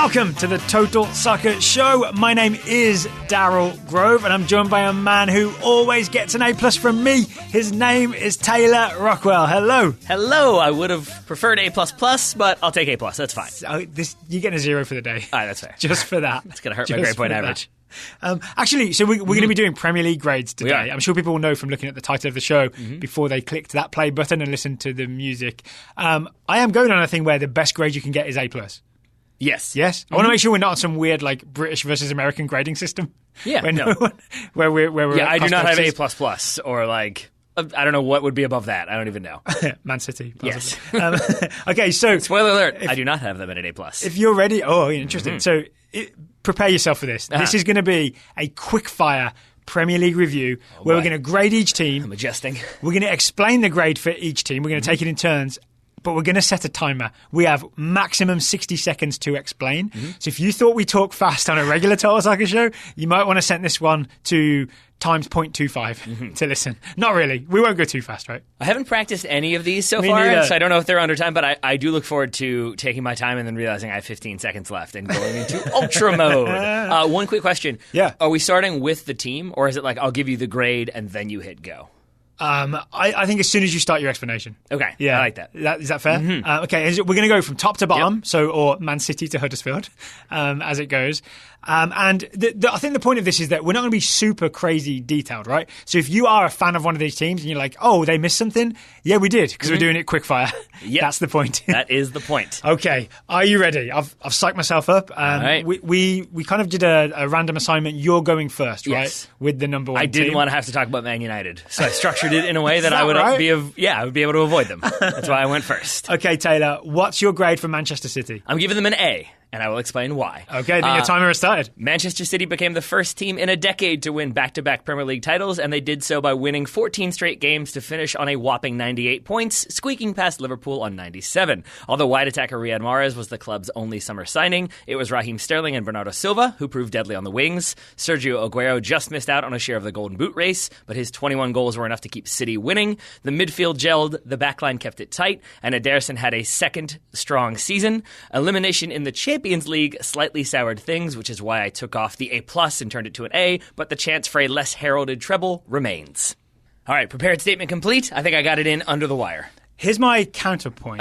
Welcome to the Total Soccer Show. My name is Daryl Grove, and I'm joined by a man who always gets an A+ from me. His name is Taylor Rockwell. Hello. Hello. I would have preferred A++, but I'll take A+. That's fine. So you're getting a 0 for the day. All right, that's fair. Just for that. It's going to hurt my grade point average. Actually, so we're going to be doing Premier League grades today. We are. I'm sure people will know from looking at the title of the show before they clicked that play button and listened to the music. I am going on a thing where the best grade you can get is A+. Yes. Yes? I want to make sure we're not on some weird like British versus American grading system. Yeah. Where we're I do not have A++ or like, I don't know what would be above that. I don't even know. Man City. Yes. Okay, so spoiler alert, I do not have them at an A+. If you're ready, interesting. So prepare yourself for this. This is going to be a quick fire Premier League review where we're going to grade each team. I'm adjusting. We're going to explain the grade for each team. We're going to take it in turns. But we're going to set a timer. We have maximum 60 seconds to explain. So if you thought we talk fast on a regular Total Soccer show, you might want to set this one to times 0.25 to listen. Not really. We won't go too fast, right? I haven't practiced any of these so Me far, neither. so I don't know if they're under time, but I do look forward to taking my time and then realizing I have 15 seconds left and going into ultra mode. One quick question. Yeah. Are we starting with the team, or is it like I'll give you the grade and then you hit go? I think as soon as you start your explanation. Okay, Yeah. I like that. Is that fair? Okay, we're going to go from top to bottom, or Man City to Huddersfield, as it goes. And I think the point of this is that we're not going to be super crazy detailed, right? So if you are a fan of one of these teams and you're like, oh, they missed something, yeah, we did, because we're doing it quickfire. Yep. That's the point. That is the point. Okay, are you ready? I've psyched myself up. right. We kind of did a random assignment. You're going first, right? Yes. With the number one I didn't team. want to have to talk about Man United, so I structured it in a way that I would right? I would be able to avoid them. That's why I went first. Okay, Taylor, what's your grade for Manchester City? I'm giving them an A, and I will explain why. Okay, then your timer has started. Manchester City became the first team in a decade to win back-to-back Premier League titles, and they did so by winning 14 straight games to finish on a whopping 98 points, squeaking past Liverpool on 97. Although wide attacker Riyad Mahrez was the club's only summer signing, it was Raheem Sterling and Bernardo Silva who proved deadly on the wings. Sergio Aguero just missed out on a share of the Golden Boot race, but his 21 goals were enough to keep City winning. The midfield gelled, the backline kept it tight, and Ederson had a second strong season. Elimination in the Champions League slightly soured things, which is why I took off the A+ and turned it to an A, but the chance for a less heralded treble remains. All right, prepared statement complete. I think I got it in under the wire. Here's my counterpoint.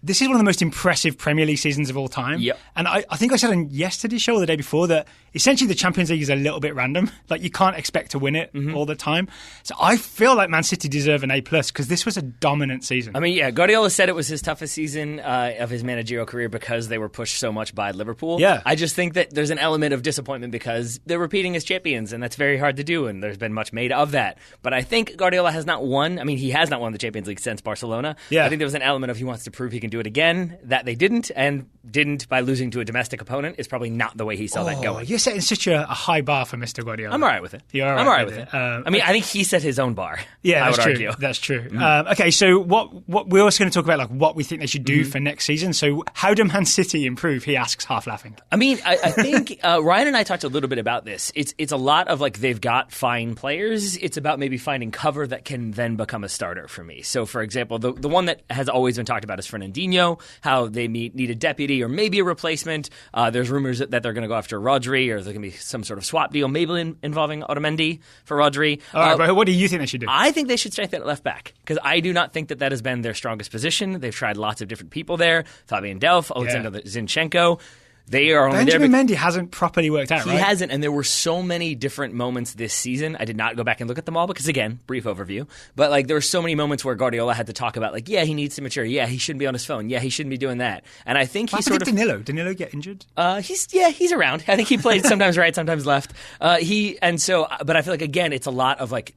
This is one of the most impressive Premier League seasons of all time. Yep. And I think I said on yesterday's show or the day before that essentially the Champions League is a little bit random. Like you can't expect to win it all the time. So I feel like Man City deserve an A+ because this was a dominant season. I mean, yeah, Guardiola said it was his toughest season of his managerial career because they were pushed so much by Liverpool. Yeah. I just think that there's an element of disappointment because they're repeating as champions, and that's very hard to do, and there's been much made of that. But I think Guardiola has not won. I mean, he has not won the Champions League since Barcelona. Yeah. I think there was an element of he wants to prove he can do it again, that they didn't, and didn't by losing to a domestic opponent is probably not the way he saw that going. You're setting such a high bar for Mr. Guardiola. I'm all right with it. You're all I'm right all right with with it. it. I mean, I think he set his own bar. Yeah, I that's would true. argue. That's true. Okay, so what we're also going to talk about, like what we think they should do for next season. So how do Man City improve? He asks, half laughing. I mean, I think Ryan and I talked a little bit about this. It's a lot of like they've got fine players. It's about maybe finding cover that can then become a starter for me. So, for example, the one that has always been talked about is Fernandinho, how they need a deputy or maybe a replacement. There's rumors that they're going to go after Rodri, or there's going to be some sort of swap deal, maybe involving Otamendi for Rodri. All right, but what do you think they should do? I think they should strengthen at left back because I do not think that has been their strongest position. They've tried lots of different people there. Fabian Delph, Alexander Zinchenko. They are only Benjamin there Mendy hasn't properly worked out, he right? hasn't, and there were so many different moments this season. I did not go back and look at them all because, again, brief overview. But like, there were so many moments where Guardiola had to talk about, like, yeah, he needs to mature. Yeah, he shouldn't be on his phone. Yeah, he shouldn't be doing that. And I think What happened to Danilo? Did Danilo get injured? He's around. I think he played sometimes right, sometimes left. But I feel like again, it's a lot of like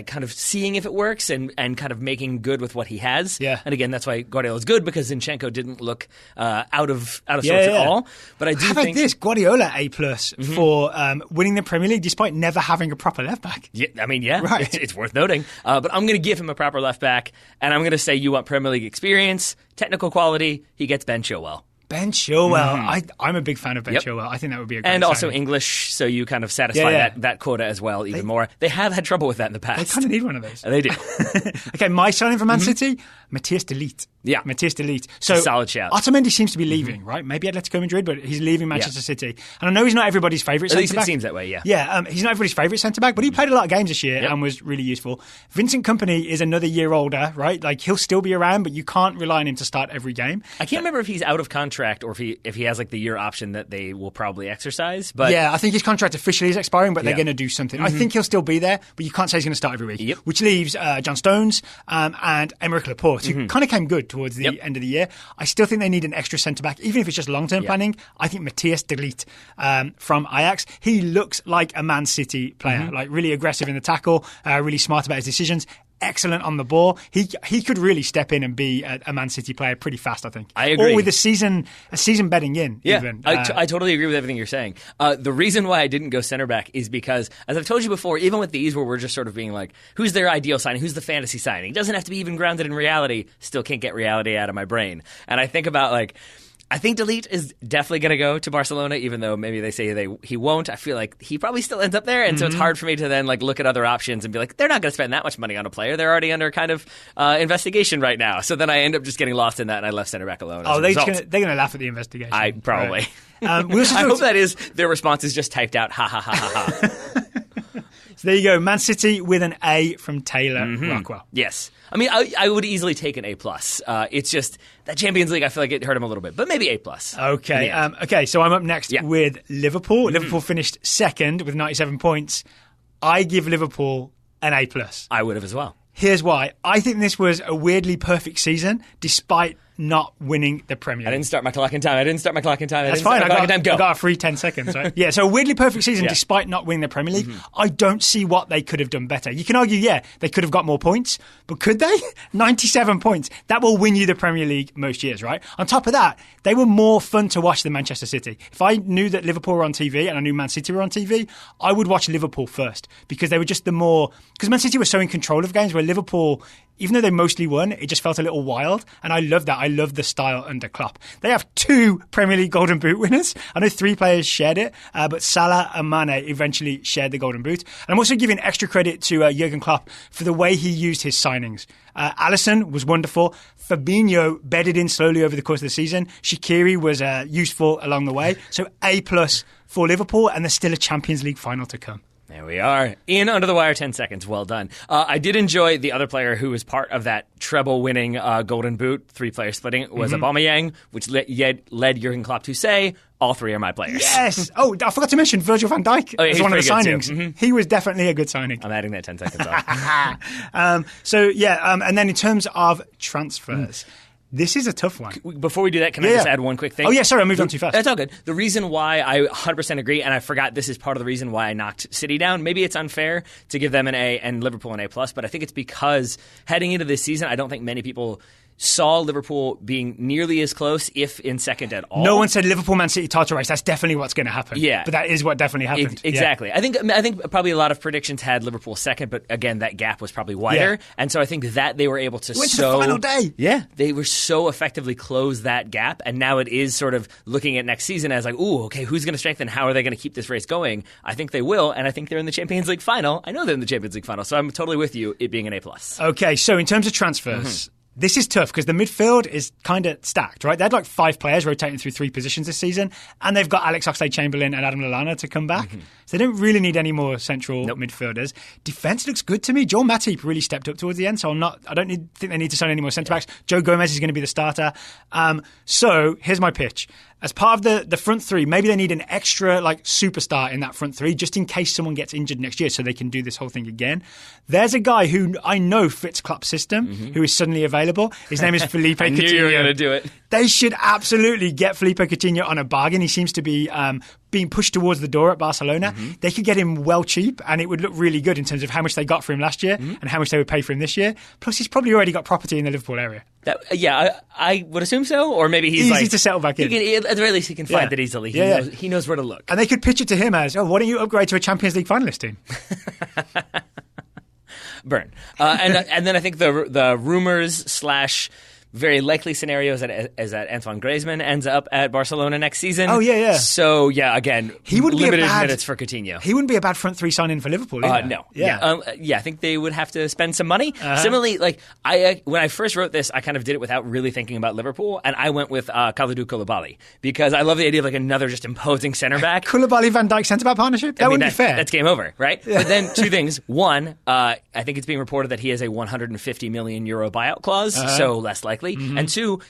kind of seeing if it works and kind of making good with what he has. Yeah. And again, that's why Guardiola's good because Zinchenko didn't look out of sorts at all. But I do How think about this? Guardiola A+ for winning the Premier League despite never having a proper left back. Yeah, I mean, yeah, Right. it's worth noting. But I'm going to give him a proper left back, and I'm going to say you want Premier League experience, technical quality. He gets Ben Chilwell. Ben Chilwell. I'm a big fan of Ben Yep. Chilwell. I think that would be a great And also signing. English, so you kind of satisfy that quota as well even more. They have had trouble with that in the They past. kind of need one of those. They do. Okay, my signing for Man City, Matthias de Ligt. Yeah. Matthias de Ligt. So Solid shout. Otamendi seems to be leaving, right? Maybe Atletico Madrid, but he's leaving Manchester City. And I know he's not everybody's favourite centre-back. At least it seems that way, yeah. Yeah, he's not everybody's favourite centre-back, but he played a lot of games this year and was really useful. Vincent Kompany is another year older, right? Like, he'll still be around, but you can't rely on him to start every game. I can't remember if he's out of contract or if he has like the year option that they will probably exercise. But yeah, I think his contract officially is expiring, but they're going to do something. I think he'll still be there, but you can't say he's going to start every week. Yep. Which leaves John Stones and Aymeric Laporte, who kind of came good towards the end of the year. I still think they need an extra centre-back, even if it's just long-term planning. I think Matthias de Ligt from Ajax, he looks like a Man City player, like really aggressive in the tackle, really smart about his decisions. Excellent on the ball. He could really step in and be a Man City player pretty fast, I think. I agree. Or with a season betting in, even. I totally agree with everything you're saying. The reason why I didn't go center back is because, as I've told you before, even with these where we're just sort of being like, who's their ideal signing? Who's the fantasy signing? It doesn't have to be even grounded in reality. Still can't get reality out of my brain. And I think about like, I think de Ligt is definitely going to go to Barcelona, even though maybe they say he won't. I feel like he probably still ends up there, and so it's hard for me to then like look at other options and be like, they're not going to spend that much money on a player. They're already under kind of investigation right now. So then I end up just getting lost in that, and I left center back alone. They're going to laugh at the investigation. I probably. Right. I hope that is their response is just typed out. Ha ha ha ha ha. So there you go, Man City with an A from Taylor Rockwell. Yes. I mean, I would easily take an A+. It's just that Champions League, I feel like it hurt him a little bit, but maybe A+. Okay. Okay, so I'm up next with Liverpool. Liverpool finished second with 97 points. I give Liverpool an A+. I would have as well. Here's why. I think this was a weirdly perfect season, despite not winning the Premier League. I didn't start my clock in time. That's fine. I got a free 10 seconds, right? Yeah, so a weirdly perfect season despite not winning the Premier League. I don't see what they could have done better. You can argue, they could have got more points, but could they? 97 points. That will win you the Premier League most years, right? On top of that, they were more fun to watch than Manchester City. If I knew that Liverpool were on TV and I knew Man City were on TV, I would watch Liverpool first because they were just because Man City was so in control of games where Liverpool, even though they mostly won, it just felt a little wild. And I love that. I love the style under Klopp. They have 2 Premier League Golden Boot winners. I know 3 players shared it, but Salah and Mane eventually shared the Golden Boot. And I'm also giving extra credit to Jurgen Klopp for the way he used his signings. Alisson was wonderful. Fabinho bedded in slowly over the course of the season. Shaqiri was useful along the way. So A+ for Liverpool, and there's still a Champions League final to come. There we are. In under the wire, 10 seconds. Well done. I did enjoy the other player who was part of that treble-winning Golden Boot, 3-player splitting, was Aubameyang, which led Jurgen Klopp to say, all 3 are my players. Yes. Oh, I forgot to mention Virgil van Dijk as one of the signings. He was definitely a good signing. I'm adding that 10 seconds on. And then in terms of transfers... This is a tough one. Before we do that, can I just add one quick thing? Oh, yeah, sorry, I moved on too fast. That's all good. The reason why I 100% agree, and I forgot this is part of the reason why I knocked City down, maybe it's unfair to give them an A and Liverpool an A+, but I think it's because heading into this season, I don't think many people saw Liverpool being nearly as close, if in second at all. No one said Liverpool, Man City title race. That's definitely what's going to happen. Yeah. But that is what definitely happened. Exactly. Yeah. I think probably a lot of predictions had Liverpool second, but again, that gap was probably wider. Yeah. And so I think that they were able to went to the final day. Yeah. They were so effectively close that gap. And now it is sort of looking at next season as like, ooh, okay, who's going to strengthen? How are they going to keep this race going? I think they will. And I think they're in the Champions League final. I know they're in the Champions League final. So I'm totally with you, it being an A+. Okay. So in terms of transfers, this is tough because the midfield is kind of stacked, right? They had like 5 players rotating through 3 positions this season, and they've got Alex Oxlade-Chamberlain and Adam Lallana to come back. So they don't really need any more central midfielders. Defence looks good to me. Joel Matip really stepped up towards the end, so I don't think they need to sign any more centre-backs. Joe Gomez is going to be the starter. So here's my pitch. As part of the front 3, maybe they need an extra superstar in that front 3 just in case someone gets injured next year so they can do this whole thing again. There's a guy who I know fits Klopp's system who is suddenly available. His name is Felipe Coutinho. I knew you were going to do it. They should absolutely get Felipe Coutinho on a bargain. He seems to be being pushed towards the door at Barcelona. They could get him well cheap, and it would look really good in terms of how much they got for him last year and how much they would pay for him this year. Plus, he's probably already got property in the Liverpool area. I would assume so. Or maybe he's easy to settle back in. At the very least, he can find that easily. He knows where to look. And they could pitch it to him as, why don't you upgrade to a Champions League finalist team? Burn. And then I think the rumors / very likely scenario is that Antoine Griezmann ends up at Barcelona next season. Oh, yeah. So, yeah, again, he would limited be minutes for Coutinho. He wouldn't be a bad front three signing for Liverpool, either. No. Yeah. I think they would have to spend some money. Similarly, like when I first wrote this, I kind of did it without really thinking about Liverpool, and I went with Kalidou Koulibaly because I love the idea of like another just imposing center back. Koulibaly Van Dijk centre back partnership? That wouldn't be fair. That's game over, right? Yeah. But then two things. One, I think it's being reported that he has a 150 million euro buyout clause, so less likely. Mm-hmm. And two,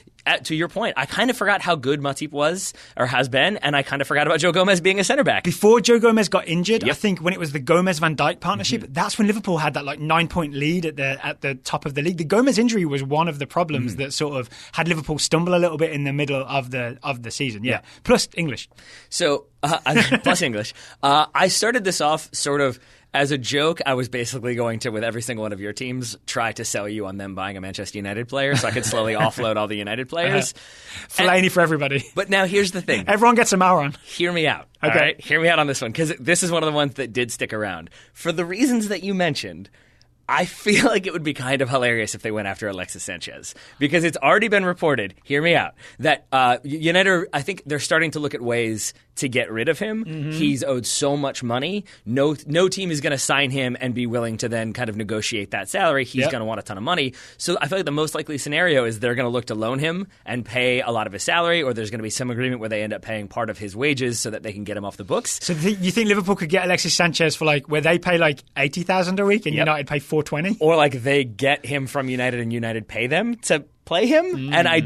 to your point, I kind of forgot how good Matip was or has been, and I kind of forgot about Joe Gomez being a centre back. Before Joe Gomez got injured, I think when it was the Gomez-Van Dijk partnership, that's when Liverpool had that like 9-point lead at the top of the league. The Gomez injury was one of the problems that sort of had Liverpool stumble a little bit in the middle of the season. Yeah. Plus English. So plus English. I started this off sort of as a joke. I was basically going to, with every single one of your teams, try to sell you on them buying a Manchester United player so I could slowly offload all the United players. Fellaini for everybody. But now here's the thing. Everyone gets a Mauron. Hear me out. Okay. All right? Hear me out on this one, because this is one of the ones that did stick around. For the reasons that you mentioned, I feel like it would be kind of hilarious if they went after Alexis Sanchez, because it's already been reported, hear me out, that United, I think they're starting to look at ways to get rid of him. Mm-hmm. He's owed so much money. No team is going to sign him and be willing to then kind of negotiate that salary. He's going to want a ton of money. So I feel like the most likely scenario is they're going to look to loan him and pay a lot of his salary, or there's going to be some agreement where they end up paying part of his wages so that they can get him off the books. So you think Liverpool could get Alexis Sanchez for like where they pay like 80,000 a week and United pay 420? Or like they get him from United and United pay them to play him, and I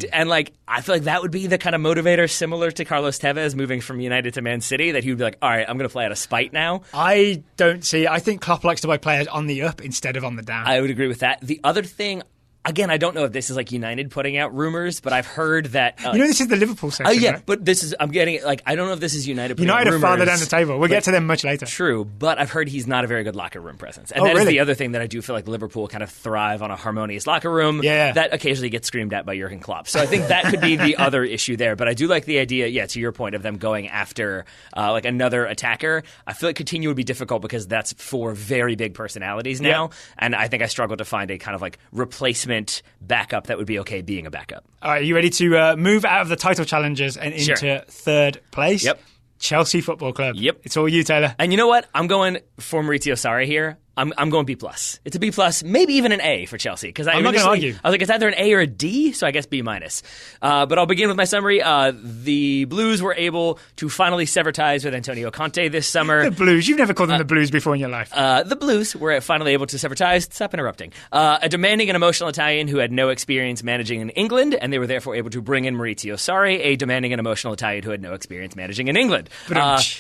feel like that would be the kind of motivator similar to Carlos Tevez moving from United to Man City, that he would be like, all right, I'm going to play out of spite now. I don't see. I think Klopp likes to buy players on the up instead of on the down. I would agree with that. The other thing, again, I don't know if this is like United putting out rumors, but I've heard that this is the Liverpool section. Yeah, right? but this is I don't know if this is United putting out rumors. United farther down the table. We'll get to them much later. True, but I've heard he's not a very good locker room presence, and that is the other thing that I do feel like Liverpool kind of thrive on a harmonious locker room. Yeah. That occasionally gets screamed at by Jurgen Klopp. So I think that could be the other issue there. But I do like the idea, to your point, of them going after like another attacker. I feel like Coutinho would be difficult because that's four very big personalities now, and I think I struggle to find a kind of like replacement backup that would be okay being a backup. All right, are you ready to move out of the title challengers and into third place? Yep. Chelsea Football Club. Yep. It's all you, Taylor. And you know what? I'm going for Maurizio Sarri here. I'm going B+. It's a B+, maybe even an A for Chelsea. Because I'm not going to argue. I was like, it's either an A or a D, so I guess B-. But I'll begin with my summary. The Blues were able to finally sever ties with Antonio Conte this summer. The Blues. You've never called them the Blues before in your life. The Blues were finally able to sever ties. Stop interrupting. A demanding and emotional Italian who had no experience managing in England, and they were therefore able to bring in Maurizio Sarri, a demanding and emotional Italian who had no experience managing in England.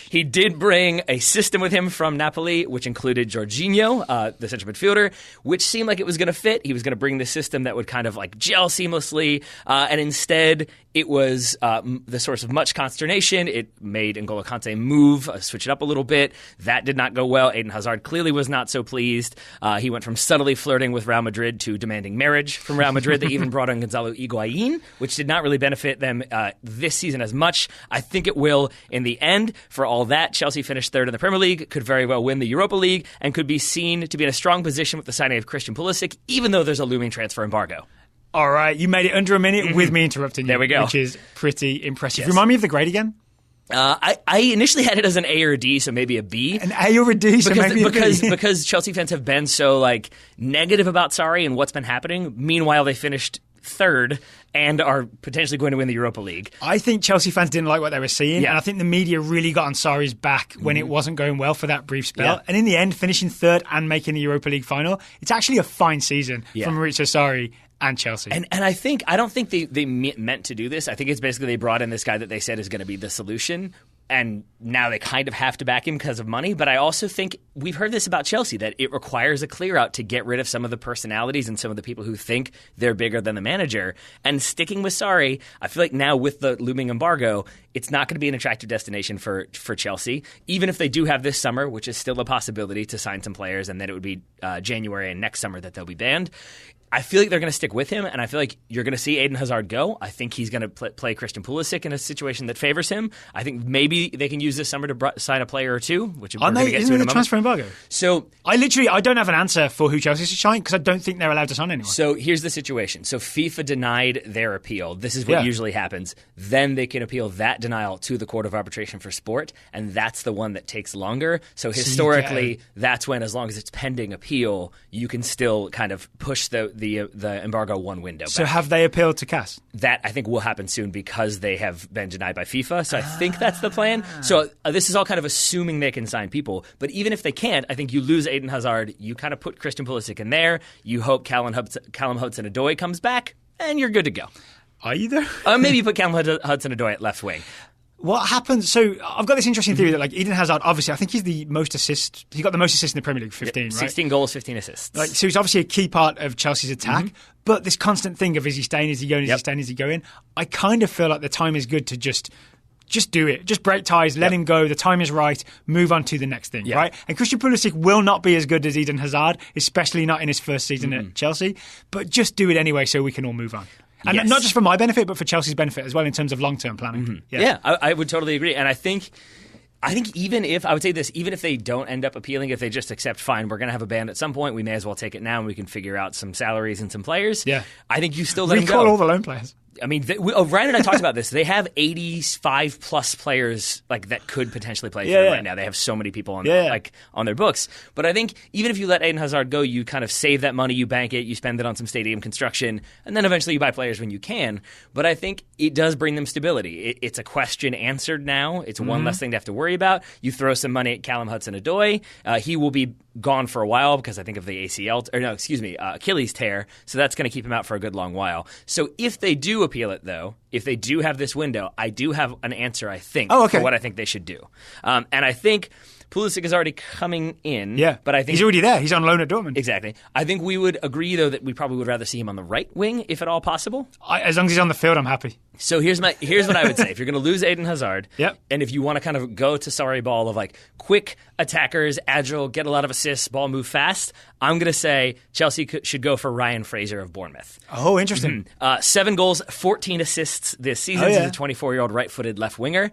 He did bring a system with him from Napoli, which included Jorginho, the central midfielder, which seemed like it was going to fit. He was going to bring the system that would kind of like gel seamlessly, and instead it was the source of much consternation. It made N'Golo Kante move, switch it up a little bit. That did not go well. Eden Hazard clearly was not so pleased. He went from subtly flirting with Real Madrid to demanding marriage from Real Madrid. They even brought in Gonzalo Higuain, which did not really benefit them this season as much. I think it will in the end. For all that, Chelsea finished third in the Premier League, could very well win the Europa League, and could be seen to be in a strong position with the signing of Christian Pulisic, even though there's a looming transfer embargo. All right, you made it under a minute with me interrupting you. There we go. Which is pretty impressive. Yes. Remind me of the grade again? I initially had it as an A or a D, so maybe a B. An A or a D, so maybe a B. Because Chelsea fans have been so like negative about Sarri and what's been happening. Meanwhile, they finished third and are potentially going to win the Europa League. I think Chelsea fans didn't like what they were seeing, and I think the media really got on Sarri's back when it wasn't going well for that brief spell. Yeah. And in the end, finishing third and making the Europa League final, it's actually a fine season from Maurizio Sarri and Chelsea. And I don't think they meant to do this. I think it's basically they brought in this guy that they said is going to be the solution, and now they kind of have to back him because of money. But I also think we've heard this about Chelsea, that it requires a clear out to get rid of some of the personalities and some of the people who think they're bigger than the manager. And sticking with Sarri, I feel like now with the looming embargo, it's not going to be an attractive destination for Chelsea, even if they do have this summer, which is still a possibility to sign some players, and then it would be January and next summer that they'll be banned. I feel like they're going to stick with him, and I feel like you're going to see Eden Hazard go. I think he's going to play Christian Pulisic in a situation that favors him. I think maybe they can use this summer to sign a player or two, which we're going to get to in a moment. Transfer embargo? So I don't have an answer for who Chelsea should sign because I don't think they're allowed to sign anyone. So here's the situation. So FIFA denied their appeal. This is what usually happens. Then they can appeal that denial to the Court of Arbitration for Sport, and that's the one that takes longer. So historically, that's when, as long as it's pending appeal, you can still kind of push the embargo one window back. So have they appealed to CAS? That, I think, will happen soon because they have been denied by FIFA. So I think that's the plan. So this is all kind of assuming they can sign people. But even if they can't, I think you lose Eden Hazard. You kind of put Christian Pulisic in there. You hope Callum Hudson-Odoi comes back, and you're good to go. Are you though? Maybe you put Callum Hudson-Odoi at left wing. What happens? So I've got this interesting theory that like Eden Hazard, obviously, I think he's the most assists. He got the most assists in the Premier League, 15, right? 16 goals, 15 assists. Like, so he's obviously a key part of Chelsea's attack. But this constant thing of is he staying, is he going, is he staying, is he going? I kind of feel like the time is good to just do it. Just break ties, let him go. The time is right. Move on to the next thing, right? And Christian Pulisic will not be as good as Eden Hazard, especially not in his first season at Chelsea. But just do it anyway so we can all move on. And not just for my benefit, but for Chelsea's benefit as well in terms of long-term planning. I would totally agree. And I think even if they don't end up appealing, if they just accept, fine, we're going to have a ban at some point, we may as well take it now and we can figure out some salaries and some players. Yeah. I think you still let them go. Recall all the loan players. I mean, Ryan and I talked about this. They have 85-plus players like that could potentially play for them right now. They have so many people on their books. But I think even if you let Eden Hazard go, you kind of save that money, you bank it, you spend it on some stadium construction, and then eventually you buy players when you can. But I think it does bring them stability. It's a question answered now. It's one less thing to have to worry about. You throw some money at Callum Hudson-Odoi. He will be gone for a while because I think of the Achilles tear. So that's going to keep him out for a good long while. So if they do appeal it, though, if they do have this window, I do have an answer, I think, for what I think they should do. And I think Pulisic is already coming in. Yeah, but I think he's already there. He's on loan at Dortmund. Exactly. I think we would agree, though, that we probably would rather see him on the right wing, if at all possible. As long as he's on the field, I'm happy. So here's what I would say. If you're going to lose Eden Hazard, and if you want to kind of go to Sarri ball of like quick attackers, agile, get a lot of assists, ball move fast, I'm going to say Chelsea should go for Ryan Fraser of Bournemouth. Oh, interesting. 7 goals, 14 assists this season. He's a 24-year-old right-footed left winger.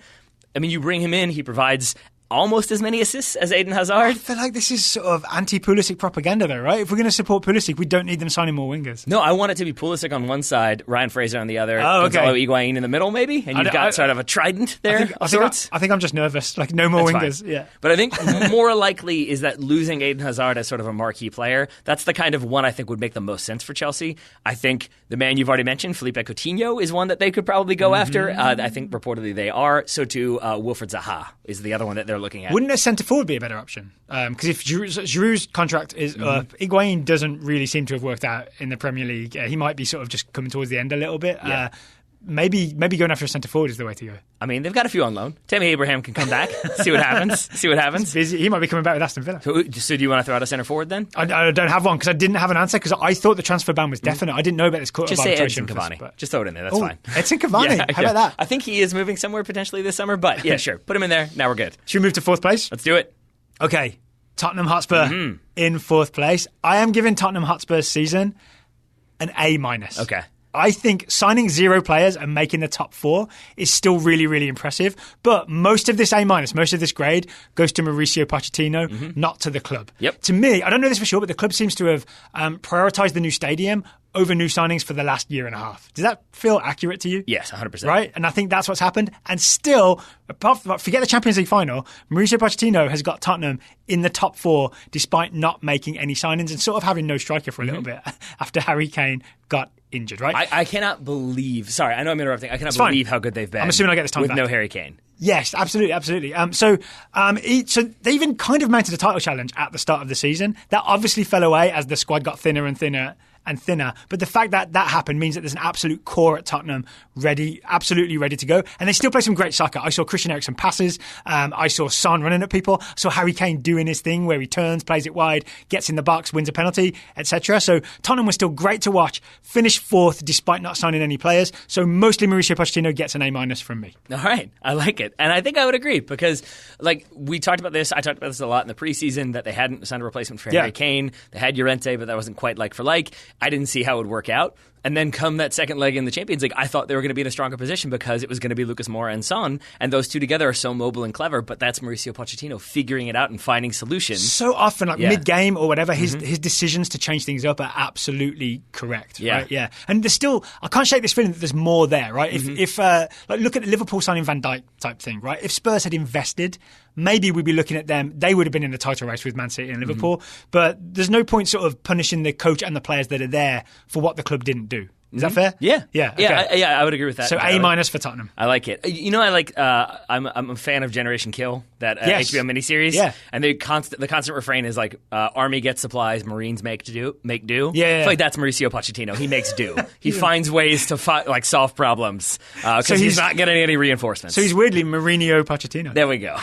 I mean, you bring him in, he provides almost as many assists as Eden Hazard. I feel like this is sort of anti-Pulisic propaganda, though, right? If we're going to support Pulisic, we don't need them signing more wingers. No, I want it to be Pulisic on one side, Ryan Fraser on the other, Gonzalo Higuain in the middle, maybe, and you've got sort of a trident there. I think I'm just nervous. Like, no more wingers. Fine. Yeah, but I think more likely is that losing Eden Hazard as sort of a marquee player, that's the kind of one I think would make the most sense for Chelsea. I think the man you've already mentioned, Felipe Coutinho, is one that they could probably go after. I think reportedly they are. So too, Wilfried Zaha is the other one that they're looking at. Wouldn't a centre forward be a better option? Because if Giroud's contract is up, Higuain doesn't really seem to have worked out in the Premier League. He might be sort of just coming towards the end a little bit. Yeah. Maybe going after a centre forward is the way to go. I mean, they've got a few on loan. Tammy Abraham can come back, see what happens. He might be coming back with Aston Villa. So do you want to throw out a centre forward then? I don't have one because I didn't have an answer because I thought the transfer ban was definite. I didn't know about this court of arbitration. Just say Edson Cavani. Just throw it in there. That's fine. Edson Cavani. How about that? I think he is moving somewhere potentially this summer, but yeah, sure. Put him in there. Now we're good. Should we move to fourth place? Let's do it. Okay. Tottenham Hotspur in fourth place. I am giving Tottenham Hotspur's season an A-. Okay. I think signing 0 players and making the top 4 is still really, really impressive. But most of this A-, most of this grade goes to Mauricio Pochettino, not to the club. Yep. To me, I don't know this for sure, but the club seems to have prioritised the new stadium over new signings for the last year and a half. Does that feel accurate to you? Yes, 100%. Right? And I think that's what's happened. And still, forget the Champions League final, Mauricio Pochettino has got Tottenham in the top 4 despite not making any signings and sort of having no striker for a little bit after Harry Kane got injured, right? I cannot believe... Sorry, I know I'm interrupting. I cannot believe how good they've been. I'm assuming I get this time with back. No Harry Kane. Yes, absolutely. So they even kind of mounted a title challenge at the start of the season. That obviously fell away as the squad got thinner and thinner and thinner. But the fact that that happened means that there's an absolute core at Tottenham absolutely ready to go. And they still play some great soccer. I saw Christian Eriksen passes. I saw Son running at people. I saw Harry Kane doing his thing where he turns, plays it wide, gets in the box, wins a penalty, etc. So Tottenham was still great to watch. Finished 4th despite not signing any players. So mostly Mauricio Pochettino gets an A- from me. All right. I like it. And I think I would agree because like we talked about this. I talked about this a lot in the preseason that they hadn't signed a replacement for Harry Kane. They had Llorente, but that wasn't quite like for like. I didn't see how it would work out. And then come that second leg in the Champions League, I thought they were going to be in a stronger position because it was going to be Lucas Moura and Son, and those two together are so mobile and clever, but that's Mauricio Pochettino figuring it out and finding solutions. So often, mid-game or whatever, his decisions to change things up are absolutely correct. Right? Yeah. And there's still, I can't shake this feeling that there's more there, right? If look at the Liverpool signing Van Dijk type thing, right? If Spurs had invested, maybe we'd be looking at them. They would have been in the title race with Man City and Liverpool, but there's no point sort of punishing the coach and the players that are there for what the club didn't do. Is that fair? Yeah. Okay. I would agree with that. So A- for Tottenham. I like it. I'm a fan of Generation Kill, that HBO miniseries. Yeah. And the constant refrain is like, Army gets supplies, Marines make do. Yeah. I feel like that's Mauricio Pochettino. He makes do. He finds ways to solve problems because he's not getting any reinforcements. So he's weirdly Mourinho Pochettino. There we go.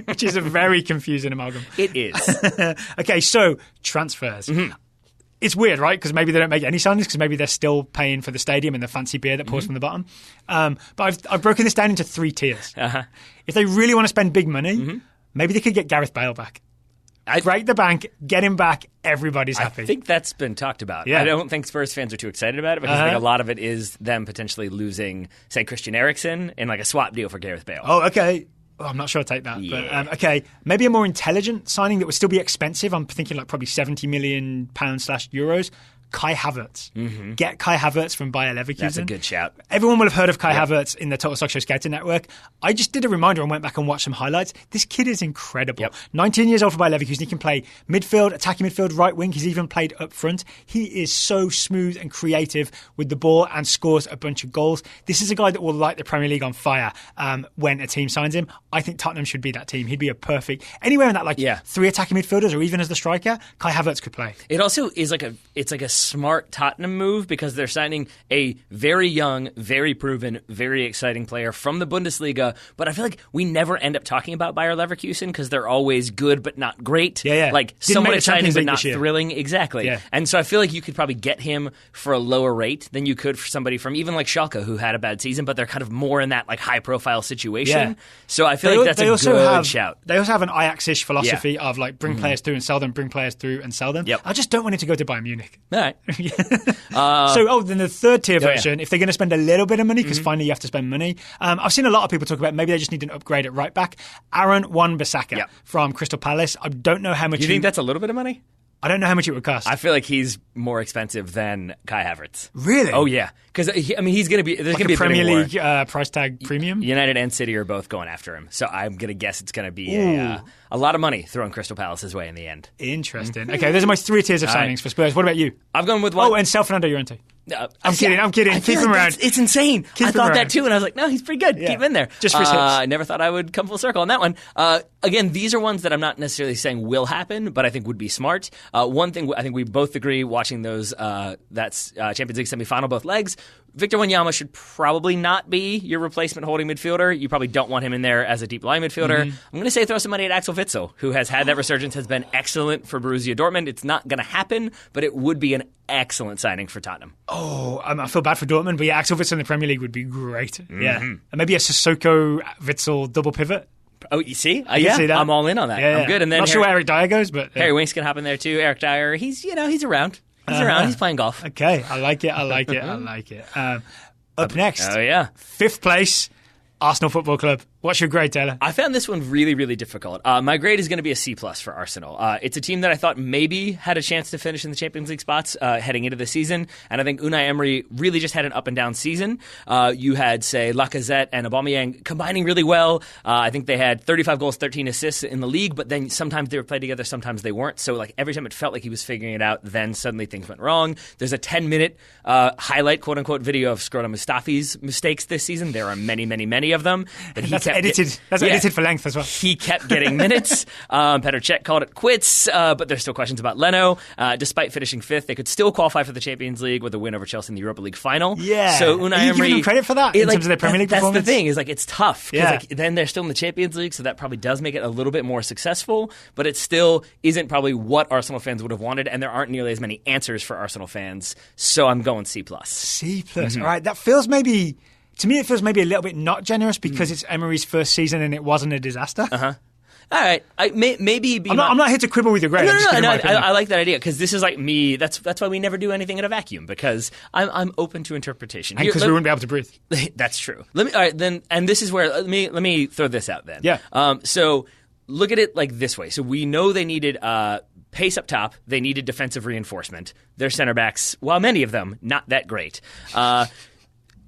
Which is a very confusing amalgam. It is. Okay, so transfers. It's weird, right? Because maybe they don't make any signings because maybe they're still paying for the stadium and the fancy beer that pours from the bottom. But I've broken this down into 3 tiers. If they really want to spend big money, maybe they could get Gareth Bale back. Break the bank, get him back, everybody's happy. I think that's been talked about. Yeah. I don't think Spurs fans are too excited about it because I think a lot of it is them potentially losing, say, Christian Eriksen in like a swap deal for Gareth Bale. Oh, okay. Oh, I'm not sure I'll take that. Yeah. But, okay, maybe a more intelligent signing that would still be expensive. I'm thinking like probably £70 million /euros. Kai Havertz. Get Kai Havertz from Bayer Leverkusen. That's a good shout. Everyone will have heard of Kai Havertz in the Total Soccer Show Scouting Network. I just did a reminder and went back and watched some highlights. This kid is incredible. 19 years old for Bayer Leverkusen. He can play midfield, attacking midfield, right wing. He's even played up front. He is so smooth and creative with the ball and scores a bunch of goals. This is a guy that will light the Premier League on fire when a team signs him. I think Tottenham should be that team. He'd be a perfect... Anywhere in that 3 attacking midfielders or even as the striker, Kai Havertz could play. It also is like a smart Tottenham move because they're signing a very young, very proven, very exciting player from the Bundesliga. But I feel like we never end up talking about Bayer Leverkusen because they're always good but not great. Like somewhat exciting but not thrilling. Exactly. Yeah. And so I feel like you could probably get him for a lower rate than you could for somebody from even like Schalke who had a bad season, but they're kind of more in that like high profile situation. So I feel like that's a good shout. They also have an Ajax-ish philosophy of like bring players through and sell them, bring players through and sell them. I just don't want it to go to Bayern Munich. All right. Then the third tier version, if they're going to spend a little bit of money, because finally you have to spend money. I've seen a lot of people talk about maybe they just need an upgrade at right back. Aaron Wan-Bissaka from Crystal Palace. I don't know how much. You think that's a little bit of money? I don't know how much it would cost. I feel like he's more expensive than Kai Havertz. Really? Oh yeah, because he's going to be there's like going to be a Premier League price tag premium. United and City are both going after him, so I'm going to guess it's going to be a lot of money thrown Crystal Palace's way in the end. Interesting. Okay, those are my 3 tiers of signings for Spurs. What about you? I've gone with one. Oh, and Fernando Llorente. I'm kidding. Keep him around. It's insane. I thought that too, and I was like, no, he's pretty good. Yeah. Keep him in there. Just for his hips. I never thought I would come full circle on that one. Again, these are ones that I'm not necessarily saying will happen, but I think would be smart. One thing I think we both agree watching those that's Champions League semifinal, both legs. Victor Wanyama should probably not be your replacement holding midfielder. You probably don't want him in there as a deep line midfielder. I'm going to say throw some money at Axel Witsel, who has had that resurgence, has been excellent for Borussia Dortmund. It's not going to happen, but it would be an excellent signing for Tottenham. Oh, I feel bad for Dortmund, but Axel Witsel in the Premier League would be great. Yeah. And maybe a Sissoko Witsel double pivot. Oh, you see? See that. I'm all in on that. Yeah. I'm good. And then not sure where Eric Dyer goes, but Harry Winks can hop in there too. Eric Dyer, he's around. He's around. He's playing golf. Okay, I like it. I like it. Up next. Oh yeah, 5th place, Arsenal Football Club. What's your grade, Taylor? I found this one really, really difficult. My grade is going to be a C+ for Arsenal. It's a team that I thought maybe had a chance to finish in the Champions League spots heading into the season, and I think Unai Emery really just had an up and down season. You had, say, Lacazette and Aubameyang combining really well. I think they had 35 goals, 13 assists in the league, but then sometimes they were played together, sometimes they weren't. So like every time it felt like he was figuring it out, then suddenly things went wrong. There's a 10-minute highlight, quote-unquote, video of Skrodan Mustafi's mistakes this season. There are many, many, many of them. But That's edited. Edited for length as well. He kept getting minutes. Petr Cech called it quits, but there's still questions about Leno. Despite finishing 5th, they could still qualify for the Champions League with a win over Chelsea in the Europa League final. Yeah. So Unai Are you Emery, giving him credit for that in terms of their Premier League performance? That's the thing. Is like it's tough because Yeah. then they're still in the Champions League, so that probably does make it a little bit more successful. But it still isn't probably what Arsenal fans would have wanted, and there aren't nearly as many answers for Arsenal fans. So I'm going C+. C+. All right. That feels maybe. To me, it feels maybe a little bit not generous because it's Emery's first season and it wasn't a disaster. All right. Maybe be I'm not here to quibble with your grade. No, I like that idea because this is like me. That's why we never do anything in a vacuum because I'm open to interpretation. Because we wouldn't be able to breathe. That's true. All right, then, and this is where let me throw this out then. Yeah. So look at it like this way. So we know they needed pace up top. They needed defensive reinforcement. Their center backs, while many of them not that great.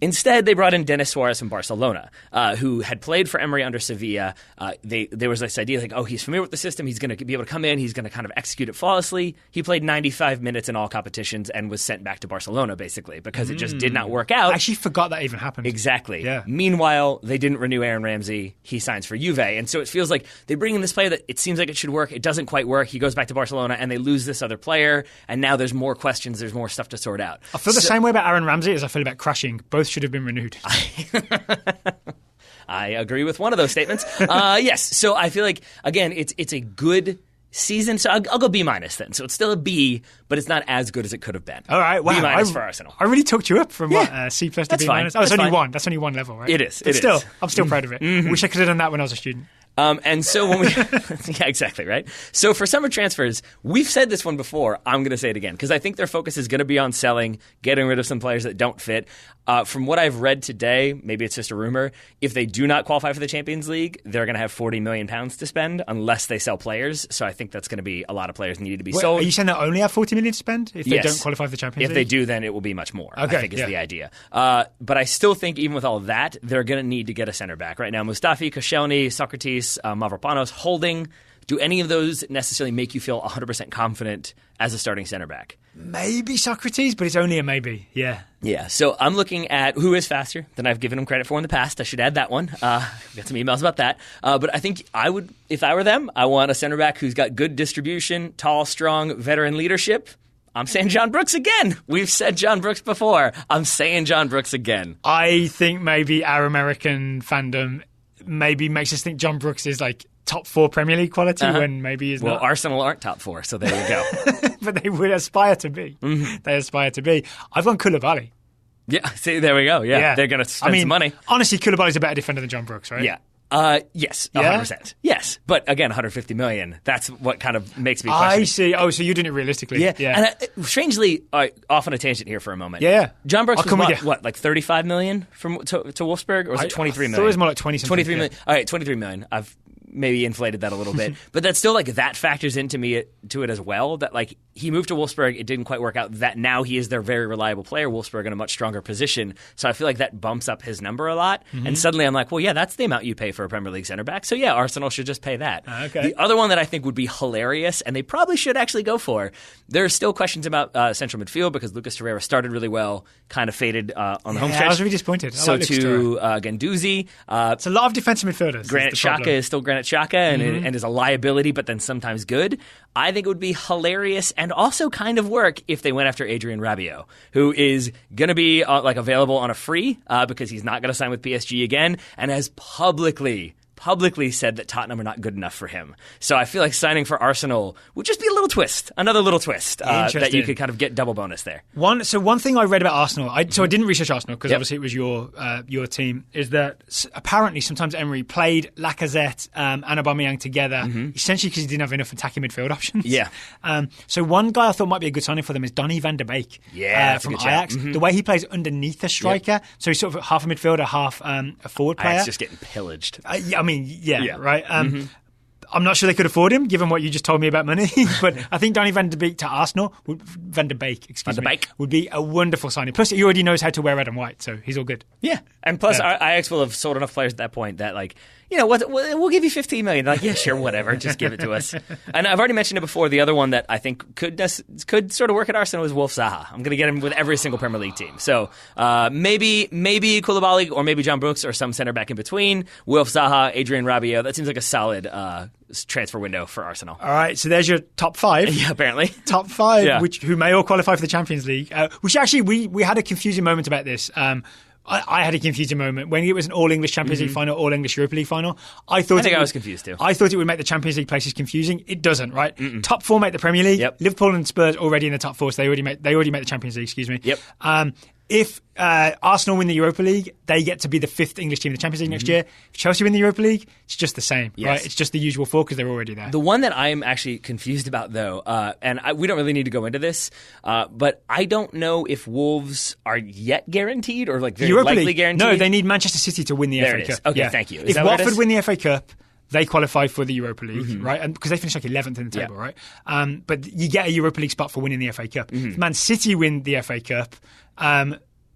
Instead, they brought in Denis Suarez from Barcelona, who had played for Emery under Sevilla. There was this idea like, oh, he's familiar with the system. He's going to be able to come in. He's going to kind of execute it flawlessly. He played 95 minutes in all competitions and was sent back to Barcelona, basically, because it just did not work out. I actually forgot that even happened. Exactly. Yeah. Meanwhile, they didn't renew Aaron Ramsey. He signs for Juve. And so it feels like they bring in this player that it seems like it should work. It doesn't quite work. He goes back to Barcelona, and they lose this other player. And now there's more questions. There's more stuff to sort out. I feel the same way about Aaron Ramsey as I feel about Crashing. Both should have been renewed. I agree with one of those statements. Yes. So I feel like, again, it's a good season. So I'll go B- then. So it's still a B, but it's not as good as it could have been. All right. Wow. B- for Arsenal. I really talked you up from C+ to that's B-. fine. Oh, it's that's only fine. one. That's only one level, right? It is. But still, I'm still proud of it. Wish I could have done that when I was a student. And so when we, yeah, exactly, right? So for summer transfers, we've said this one before. I'm going to say it again because I think their focus is going to be on selling, getting rid of some players that don't fit. From what I've read today, maybe it's just a rumor, if they do not qualify for the Champions League, they're going to have £40 million to spend unless they sell players. So I think that's going to be a lot of players needed to be sold. Are you saying they only have £40 million to spend if they don't qualify for the Champions League? If they do, then it will be much more, okay, I think is the idea. But I still think even with all of that, they're going to need to get a center back. Right now, Mustafi, Koscielny, Socrates, Mavropanos, Holding. Do any of those necessarily make you feel 100% confident as a starting center back? Maybe Socrates, but it's only a maybe. Yeah. Yeah. So I'm looking at who is faster than I've given him credit for in the past. I should add that one. Got some emails about that. But I think I would, if I were them, I want a center back who's got good distribution, tall, strong, veteran leadership. I'm saying John Brooks again. We've said John Brooks before. I'm saying John Brooks again. I think maybe our American fandom maybe makes us think John Brooks is like top 4 Premier League quality when maybe he's not. Well, Arsenal aren't top 4, so there you go. But they would aspire to be. They aspire to be. I've gone Koulibaly. Yeah, see, there we go. Yeah. They're going to spend some money. Honestly, Koulibaly's a better defender than John Brooks, right? Yeah. Yes, 100%. Yes, but again, 150 million. That's what kind of makes me question. I see. Oh, so you're doing it realistically. Yeah. And strangely, off on a tangent here for a moment. Yeah. John Brooks was what, like 35 million to Wolfsburg, or was it 23 million? I thought it was more like 20 something. 23 million. All right, 23 million. I've maybe inflated that a little bit, but that's still like that factors into it as well. That like he moved to Wolfsburg, it didn't quite work out. That now he is their very reliable player. Wolfsburg in a much stronger position, so I feel like that bumps up his number a lot. And suddenly I'm like, well, yeah, that's the amount you pay for a Premier League center back. So yeah, Arsenal should just pay that. Okay. The other one that I think would be hilarious, and they probably should actually go for. There are still questions about central midfield because Lucas Torreira started really well, kind of faded on the home stretch. I was really disappointed. So to Guendouzi, it's a lot of defensive midfielders. Granit Xhaka is still Granit Xhaka and is a liability, but then sometimes good. I think it would be hilarious and also kind of work if they went after Adrien Rabiot, who is going to be available on a free because he's not going to sign with PSG again, and has publicly said that Tottenham are not good enough for him. So I feel like signing for Arsenal would just be a little twist, another little twist that you could kind of get double bonus there. One thing I read about Arsenal, I didn't research Arsenal because obviously it was your team, is that apparently sometimes Emery played Lacazette and Aubameyang together, essentially because he didn't have enough attacking midfield options. Yeah. So one guy I thought might be a good signing for them is Donny van de Beek from Ajax. The way he plays underneath a striker, so he's sort of half a midfielder, half a forward player. Ajax just getting pillaged. Right. I'm not sure they could afford him, given what you just told me about money. But I think Donny van de Beek to Arsenal, Van de Beek, would be a wonderful signing. Plus, he already knows how to wear red and white, so he's all good. Yeah, and plus, Ajax will have sold enough players at that point that we'll give you 15 million. They're like, yeah, sure, whatever, just give it to us. And I've already mentioned it before. The other one that I think could sort of work at Arsenal is Wolf Zaha. I'm going to get him with every single Premier League team. So maybe Koulibaly or maybe John Brooks or some center back in between. Wolf Zaha, Adrien Rabiot. That seems like a solid transfer window for Arsenal. All right, so there's your top 5. Yeah, apparently. Top 5, who may all qualify for the Champions League. Which actually, we had a confusing moment about this. I had a confusing moment when it was an all-English Champions League final, all-English Europa League final. I was confused too. I thought it would make the Champions League places confusing. It doesn't, right? Top 4 make the Premier League. Yep. Liverpool and Spurs already in the top 4, so they already make the Champions League. Excuse me. Yep. If Arsenal win the Europa League, they get to be the 5th English team in the Champions League next year. If Chelsea win the Europa League, it's just the same, right? It's just the usual 4 because they're already there. The one that I'm actually confused about, though, and we don't really need to go into this, but I don't know if Wolves are yet guaranteed or like very Europa likely League. guaguaranteed. No, they need Manchester City to win the There FA it is. Cup. Okay, thank you. Is If that what it Watford is? win the FA Cup, they qualify for the Europa League, right? And because they finished like 11th in the table, right? But you get a Europa League spot for winning the FA Cup. If Man City win the FA Cup,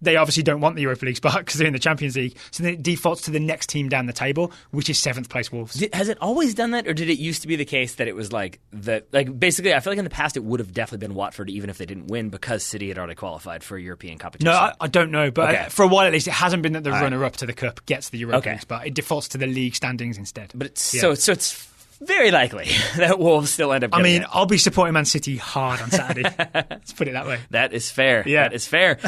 they obviously don't want the Europa League spot because they're in the Champions League. So then it defaults to the next team down the table, which is 7th place Wolves. Has it always done that, or did it used to be the case that it was like basically? I feel like in the past it would have definitely been Watford even if they didn't win because City had already qualified for European competition. No, I don't know, but Okay. for a while at least, it hasn't been that the runner-up to the cup gets the Europa Okay. League spot. It defaults to the league standings instead. But it's so it's very likely that Wolves still end up getting it. I'll be supporting Man City hard on Saturday. Let's put it that way. That is fair. Yeah. That is fair.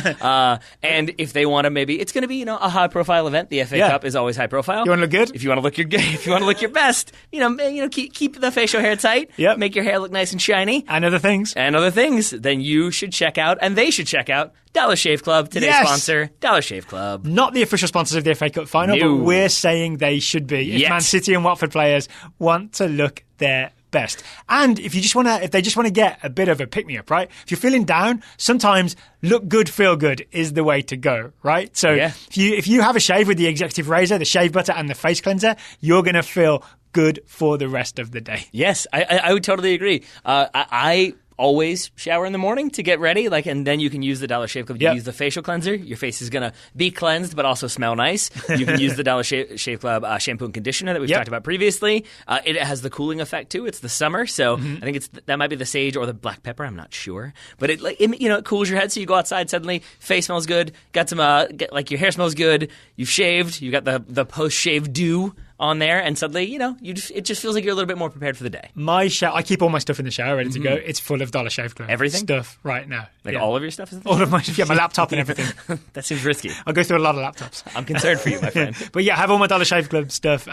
And if they want to, maybe it's going to be a high profile event. The FA Cup is always high profile. You want to look good? If you want to look if you want to look your best, keep the facial hair tight. Yep. Make your hair look nice and shiny. And other things. And other things, then you should check out, and they should check out, Dollar Shave Club, today's Yes! sponsor, Dollar Shave Club. Not the official sponsors of the FA Cup final, No. but we're saying they should be if Yes. Man City and Watford players want to look their best. And if they just want to get a bit of a pick-me-up, right? If you're feeling down, sometimes look good, feel good is the way to go, right? So if you have a shave with the executive razor, the shave butter, and the face cleanser, you're going to feel good for the rest of the day. Yes, I would totally agree. I always shower in the morning to get ready, and then you can use the Dollar Shave Club to use the facial cleanser. Your face is going to be cleansed but also smell nice. You can use the Dollar Shave Club shampoo and conditioner that we've talked about previously. It has the cooling effect too. It's the summer, so I think that might be the sage or the black pepper. I'm not sure, but it cools your head. So you go outside, suddenly face smells good. Got some your hair smells good. You've shaved. You got the post shave dew on there, and suddenly, it just feels like you're a little bit more prepared for the day. I keep all my stuff in the shower ready to go. It's full of Dollar Shave Club. Everything? Stuff right now. All of your stuff is all of my laptop and everything. That seems risky. I'll go through a lot of laptops. I'm concerned for you, my friend. But yeah, I have all my Dollar Shave Club stuff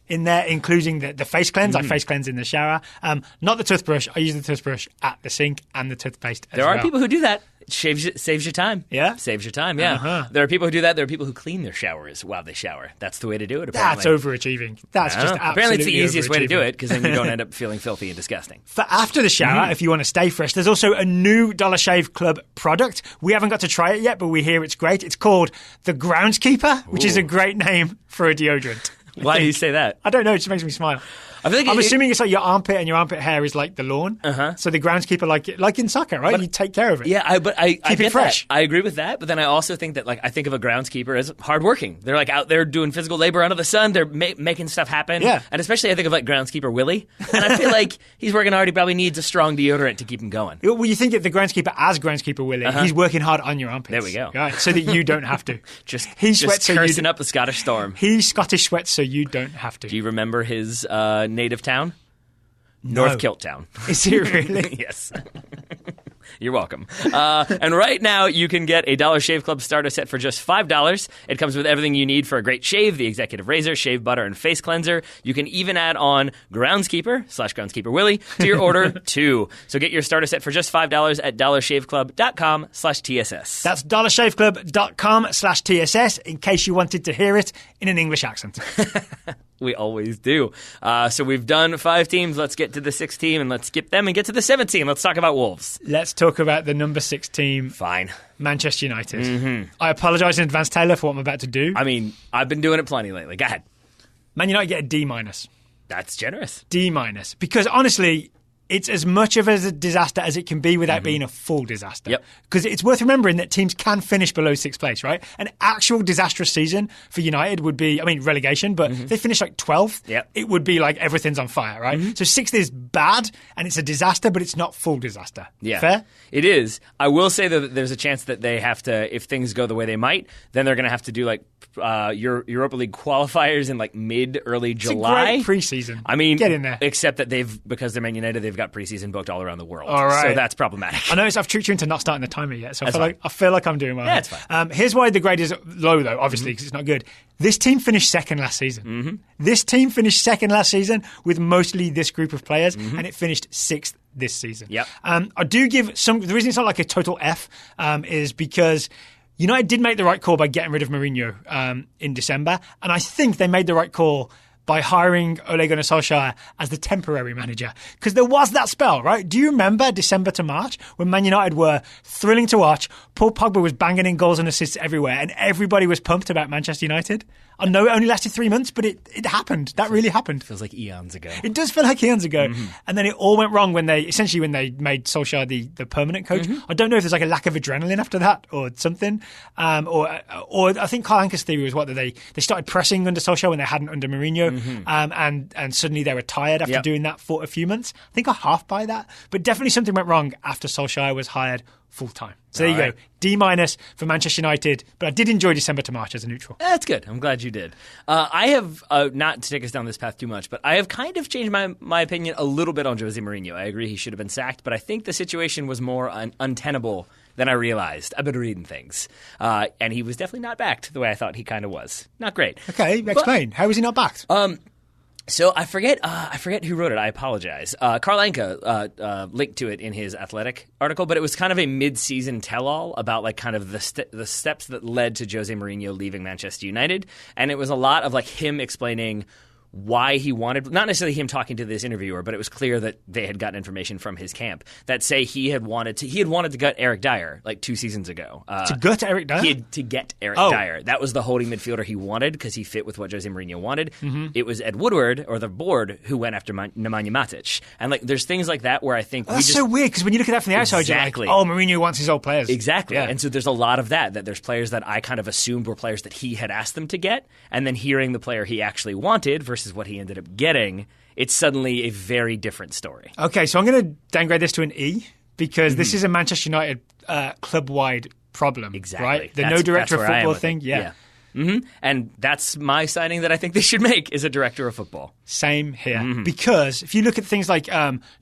in there, including the face cleanse. I face cleanse in the shower. Not the toothbrush. I use the toothbrush at the sink and the toothpaste as There well. are people who do that. Saves your time. Yeah? Saves your time, yeah. Uh-huh. There are people who do that. There are people who clean their showers while they shower. That's the way to do it, apparently. That's overachieving. That's just absolutely apparently it's the easiest way to do overachieving. it, because then you don't end up feeling filthy and disgusting. For after the shower, if you want to stay fresh, there's also a new Dollar Shave Club product. We haven't got to try it yet, but we hear it's great. It's called the Groundskeeper, which is a great name for a deodorant. Why do you say that? I don't know. It just makes me smile. I feel like I'm assuming it's like your armpit, and your armpit hair is like the lawn. So the groundskeeper, like in soccer, right? You take care of it. Yeah, I Keep it get fresh. That. I agree with that, but then I also think that I think of a groundskeeper as hardworking. They're out there doing physical labor under the sun. They're making stuff happen. Yeah. And especially I think of groundskeeper Willie, and I feel like he's working hard. He probably needs a strong deodorant to keep him going. Well, you think of the groundskeeper as groundskeeper Willie. He's working hard on your armpits. There we go. Right, so that you don't have to. He sweats just so cursing up the Scottish storm. He Scottish sweats so you don't have to. Do you remember his native town? No. North Kiltown. Is he really? Yes. You're welcome. And right now, you can get a Dollar Shave Club starter set for just $5. It comes with everything you need for a great shave, the executive razor, shave butter, and face cleanser. You can even add on Groundskeeper/Groundskeeper Willie to your order, too. So get your starter set for just $5 at dollarshaveclub.com/TSS. That's dollarshaveclub.com/TSS in case you wanted to hear it in an English accent. We always do. So we've done 5 teams. Let's get to the 6th team, and let's skip them and get to the 7th team. Let's talk about Wolves. Let's talk about the number 6 team. Fine. Manchester United. I apologise in advance, Taylor, for what I'm about to do. I mean, I've been doing it plenty lately. Go ahead. Man United get a D-. That's generous. D-. Because honestly, it's as much of a disaster as it can be without being a full disaster. Yep. Because it's worth remembering that teams can finish below 6th place, right? An actual disastrous season for United would be, relegation, but if they finish 12th, Yep. it would be everything's on fire, right? So 6th is bad and it's a disaster, but it's not full disaster. Yeah. Fair? It is. I will say that there's a chance that they have to, if things go the way they might, then they're going to have to do Europa League qualifiers in mid-early July. It's a great preseason. Get in there. Except that because they're Man United, they've got preseason booked all around the world. All right. So that's problematic. I noticed I've tricked you into not starting the timer yet, so I That's feel like I'm doing well. Yeah, it's fine. Here's why the grade is low, though, obviously, because it's not good. This team finished second last season. This team finished second last season with mostly this group of players, and it finished 6th this season. Yep. I do give the reason it's not like a total F is because United did make the right call by getting rid of Mourinho in December, and I think they made the right call by hiring Ole Gunnar Solskjaer as the temporary manager. Because there was that spell, right? Do you remember December to March when Man United were thrilling to watch? Paul Pogba was banging in goals and assists everywhere, and everybody was pumped about Manchester United. I know it only lasted 3 months, but it happened. That really happened. Feels like eons ago. It does feel like eons ago. Mm-hmm. And then it all went wrong when they made Solskjaer the permanent coach. Mm-hmm. I don't know if there's like a lack of adrenaline after that or something. Or I think Karl Anker's theory was that they started pressing under Solskjaer when they hadn't under Mourinho. Mm-hmm. And suddenly they were tired after doing that for a few months. I think I half buy that. But definitely something went wrong after Solskjaer was hired full-time. So there you go. D- for Manchester United. But I did enjoy December to March as a neutral. That's good. I'm glad you did. I have, not to take us down this path too much, but I have kind of changed my opinion a little bit on Jose Mourinho. I agree he should have been sacked, but I think the situation was more untenable than I realized. I've been reading things. And he was definitely not backed the way I thought he kind of was. Not great. Okay, explain. How was he not backed? So I forget who wrote it. I apologize. Karl Anka linked to it in his Athletic article, but it was kind of a mid-season tell-all about like kind of the steps that led to Jose Mourinho leaving Manchester United, and it was a lot of like him explaining why he wanted, not necessarily him talking to this interviewer, but it was clear that they had gotten information from his camp that say he had wanted to gut Eric Dyer like 2 seasons ago. To gut Eric Dyer? To get Eric Dyer. That was the holding midfielder he wanted because he fit with what Jose Mourinho wanted. Mm-hmm. It was Ed Woodward, or the board, who went after Nemanja Matic. And like, there's things like that where I think that's so weird, because when you look at that from the outside, exactly. You're like, Mourinho wants his old players. Exactly. Yeah. And so there's a lot of that there's players that I kind of assumed were players that he had asked them to get, and then hearing the player he actually wanted versus what he ended up getting, it's suddenly a very different story. Okay, so I'm going to downgrade this to an E, because this is a Manchester United club-wide problem. Exactly. Right? The no director of football thing. Yeah. Mm-hmm. And that's my signing that I think they should make, is a director of football. Same here. Mm-hmm. Because if you look at things like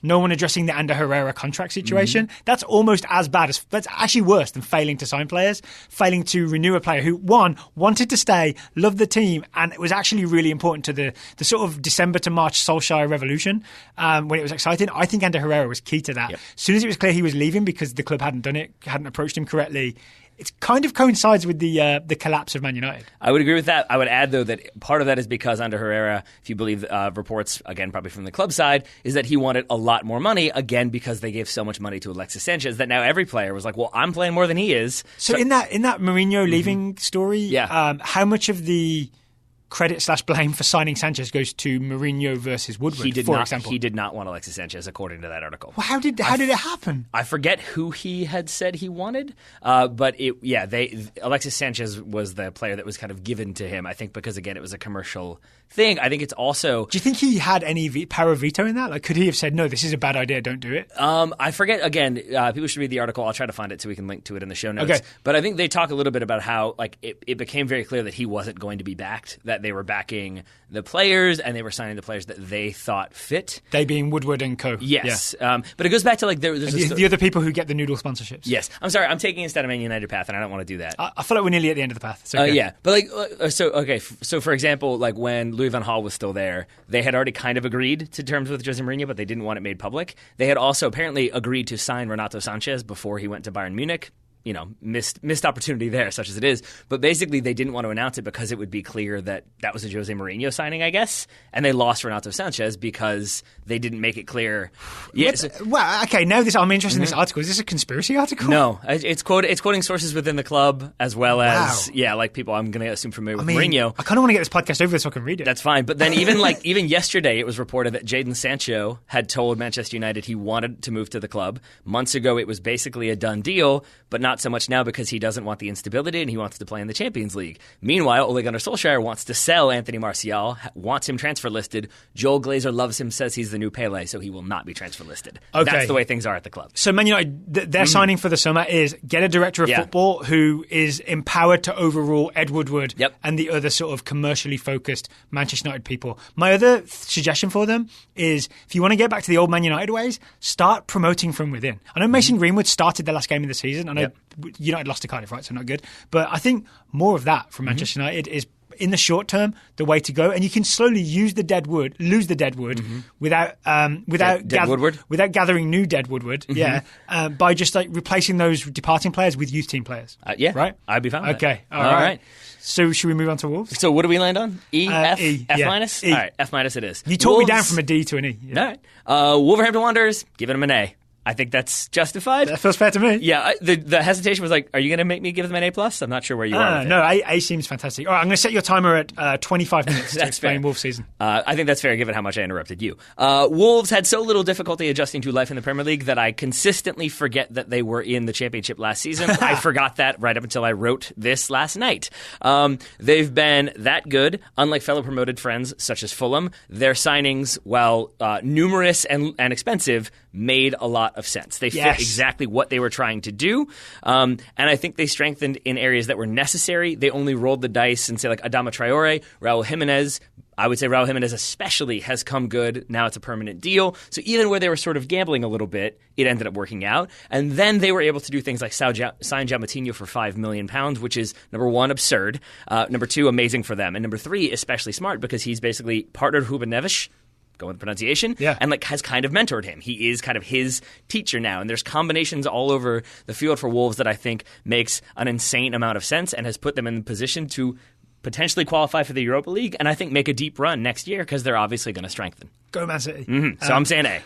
no one addressing the Ander Herrera contract situation, that's almost as bad as, that's actually worse than failing to sign players, failing to renew a player who, one, wanted to stay, loved the team, and it was actually really important to the sort of December to March Solskjaer revolution when it was exciting. I think Ander Herrera was key to that. Yep. As soon as it was clear he was leaving because the club hadn't done it, hadn't approached him correctly, it kind of coincides with the collapse of Man United. I would agree with that. I would add, though, that part of that is because Ander Herrera, if you believe reports, again, probably from the club side, is that he wanted a lot more money, again, because they gave so much money to Alexis Sanchez that now every player was like, well, I'm playing more than he is. So in that Mourinho leaving story, how much of the credit/blame for signing Sanchez goes to Mourinho versus Woodward, for example? He did not want Alexis Sanchez, according to that article. Well, how did it happen? I forget who he had said he wanted, but Alexis Sanchez was the player that was kind of given to him, I think, because, again, it was a commercial thing. I think it's also... Do you think he had any power of veto in that? Like, could he have said, no, this is a bad idea, don't do it? I forget, again, people should read the article. I'll try to find it so we can link to it in the show notes. Okay. But I think they talk a little bit about how like it became very clear that he wasn't going to be backed, that they were backing the players and they were signing the players that they thought fit. They being Woodward and co. Yes. Yeah. But it goes back to like there's the other people who get the noodle sponsorships. Yes. I'm sorry. I'm taking instead of Man United path, and I don't want to do that. I feel like we're nearly at the end of the path. So yeah. But so for example, like when Louis van Gaal was still there, they had already kind of agreed to terms with Jose Mourinho, but they didn't want it made public. They had also apparently agreed to sign Renato Sanchez before he went to Bayern Munich. You know, missed opportunity there, such as it is. But basically, they didn't want to announce it because it would be clear that was a Jose Mourinho signing, I guess. And they lost Renato Sanchez because they didn't make it clear. Yes. Well, okay, now I'm interested in this article. Is this a conspiracy article? No. It's quoting sources within the club as well as, like people I'm going to assume familiar with Mourinho. I kind of want to get this podcast over so I can read it. That's fine. But then even yesterday, it was reported that Jadon Sancho had told Manchester United he wanted to move to the club. Months ago, it was basically a done deal, but not so much now because he doesn't want the instability and he wants to play in the Champions League. Meanwhile, Ole Gunnar Solskjaer wants to sell Anthony Martial, wants him transfer listed. Joel Glazer loves him, says he's the new Pele, so he will not be transfer listed. Okay. That's the way things are at the club. So Man United, their signing for the summer is get a director of football who is empowered to overrule Ed Woodward and the other sort of commercially focused Manchester United people. My other suggestion for them is, if you want to get back to the old Man United ways, start promoting from within. I know Mason Greenwood started the last game of the season. I know United lost to Cardiff, right? So not good. But I think more of that from Manchester United in the short term, the way to go. And you can slowly lose the dead wood without without gathering new dead woodwood. By just like replacing those departing players with youth team players. Right. I'd be fine with that. Okay. All right. So should we move on to Wolves? So what do we land on? E, F, E, F yeah. minus? E. All right, F minus it is. You talked me down from a D to an E. Yeah. All right. Wolverhampton Wanderers, giving them an A. I think that's justified. That feels fair to me. Yeah, the hesitation was like, are you going to make me give them an A+? I'm not sure where you are with it. No, A seems fantastic. All right, I'm going to set your timer at 25 minutes to explain fair. Wolves season. I think that's fair given how much I interrupted you. Wolves had so little difficulty adjusting to life in the Premier League that I consistently forget that they were in the Championship last season. I forgot that right up until I wrote this last night. They've been that good. Unlike fellow promoted friends such as Fulham, their signings, while numerous and expensive, made a lot of sense. They fit exactly what they were trying to do. And I think they strengthened in areas that were necessary. They only rolled the dice and say like Adama Traore, Raul Jimenez. I would say Raul Jimenez especially has come good. Now it's a permanent deal. So even where they were sort of gambling a little bit, it ended up working out. And then they were able to do things like sign João Moutinho for £5 million, which is, number one, absurd. Number two, amazing for them. And number three, especially smart because he's basically partnered Ruben Neves, go with the pronunciation, and like has kind of mentored him. He is kind of his teacher now, and there's combinations all over the field for Wolves that I think makes an insane amount of sense and has put them in the position to potentially qualify for the Europa League and I think make a deep run next year because they're obviously going to strengthen. Go Man City. So I'm saying A.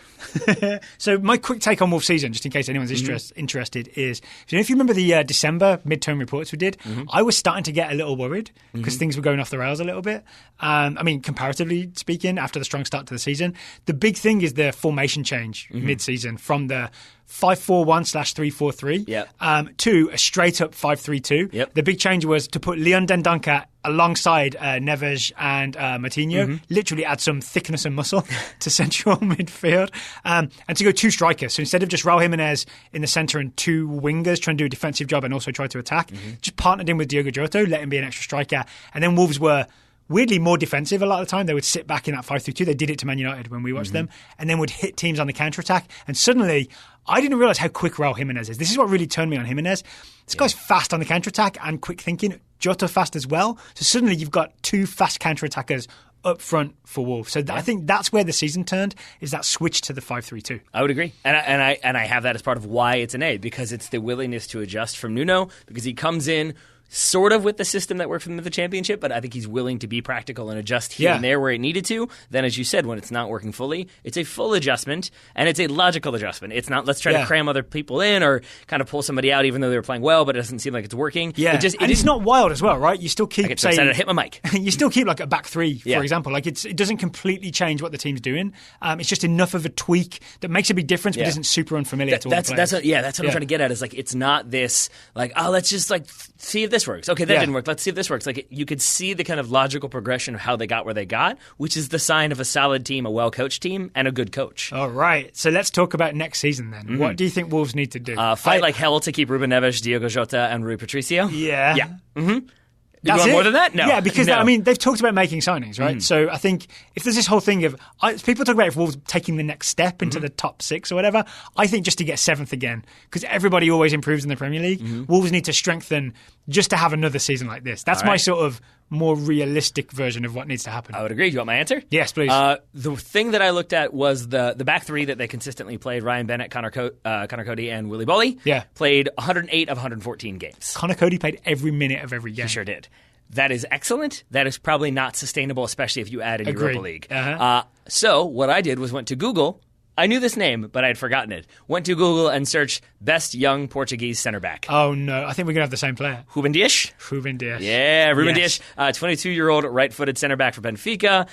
So my quick take on Wolves season, just in case anyone's interested, is if you remember the December midterm reports we did, I was starting to get a little worried because things were going off the rails a little bit. I mean, comparatively speaking, after the strong start to the season, the big thing is the formation change mid-season from the 5-4-1/3-4-3 to a straight-up 5-3-2. The big change was to put Leon Dendoncker alongside Neves and Moutinho, literally add some thickness and muscle to central midfield, and to go two strikers. So instead of just Raul Jimenez in the centre and two wingers trying to do a defensive job and also try to attack, just partnered in with Diogo Jota, let him be an extra striker. And then Wolves were weirdly more defensive a lot of the time. They would sit back in that 5-3-2. They did it to Man United when we watched them, and then would hit teams on the counter-attack. And suddenly, I didn't realise how quick Raul Jimenez is. This is what really turned me on Jimenez. This guy's fast on the counter-attack and quick thinking. Jota fast as well. So suddenly you've got two fast counter-attackers up front for Wolves. So I think that's where the season turned, is that switch to the 5-3-2. I would agree. And I have that as part of why it's an A, because it's the willingness to adjust from Nuno, because he comes in sort of with the system that worked for them at the Championship, but I think he's willing to be practical and adjust here and there where it needed to. Then, as you said, when it's not working fully, it's a full adjustment, and it's a logical adjustment. It's not let's try to cram other people in or kind of pull somebody out even though they were playing well, but it doesn't seem like it's working. Yeah, it's not wild as well, right? You still keep saying... I hit my mic. You still keep like a back three, for example. Like it doesn't completely change what the team's doing. It's just enough of a tweak that makes a big difference, but isn't super unfamiliar to all the players. That's what I'm trying to get at, is like it's not this like, oh, let's just like see if this works. Okay, that didn't work. Let's see if this works. Like you could see the kind of logical progression of how they got where they got, which is the sign of a solid team, a well-coached team, and a good coach. All right. So let's talk about next season then. What do you think Wolves need to do? Fight like hell to keep Ruben Neves, Diogo Jota, and Rui Patricio? Yeah. You want more than that? No. Yeah, because they've talked about making signings, right? So I think if there's this whole thing of people talk about if Wolves taking the next step into the top six or whatever, I think just to get seventh again, because everybody always improves in the Premier League. Wolves need to strengthen just to have another season like this. That's my sort of more realistic version of what needs to happen. I would agree. Do you want my answer? Yes, please. The thing that I looked at was the back three that they consistently played. Ryan Bennett, Connor Cody, and Willy Bolly played 108 of 114 games. Connor Cody played every minute of every game. He sure did. That is excellent. That is probably not sustainable, especially if you add in Europa League. So what I did was went to Google. I knew this name, but I had forgotten it. Went to Google and searched best young Portuguese center back. Oh, no. I think we're going to have the same player. Ruben Dias. Yeah, Ruben Dias. 22-year-old right-footed center back for Benfica.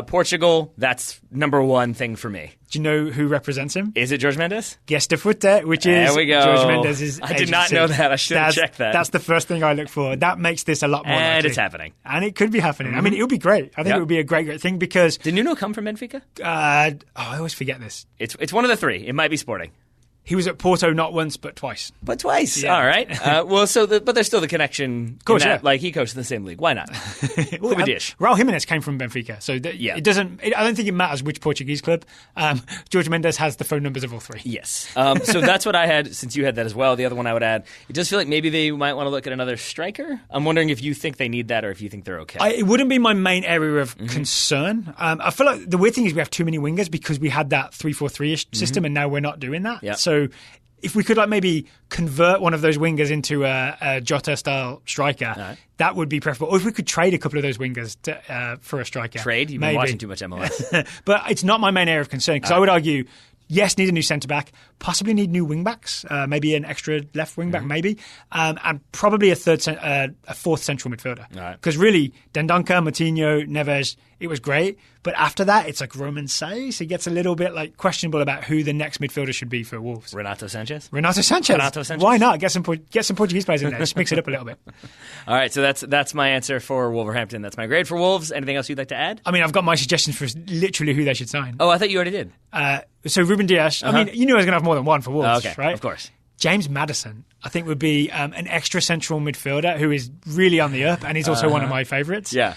Portugal, that's number one thing for me. Do you know who represents him? Is it Jorge Mendes? Gestifute, which is there we go. Jorge Mendes' I did not know that. I should have checked that. That's the first thing I look for. That makes this a lot more likely. And it's happening. And it could be happening. I mean, it would be great. I think it would be a great thing because... Did Nuno come from Benfica? I always forget this. It's one of the three. It might be Sporting. He was at Porto not once but twice. But twice. Yeah. All right. But there's still the connection. Of course, in that, yeah. Like he coached in the same league. Why not? Well, Dish. Raul Jimenez came from Benfica, so it doesn't. I don't think it matters which Portuguese club. George Mendes has the phone numbers of all three. Yes. So that's what I had. Since you had that as well, the other one I would add. It does feel like maybe they might want to look at another striker. I'm wondering if you think they need that or if you think they're okay. It wouldn't be my main area of concern. I feel like the weird thing is we have too many wingers because we had that 3-4-3-ish system, and now we're not doing that. Yep. So if we could maybe convert one of those wingers into a Jota-style striker, right. that would be preferable. Or if we could trade a couple of those wingers for a striker. Trade? You've been watching too much MLS. But it's not my main area of concern because I would argue, yes, need a new centre-back, possibly need new wing-backs, maybe an extra left wing-back, maybe, and probably a fourth central midfielder. Because really, Dendoncker, Moutinho, Neves, it was great. But after that, it's like Roman Says. It gets a little bit questionable about who the next midfielder should be for Wolves. Renato Sanchez? Renato Sanchez. Why not? Get some Portuguese players in there. Just mix it up a little bit. All right, so that's my answer for Wolverhampton. That's my grade for Wolves. Anything else you'd like to add? I mean, I've got my suggestions for literally who they should sign. Oh, I thought you already did. So Ruben Dias. I mean, you knew I was going to have more than one for Wolves, okay, right? Of course. James Maddison, I think, would be an extra central midfielder who is really on the up, and he's also one of my favourites. Yeah.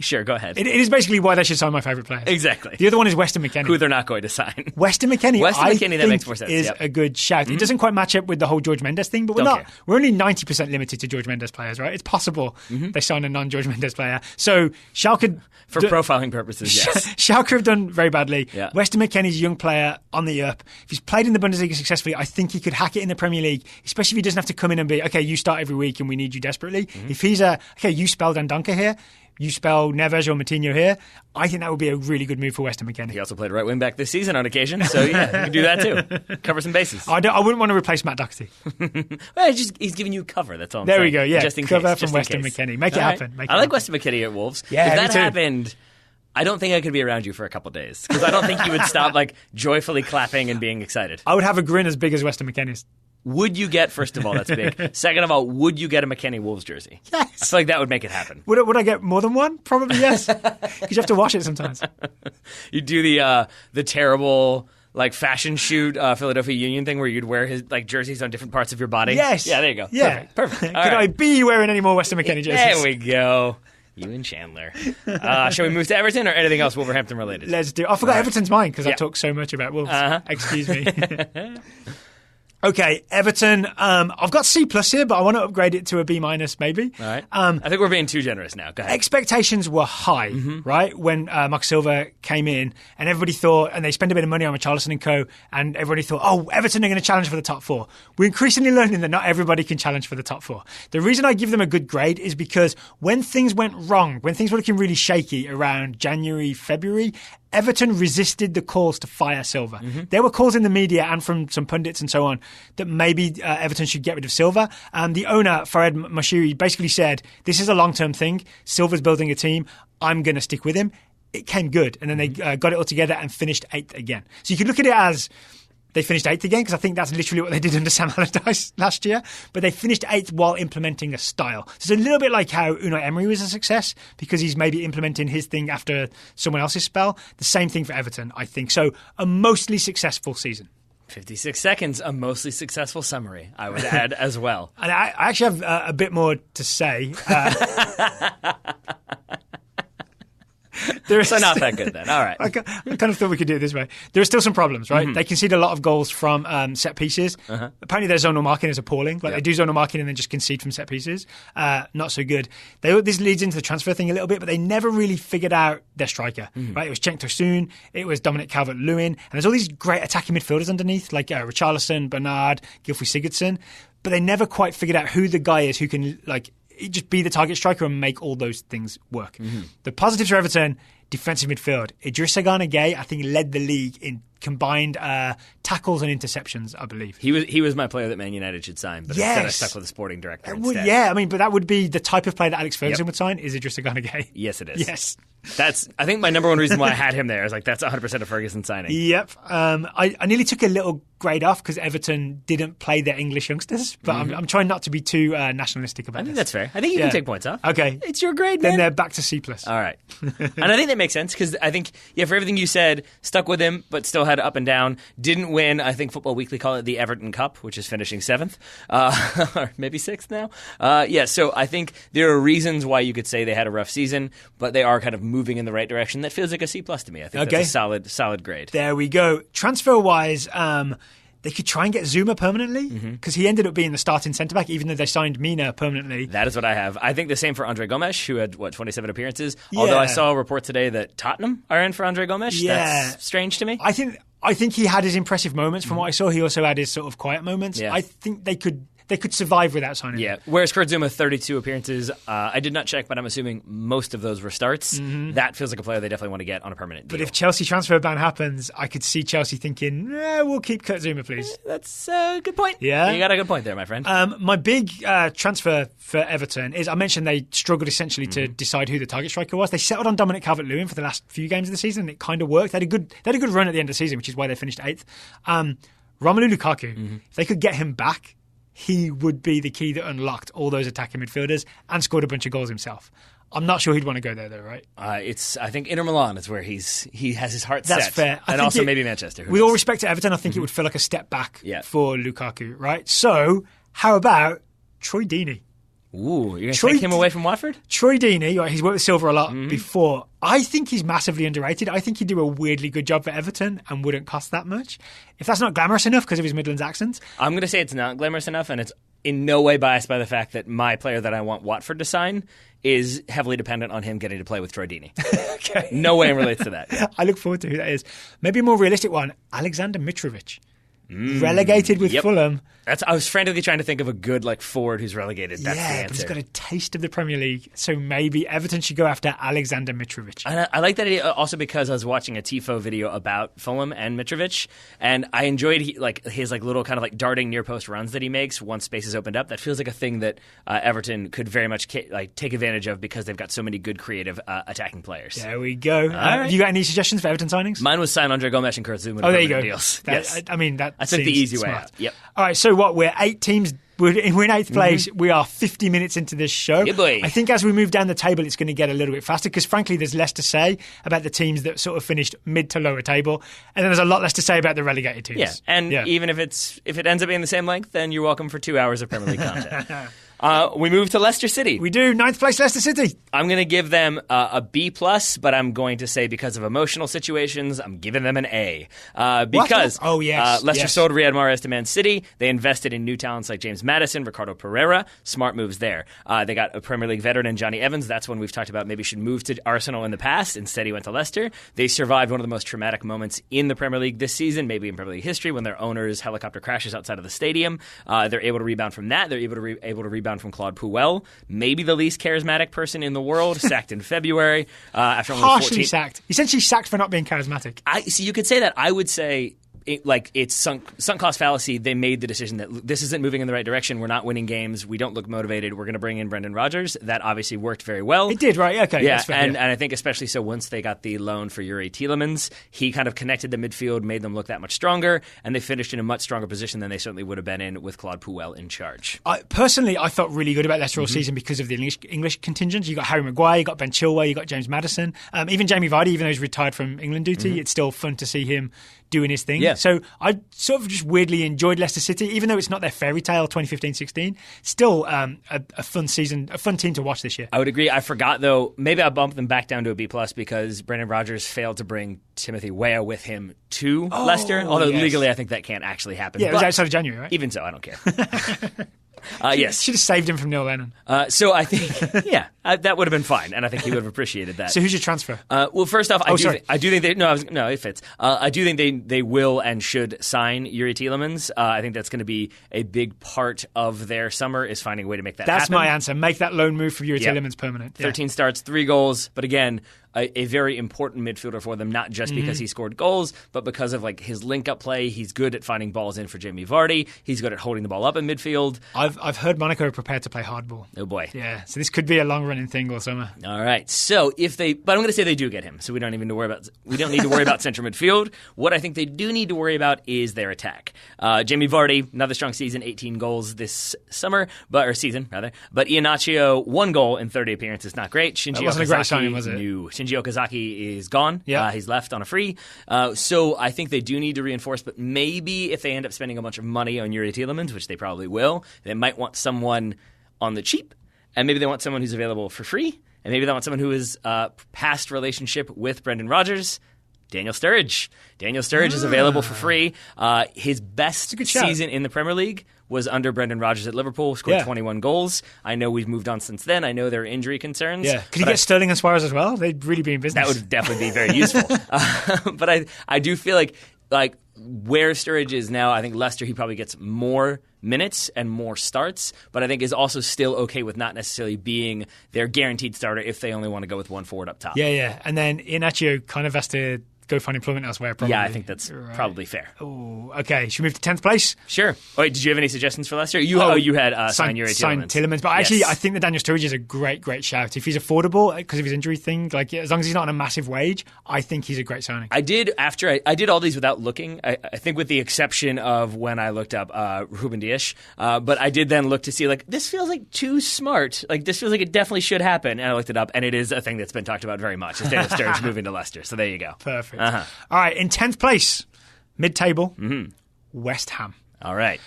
Sure, go ahead. It is basically why they should sign my favourite players. Exactly. The other one is Weston McKennie. Who they're not going to sign. Weston McKennie, I think, that makes more sense. is a good shout. It doesn't quite match up with the whole George Mendes thing, but we're only 90% limited to George Mendes players, right? It's possible they sign a non-George Mendes player. So Schalke... For profiling purposes, yes. Schalke have done very badly. Yeah. Weston McKennie's a young player on the up. If he's played in the Bundesliga successfully, I think he could hack it in the Premier League, especially if he doesn't have to come in and be, okay, you start every week and we need you desperately. If he's okay, you spell Dendoncker here, you spell Neves or Moutinho here, I think that would be a really good move for Weston McKennie. He also played right wing back this season on occasion, so yeah, you can do that too. Cover some bases. I wouldn't want to replace Matt Doherty. Well, he's giving you cover, that's all I'm saying. There we go, yeah. Just in cover case, from Weston McKennie. Make it happen. I like Weston McKennie at Wolves. Yeah, if that me too. happened... I don't think I could be around you for a couple days because I don't think you would stop joyfully clapping and being excited. I would have a grin as big as Weston McKennie's. Would you get, first of all, that's big. Second of all, would you get a McKennie Wolves jersey? Yes. I feel like that would make it happen. Would I get more than one? Probably yes. Because you have to wash it sometimes. You do the terrible... fashion shoot Philadelphia Union thing where you'd wear his jerseys on different parts of your body. Yes. Yeah, there you go. Yeah. Perfect. Could I be wearing any more Weston McKennie jerseys? There we go. You and Chandler. Shall we move to Everton or anything else Wolverhampton related? Let's do. I forgot Everton's mine because I talk so much about Wolves. Excuse me. Okay, Everton. I've got C+ here, but I want to upgrade it to a B- maybe. All right. I think we're being too generous now. Go ahead. Expectations were high, right, when Mark Silva came in, and everybody thought, and they spent a bit of money on Richarlison and co, and everybody thought, oh, Everton are going to challenge for the top four. We're increasingly learning that not everybody can challenge for the top four. The reason I give them a good grade is because when things went wrong, when things were looking really shaky around January, February, Everton resisted the calls to fire Silva. There were calls in the media and from some pundits and so on that maybe Everton should get rid of Silva. The owner, Farid Moshiri, basically said, this is a long-term thing. Silva's building a team. I'm going to stick with him. It came good. And then they got it all together and finished 8th again. So you could look at it as they finished 8th again, because I think that's literally what they did under Sam Allardyce last year. But they finished 8th while implementing a style. So it's a little bit like how Unai Emery was a success, because he's maybe implementing his thing after someone else's spell. The same thing for Everton, I think. So a mostly successful season. 56 seconds, a mostly successful summary, I would add as well. And I actually have a bit more to say. So not that good then. All right. I kind of thought we could do it this way. There are still some problems, right? They concede a lot of goals from set pieces. Apparently their zonal marking is appalling. They do zonal marking and then just concede from set pieces. Not so good. This leads into the transfer thing a little bit, but they never really figured out their striker. Right? It was Cenk Tosun, it was Dominic Calvert-Lewin, and there's all these great attacking midfielders underneath, like Richarlison, Bernard, Gylfi Sigurdsson, but they never quite figured out who the guy is who can just be the target striker and make all those things work. The positives for Everton: defensive midfield. Idrissa Gana Gueye, I think, led the league in combined tackles and interceptions, I believe. He was my player that Man United should sign, but instead I stuck with the sporting director instead. Yeah, I mean, but that would be the type of player that Alex Ferguson would sign, is Idrissa Gana Gueye. Yes, it is. Yes. I think my number one reason why I had him there is like that's 100% a Ferguson signing. Yep. I nearly took a little grade off because Everton didn't play their English youngsters, but I'm trying not to be too nationalistic about I think this. that's fair. I think you can take points off. Okay. It's your grade, man. Then they're back to C+. All right. And I think that makes sense because I think, for everything you said, stuck with him, but still had up and down. Didn't win, I think Football Weekly call it the Everton Cup, which is finishing 7th, or maybe 6th now. So I think there are reasons why you could say they had a rough season, but they are kind of moving in the right direction. That feels like a C+ to me. I think that's a solid grade. There we go. Transfer-wise, they could try and get Zuma permanently because he ended up being the starting centre-back even though they signed Mina permanently. That is what I have. I think the same for Andre Gomes, who had, 27 appearances? Yeah. Although I saw a report today that Tottenham are in for Andre Gomes. Yeah. That's strange to me. I think he had his impressive moments from what I saw. He also had his sort of quiet moments. Yeah. I think they could survive without signing him. Yeah. Whereas Kurt Zuma, 32 appearances. I did not check, but I'm assuming most of those were starts. That feels like a player they definitely want to get on a permanent deal. But if Chelsea transfer ban happens, I could see Chelsea thinking, we'll keep Kurt Zuma, please. That's a good point. Yeah. You got a good point there, my friend. My big transfer for Everton is, I mentioned they struggled essentially to decide who the target striker was. They settled on Dominic Calvert-Lewin for the last few games of the season, and it kind of worked. They had a good run at the end of the season, which is why they finished 8th. Romelu Lukaku, if they could get him back, he would be the key that unlocked all those attacking midfielders and scored a bunch of goals himself. I'm not sure he'd want to go there, though, right? I think Inter Milan is where he has his heart set. That's fair. And also maybe Manchester. With all respect to Everton, I think it would feel like a step back for Lukaku, right? So, how about Troy Deeney? Ooh, you're going to take him away from Watford? Troy Deeney, right, he's worked with Silva a lot before. I think he's massively underrated. I think he'd do a weirdly good job for Everton and wouldn't cost that much. If that's not glamorous enough because of his Midlands accent. I'm going to say it's not glamorous enough, and it's in no way biased by the fact that my player that I want Watford to sign is heavily dependent on him getting to play with Troy Deeney. Okay. No way relates to that. Yeah. I look forward to who that is. Maybe a more realistic one, Alexander Mitrovic. Relegated with Fulham. I was frantically trying to think of a good forward who's relegated. That's the answer. But he's got a taste of the Premier League, so maybe Everton should go after Alexander Mitrovic. And I like that idea also because I was watching a Tifo video about Fulham and Mitrovic, and I enjoyed his little kind of darting near post runs that he makes once space is opened up. That feels like a thing that Everton could very much take advantage of because they've got so many good creative attacking players. There we go. Right. Have you got any suggestions for Everton signings? Mine was sign Andre Gomes and Kurt Zuma. Oh, there you go. Deals. Yes. I took the easy way smart. out. Yep. All right, so what? We're 8 teams. We're in 8th place. We are 50 minutes into this show. Yeah, boy. I think as we move down the table, it's going to get a little bit faster because, frankly, there's less to say about the teams that sort of finished mid to lower table, and then there's a lot less to say about the relegated teams. Yeah, and even if it ends up being the same length, then you're welcome for 2 hours of Premier League content. We move to Leicester City. We do. 9th place, Leicester City. I'm going to give them a B+, but I'm going to say because of emotional situations, I'm giving them an A. Because Leicester sold Riyad Mahrez to Man City. They invested in new talents like James Maddison, Ricardo Pereira. Smart moves there. They got a Premier League veteran in Johnny Evans. That's one we've talked about maybe should move to Arsenal in the past. Instead, he went to Leicester. They survived one of the most traumatic moments in the Premier League this season, maybe in Premier League history, when their owner's helicopter crashes outside of the stadium. They're able to rebound from that. They're able to rebound from Claude Puel, maybe the least charismatic person in the world, sacked in February after only 14. Harshly sacked. Essentially sacked for not being charismatic. You could say that. I would say it's sunk cost fallacy. They made the decision that this isn't moving in the right direction. We're not winning games. We don't look motivated. We're going to bring in Brendan Rodgers. That obviously worked very well. It did, right? Okay. Yeah, and I think especially so once they got the loan for Yuri Tielemans, he kind of connected the midfield, made them look that much stronger, and they finished in a much stronger position than they certainly would have been in with Claude Puel in charge. Personally, I felt really good about Leicester all season because of the English contingent. You got Harry Maguire, you got Ben Chilwell, you got James Maddison, even Jamie Vardy, even though he's retired from England duty, it's still fun to see him doing his thing. Yeah. So I sort of just weirdly enjoyed Leicester City, even though it's not their fairy tale 2015-16. Still a fun season, a fun team to watch this year. I would agree. I forgot, though, maybe I bumped them back down to a B+ because Brendan Rodgers failed to bring Timothy Weah with him to Leicester, although legally I think that can't actually happen. Yeah, it was outside of January, right? Even so, I don't care. Yes. Should have saved him from Neil Lennon. So I think, that would have been fine, and I think he would have appreciated that. So who's your transfer? Well, first off, I do think they it fits. I do think they will and should sign Yuri Tielemans. I think that's going to be a big part of their summer is finding a way to make that happen. That's my answer. Make that loan move for Yuri Tielemans permanent. 13 starts, 3 goals, but again, a very important midfielder for them, not just because he scored goals, but because of his link-up play. He's good at finding balls in for Jamie Vardy. He's good at holding the ball up in midfield. I've heard Monaco are prepared to play hardball. Oh boy. Yeah, so this could be a long run running thing all summer. All right. So but I'm going to say they do get him. So we don't need to worry about central midfield. What I think they do need to worry about is their attack. Jamie Vardy, another strong season, 18 goals this season. But Iheanacho, 1 goal in 30 appearances, not great. That wasn't a great signing, was it? No. Shinji Okazaki is gone. Yeah. He's left on a free. So I think they do need to reinforce, but maybe if they end up spending a bunch of money on Yuri Tielemans, which they probably will, they might want someone on the cheap, and maybe they want someone who's available for free, and maybe they want someone who is past relationship with Brendan Rodgers. Daniel Sturridge. Daniel Sturridge is available for free. His best season in the Premier League was under Brendan Rodgers at Liverpool, scored 21 goals. I know we've moved on since then. I know there are injury concerns. Yeah. Could you get Sterling and Suarez as well? They'd really be in business. That would definitely be very useful. But I do feel like where Sturridge is now, I think Leicester, he probably gets more minutes and more starts, but I think is also still okay with not necessarily being their guaranteed starter if they only want to go with one forward up top. Yeah. And then Iheanacho kind of has to go find employment elsewhere, probably. Yeah, I think that's probably fair. Oh, okay. Should we move to 10th place? Sure. Wait, did you have any suggestions for Leicester? You had signed Yuri Tielemans. But actually, I think that Daniel Sturridge is a great shout. If he's affordable because of his injury thing, as long as he's not on a massive wage, I think he's a great signing. I did all these without looking. I think with the exception of when I looked up Ruben Dias. But I did then look to see, this feels like too smart. This feels like it definitely should happen. And I looked it up, and it is a thing that's been talked about very much. Is Daniel Sturridge moving to Leicester. So there you go. Perfect. All right, in 10th place, mid-table, West Ham. All right.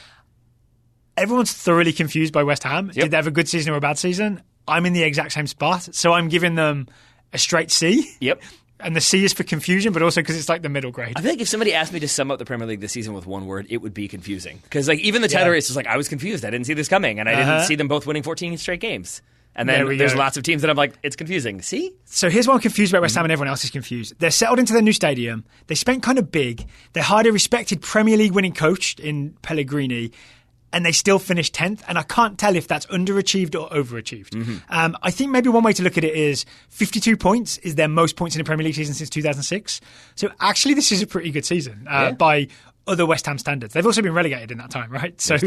Everyone's thoroughly confused by West Ham. Yep. Did they have a good season or a bad season? I'm in the exact same spot, so I'm giving them a straight C. Yep. And the C is for confusion, but also because it's the middle grade. I feel like if somebody asked me to sum up the Premier League this season with one word, it would be confusing. Because even the title race was I was confused. I didn't see this coming, and I didn't see them both winning 14 straight games. And then there's lots of teams that I'm it's confusing. See? So here's what I'm confused about West Ham and everyone else is confused. They're settled into their new stadium. They spent kind of big. They hired a respected Premier League winning coach in Pellegrini, and they still finished 10th. And I can't tell if that's underachieved or overachieved. I think maybe one way to look at it is 52 points is their most points in a Premier League season since 2006. So actually this is a pretty good season by other West Ham standards. They've also been relegated in that time, right? So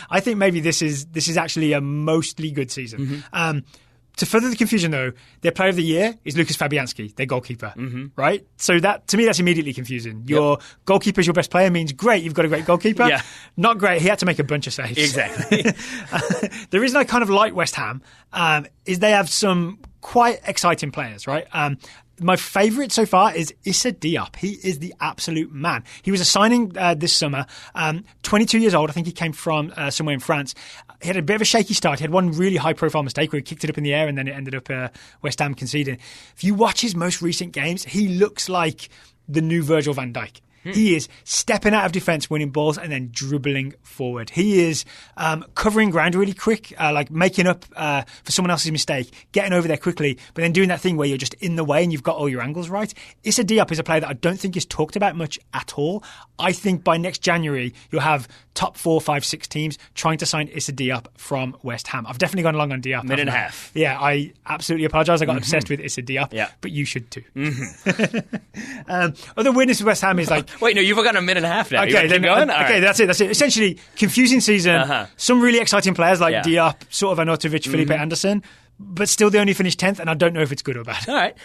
I think maybe this is actually a mostly good season. To further the confusion, though, their player of the year is Lucas Fabianski, their goalkeeper, right? So to me, that's immediately confusing. Your goalkeeper is your best player means great, you've got a great goalkeeper. Yeah. Not great, he had to make a bunch of saves. Exactly. The reason I kind of like West Ham is they have some quite exciting players, right? My favourite so far is Issa Diop. He is the absolute man. He was a signing this summer, 22 years old. I think he came from somewhere in France. He had a bit of a shaky start. He had one really high-profile mistake where he kicked it up in the air and then it ended up West Ham conceding. If you watch his most recent games, he looks like the new Virgil van Dijk. He is stepping out of defence, winning balls, and then dribbling forward. He is covering ground really quick, making up for someone else's mistake, getting over there quickly, but then doing that thing where you're just in the way and you've got all your angles right. Issa Diop is a player that I don't think is talked about much at all. I think by next January, you'll have top 4, 5, 6 teams trying to sign Issa Diop from West Ham. I've definitely gone along on Diop. Minute and a half. Yeah, I absolutely apologise. I got obsessed with Issa Diop, but you should too. Other weirdness with West Ham is wait, no, you've got a minute and a half now. Okay, keep going? Okay, that's it. Essentially, confusing season. Some really exciting players like Diop, sort of Arnautovic, Felipe Anderson, but still they only finished 10th, and I don't know if it's good or bad. All right.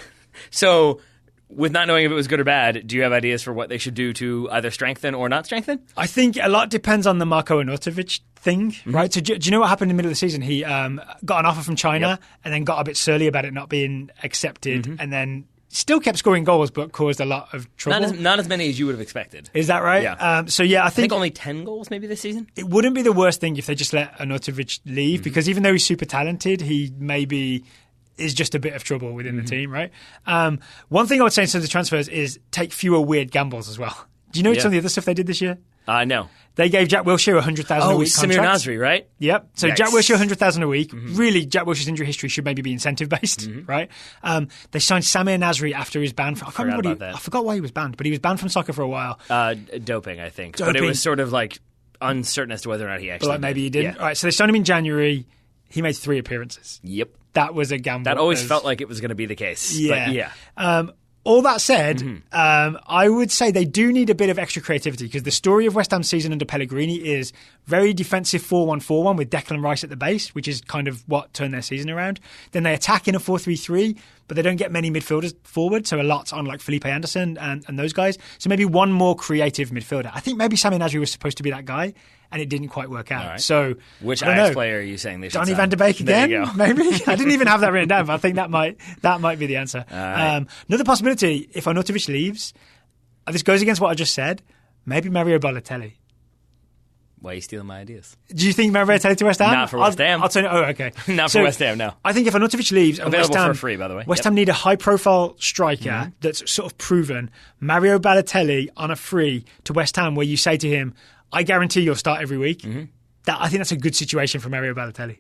So, with not knowing if it was good or bad, do you have ideas for what they should do to either strengthen or not strengthen? I think a lot depends on the Marko Arnautovic thing, right? So do you know what happened in the middle of the season? He got an offer from China and then got a bit surly about it not being accepted, and then still kept scoring goals, but caused a lot of trouble. Not as many as you would have expected. Is that right? Yeah. I think only 10 goals maybe this season. It wouldn't be the worst thing if they just let Arnautovic leave, because even though he's super talented, he maybe is just a bit of trouble within the team, right? One thing I would say in terms of transfers is take fewer weird gambles as well. Do you know some of the other stuff they did this year? No. They gave Jack Wilshere a $100,000 a week contract. Samir Nasri, right? Yep. So Jack Wilshere $100,000 a week. Really, Jack Wilshere's injury history should maybe be incentive based, right? They signed Samir Nasri after his ban. I forgot why he was banned, but he was banned from soccer for a while. Doping, I think. But it was sort of uncertain as to whether or not he actually. But maybe he didn't. Yeah. All right. So they signed him in January. He made 3 appearances. Yep. That was a gamble. That always felt like it was going to be the case. Yeah. But All that said, I would say they do need a bit of extra creativity because the story of West Ham's season under Pellegrini is very defensive 4-1-4-1 with Declan Rice at the base, which is kind of what turned their season around. Then they attack in a 4-3-3, but they don't get many midfielders forward, so a lot's on like Felipe Anderson and those guys. So maybe one more creative midfielder. I think maybe Sami Nasri was supposed to be that guy, and it didn't quite work out. Right. So which Ajax player are you saying they should Donny sign? van de Beek again? There you go. Maybe. I didn't even have that written down, but I think that might be the answer. Right. Another possibility, if Arnautovic leaves, this goes against what I just said, maybe Mario Balotelli. Why are you stealing my ideas? Do you think Mario Balotelli to West Ham? Not for West Ham. I'll tell you. Oh, okay. Not for West Ham, no. I think if Arnautovic leaves, and Available West Ham, for free, by the way. West Ham need a high-profile striker that's sort of proven. Mario Balotelli on a free to West Ham, where you say to him, "I guarantee you'll start every week." I think that's a good situation for Mario Balotelli.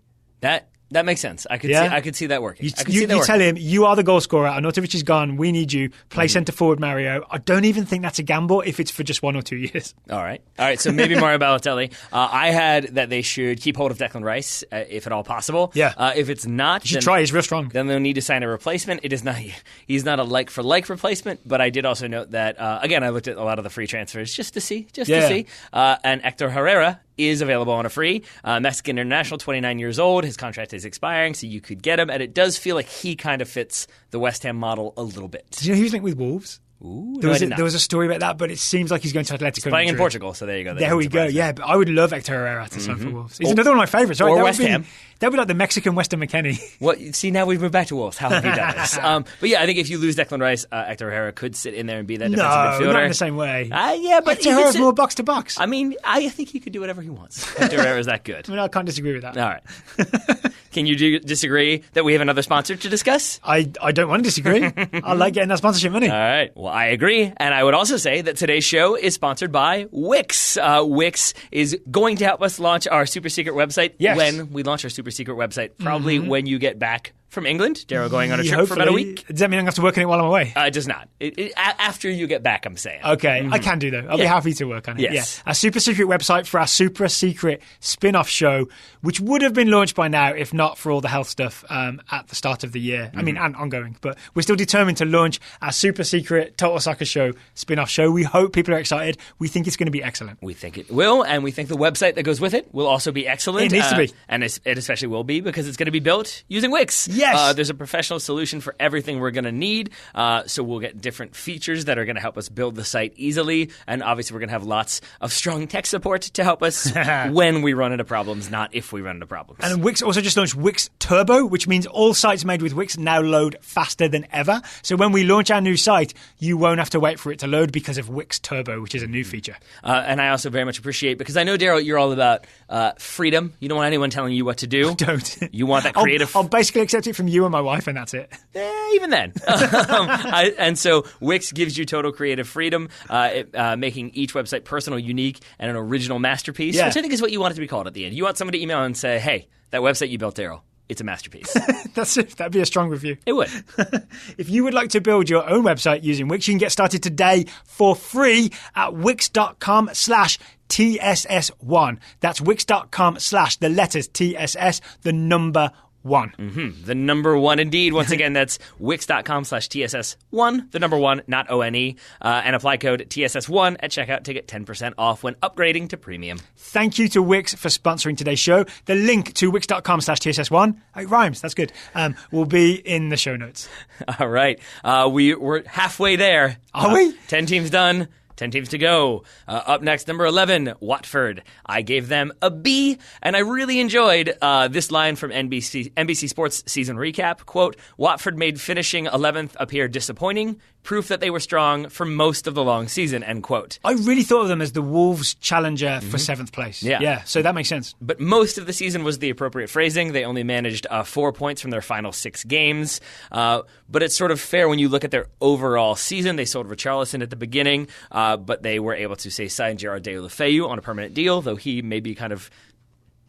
That makes sense. I could see that working. You tell him, you are the goal scorer. Arnautovic is gone. We need you. Play centre forward, Mario. I don't even think that's a gamble if it's for just 1 or 2 years. All right. So maybe Mario Balotelli. I had that they should keep hold of Declan Rice, if at all possible. Yeah. If it's not, You should try. He's real strong. Then they'll need to sign a replacement. He's not a like for like replacement, but I did also note that again I looked at a lot of the free transfers just to see. And Hector Herrera is available on a free. Mexican international, 29 years old. His contract is expiring, so you could get him. And it does feel like he kind of fits the West Ham model a little bit. Did you know he was linked with Wolves? Ooh, there was a story about that, but it seems like he's going to Atletico Madrid. Playing in Portugal, so there you go. There we go. Yeah, but I would love Hector Herrera to sign for Wolves. He's another one of my favourites. Right? Or West Ham. That would be like the Mexican Weston McKennie. See, now we've moved back to Wolves. How have you done this? But yeah, I think if you lose Declan Rice, Hector Herrera could sit in there and be that defensive midfielder. No, not in the same way. Yeah, but Hector Herrera's more box to box. I mean, I think he could do whatever he wants. Hector Herrera's that good. I mean, I can't disagree with that. All right. Can you disagree that we have another sponsor to discuss? I don't want to disagree. I like getting that sponsorship money. All right. Well, I agree. And I would also say that today's show is sponsored by Wix. Wix is going to help us launch our super secret website when we launch our super secret website, probably when you get back from England. Darryl going on a trip for about a week. Does that mean I'm going to have to work on it while I'm away? It does not. After you get back, I'm saying. Okay, I can do though. I'll be happy to work on it. Yes. Yeah. A super secret website for our super secret spin-off show, which would have been launched by now if not for all the health stuff at the start of the year. I mean, and ongoing. But we're still determined to launch our super secret Total Soccer Show spin-off show. We hope people are excited. We think it's going to be excellent. We think it will, and we think the website that goes with it will also be excellent. It needs to be. And it especially will be because it's going to be built using Wix. Yes. There's a professional solution for everything we're going to need. So we'll get different features that are going to help us build the site easily. And obviously, we're going to have lots of strong tech support to help us when we run into problems, not if we run into problems. And Wix also just launched Wix Turbo, which means all sites made with Wix now load faster than ever. So when we launch our new site, you won't have to wait for it to load because of Wix Turbo, which is a new feature. And I also very much appreciate, because I know, Darryl, you're all about freedom. You don't want anyone telling you what to do. I don't. You want that creative... I'll basically accept it from you and my wife, and that's it. Even then. And so Wix gives you total creative freedom, making each website personal, unique, and an original masterpiece, which I think is what you want it to be called at the end. You want somebody to email and say, hey, that website you built, Darryl, it's a masterpiece. That'd be a strong review. It would. If you would like to build your own website using Wix, you can get started today for free at wix.com/TSS1. That's wix.com/ the letters TSS, the number 1. Mm-hmm. The number 1 indeed. Once again, that's wix.com/TSS1, the number 1, not ONE, and apply code TSS1 at checkout to get 10% off when upgrading to premium. Thank you to Wix for sponsoring today's show. The link to wix.com/TSS1, it rhymes, that's good, will be in the show notes. All right. We're halfway there. Are we? 10 teams done. 10 teams to go. Up next, number 11, Watford. I gave them a B, and I really enjoyed this line from NBC Sports season recap. Quote, Watford made finishing 11th appear disappointing, proof that they were strong for most of the long season, end quote. I really thought of them as the Wolves challenger for 7th place. Yeah, so that makes sense. But most of the season was the appropriate phrasing. They only managed 4 points from their final 6 games. But it's sort of fair when you look at their overall season. They sold Richarlison at the beginning, but they were able to, sign Gerard Deulofeu on a permanent deal, though he may be kind of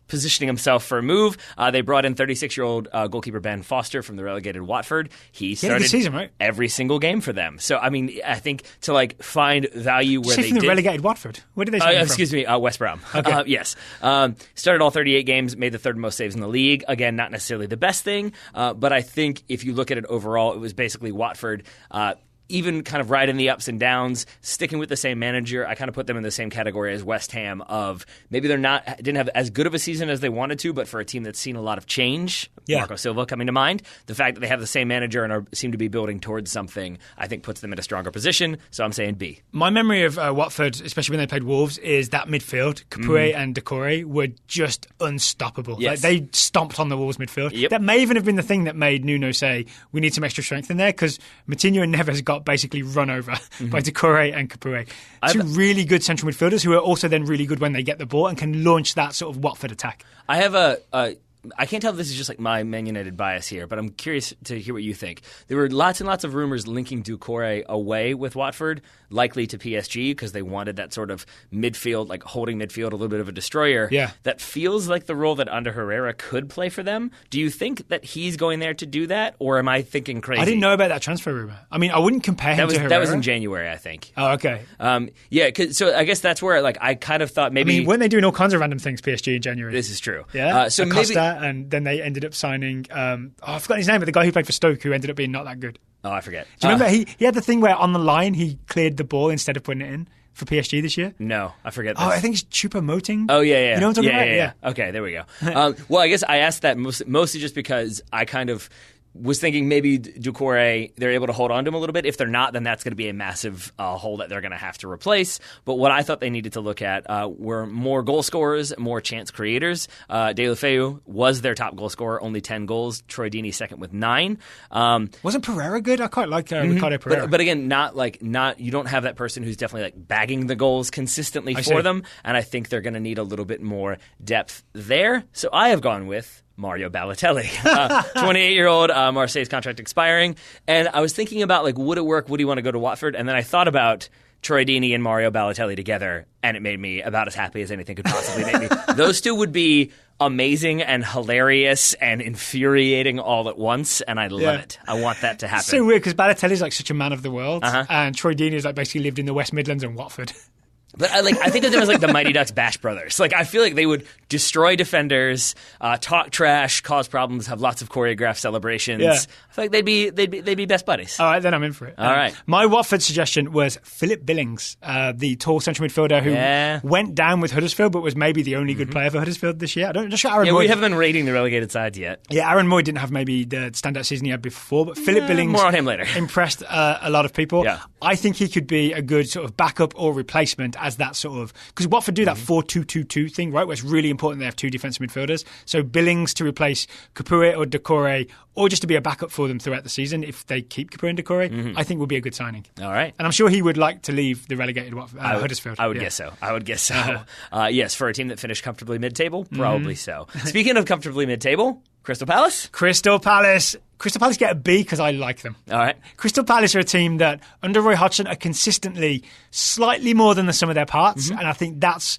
positioning himself for a move. They brought in 36-year-old goalkeeper Ben Foster from the relegated Watford. He started season, right? every single game for them. So, I mean, I think to find value where they from did... the relegated Watford? Where did they sign from? Excuse me, West Brom. Okay. Yes. Started all 38 games, made the 3rd most saves in the league. Again, not necessarily the best thing, but I think if you look at it overall, it was basically Watford even kind of riding the ups and downs, sticking with the same manager, I kind of put them in the same category as West Ham of maybe didn't have as good of a season as they wanted to, but for a team that's seen a lot of change, Marco Silva coming to mind, the fact that they have the same manager and seem to be building towards something, I think puts them in a stronger position. So I'm saying B. My memory of Watford, especially when they played Wolves, is that midfield, Capoue and Doucouré, were just unstoppable. Yes. Like, they stomped on the Wolves midfield. Yep. That may even have been the thing that made Nuno say, we need some extra strength in there, because Moutinho and Neves got basically run over by Doucouré and Capoue. Two really good central midfielders who are also then really good when they get the ball and can launch that sort of Watford attack. I have I can't tell if this is just like my Man United bias here, but I'm curious to hear what you think. There were lots and lots of rumors linking Doucouré away with Watford, likely to PSG, because they wanted that sort of midfield, like holding midfield, a little bit of a destroyer. Yeah. That feels like the role that Ander Herrera could play for them. Do you think that he's going there to do that, or am I thinking crazy? I didn't know about that transfer rumor. I mean, I wouldn't compare him to Herrera. That was in January, I think. Oh, okay. So I guess that's where I kind of thought maybe... I mean, weren't they doing all kinds of random things, PSG, in January? This is true. Yeah, so Acosta, maybe... and then they ended up signing... I've forgotten his name, but the guy who played for Stoke, who ended up being not that good. Oh, I forget. Do you remember he had the thing where on the line he cleared the ball instead of putting it in for PSG this year? No, I forget this. Oh, I think it's Choupo-Moting. Oh, yeah. You know what I'm talking about? Yeah. Okay, there we go. Well, I guess I asked that mostly just because I kind of was thinking maybe Doucouré, they're able to hold on to him a little bit. If they're not, then that's going to be a massive hole that they're going to have to replace. But what I thought they needed to look at were more goal scorers, more chance creators. Deulofeu was their top goal scorer, only 10 goals. Troy Deeney second with 9. Wasn't Pereira good? I quite like Ricardo Pereira. But again, you don't have that person who's definitely like bagging the goals consistently for them. And I think they're going to need a little bit more depth there. So I have gone with Mario Balotelli, 28-year-old, Marseille's contract expiring. And I was thinking about, like, would it work? Would he want to go to Watford? And then I thought about Troy Deeney and Mario Balotelli together, and it made me about as happy as anything could possibly make me. Those two would be amazing and hilarious and infuriating all at once, and I love it. I want that to happen. It's so weird, because Balotelli's like such a man of the world, and Troy Deeney is like basically lived in the West Midlands and Watford. But I think of them as like the Mighty Ducks Bash Brothers. Like, I feel like they would destroy defenders, talk trash, cause problems, have lots of choreographed celebrations. Yeah. I feel like they'd be best buddies. All right, then I'm in for it. All right. My Watford suggestion was Philip Billings, the tall central midfielder who went down with Huddersfield, but was maybe the only good player for Huddersfield this year. We haven't been rating the relegated sides yet. Yeah, Aaron Moy didn't have maybe the standout season he had before, but Philip Billings, more on him later, impressed a lot of people. Yeah. I think he could be a good sort of backup or replacement as that sort of, because Watford do that 4-2-2-2 thing, right, where it's really important they have two defensive midfielders. So Billings to replace Capoue or Doucouré, or just to be a backup for them throughout the season if they keep Capoue and Doucouré, I think would be a good signing. All right. And I'm sure he would like to leave the relegated Huddersfield. I would guess so. Yes, for a team that finished comfortably mid-table, probably so. Speaking of comfortably mid-table, Crystal Palace? Crystal Palace get a B because I like them. All right. Crystal Palace are a team that, under Roy Hodgson, are consistently slightly more than the sum of their parts, and I think that's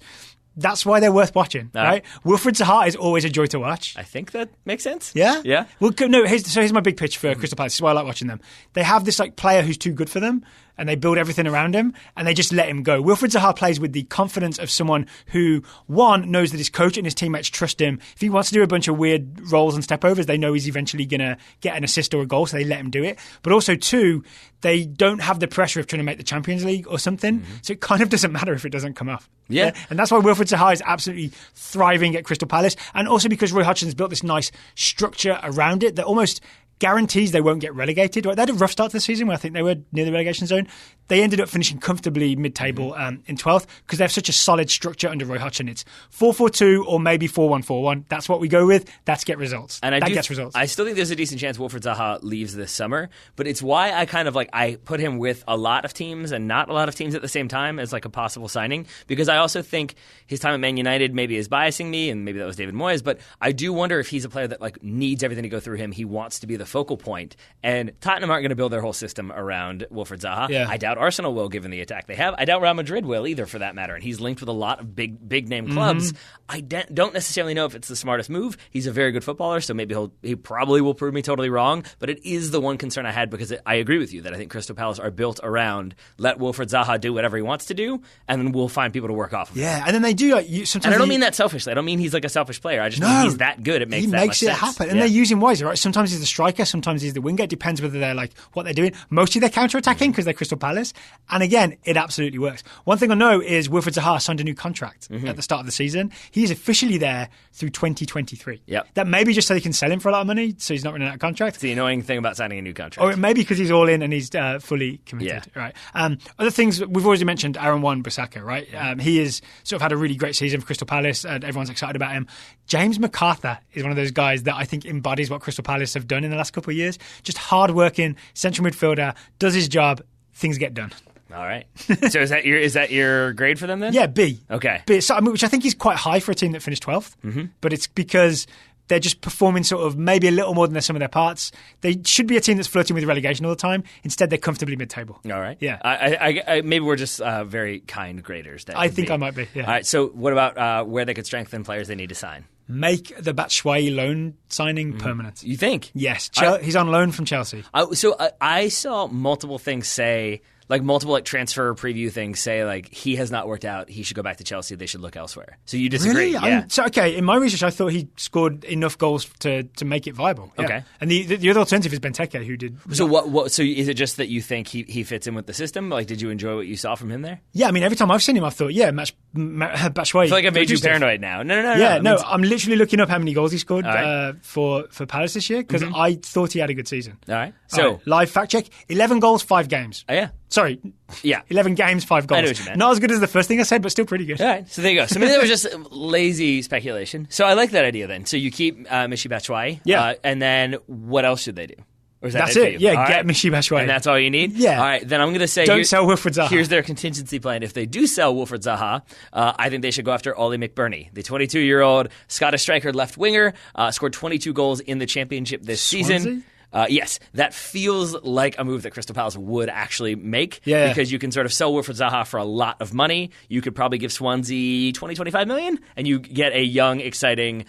why they're worth watching, right? Wilfried Zaha is always a joy to watch. I think that makes sense. Yeah? Yeah. Well, no, here's my big pitch for Crystal Palace. This is why I like watching them. They have this like player who's too good for them, and they build everything around him, and they just let him go. Wilfried Zaha plays with the confidence of someone who, one, knows that his coach and his teammates trust him. If he wants to do a bunch of weird rolls and stepovers, they know he's eventually going to get an assist or a goal, so they let him do it. But also, two, they don't have the pressure of trying to make the Champions League or something, so it kind of doesn't matter if it doesn't come off. Yeah. And that's why Wilfried Zaha is absolutely thriving at Crystal Palace, and also because Roy Hodgson's built this nice structure around it that almost guarantees they won't get relegated. Right? They had a rough start to the season where I think they were near the relegation zone. They ended up finishing comfortably mid-table in 12th because they have such a solid structure under Roy Hodgson. It's 4-4-2 or maybe 4-1-4-1. That's what we go with. That's get results. And that gets results. I still think there's a decent chance Wilfried Zaha leaves this summer, but it's why I kind of I put him with a lot of teams and not a lot of teams at the same time as like a possible signing, because I also think his time at Man United maybe is biasing me, and maybe that was David Moyes, but I do wonder if he's a player that needs everything to go through him. He wants to be the focal point, and Tottenham aren't going to build their whole system around Wilfried Zaha. Yeah. I doubt Arsenal will, given the attack they have. I doubt Real Madrid will either, for that matter, and he's linked with a lot of big name clubs. I don't necessarily know if it's the smartest move. He's a very good footballer, so maybe he probably will prove me totally wrong, but it is the one concern I had, because I agree with you that I think Crystal Palace are built around let Wilfried Zaha do whatever he wants to do, and then we'll find people to work off of him. Yeah, and then they do sometimes. And I don't mean that selfishly. I don't mean he's like a selfish player. I just mean he's that good. It makes that much sense. He makes it happen, and they use him wisely, right? Sometimes he's the striker striker, sometimes he's the winger. It depends whether they're like what they're doing. Mostly they're counter-attacking because they're Crystal Palace. And again, it absolutely works. One thing I know is Wilfried Zaha signed a new contract at the start of the season. He's officially there through 2023. Yep. That may be just so they can sell him for a lot of money, so he's not running out of contract. It's the annoying thing about signing a new contract. Or it may be because he's all in and he's fully committed. Yeah. Right. Other things, we've already mentioned Aaron Wan-Bissaka, right? He has sort of had a really great season for Crystal Palace and everyone's excited about him. James McArthur is one of those guys that I think embodies what Crystal Palace have done in the last couple of years. Just hard-working, central midfielder, does his job, things get done. All right. So is that your grade for them then? Yeah, B. Okay. B, so, which I think is quite high for a team that finished 12th. But it's because they're just performing sort of maybe a little more than the sum of their parts. They should be a team that's flirting with relegation all the time. Instead, they're comfortably mid-table. All right. Yeah. I maybe we're just very kind graders. I think I might be, yeah. All right. So what about where they could strengthen players they need to sign? Make the Batshuayi loan signing permanent. You think? Yes. He's on loan from Chelsea. I saw multiple things say, like multiple transfer preview things say, like he has not worked out. He should go back to Chelsea. They should look elsewhere. So you disagree? Really? Yeah. Okay. In my research, I thought he scored enough goals to make it viable. Yeah. Okay. And the other alternative is Benteke, who did. So what? So is it just that you think he fits in with the system? Like, did you enjoy what you saw from him there? Yeah. I mean, every time I've seen him, I've thought, Batshuayi. I feel like I've made you paranoid now. No. Yeah. No. I'm literally looking up how many goals he scored right. for Palace this year because I thought he had a good season. All right. So live fact check: 11 goals, 5 games. Oh, yeah. Sorry. Yeah. 11 games, 5 goals. I know what you meant. Not as good as the first thing I said, but still pretty good. All right. So there you go. So maybe that was just lazy speculation. So I like that idea then. So you keep Michy Batshuayi. Yeah. And then what else should they do? Or is That's it. For it. you? Yeah, all get right. Michy Batshuayi. And that's all you need? Yeah. All right. Then I'm going to say... Don't sell Wilfried Zaha. Here's their contingency plan. If they do sell Wilfried Zaha, I think they should go after Ollie McBurney. The 22-year-old Scottish striker left winger scored 22 goals in the championship this season. Yes, that feels like a move that Crystal Palace would actually make because you can sort of sell Wilfried Zaha for a lot of money. You could probably give Swansea 25 million and you get a young, exciting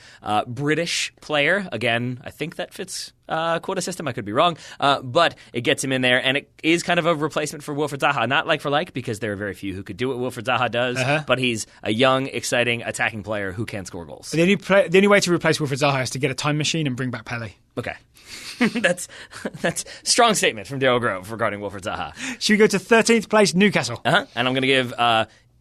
British player. Again, I think that fits quota system. I could be wrong. But it gets him in there and it is kind of a replacement for Wilfried Zaha. Not like for like because there are very few who could do what Wilfried Zaha does, but he's a young, exciting attacking player who can score goals. The only way to replace Wilfried Zaha is to get a time machine and bring back Pele. Okay. That's strong statement from Daryl Grove regarding Wilfried Zaha. Should we go to 13th place, Newcastle? And I'm going to give,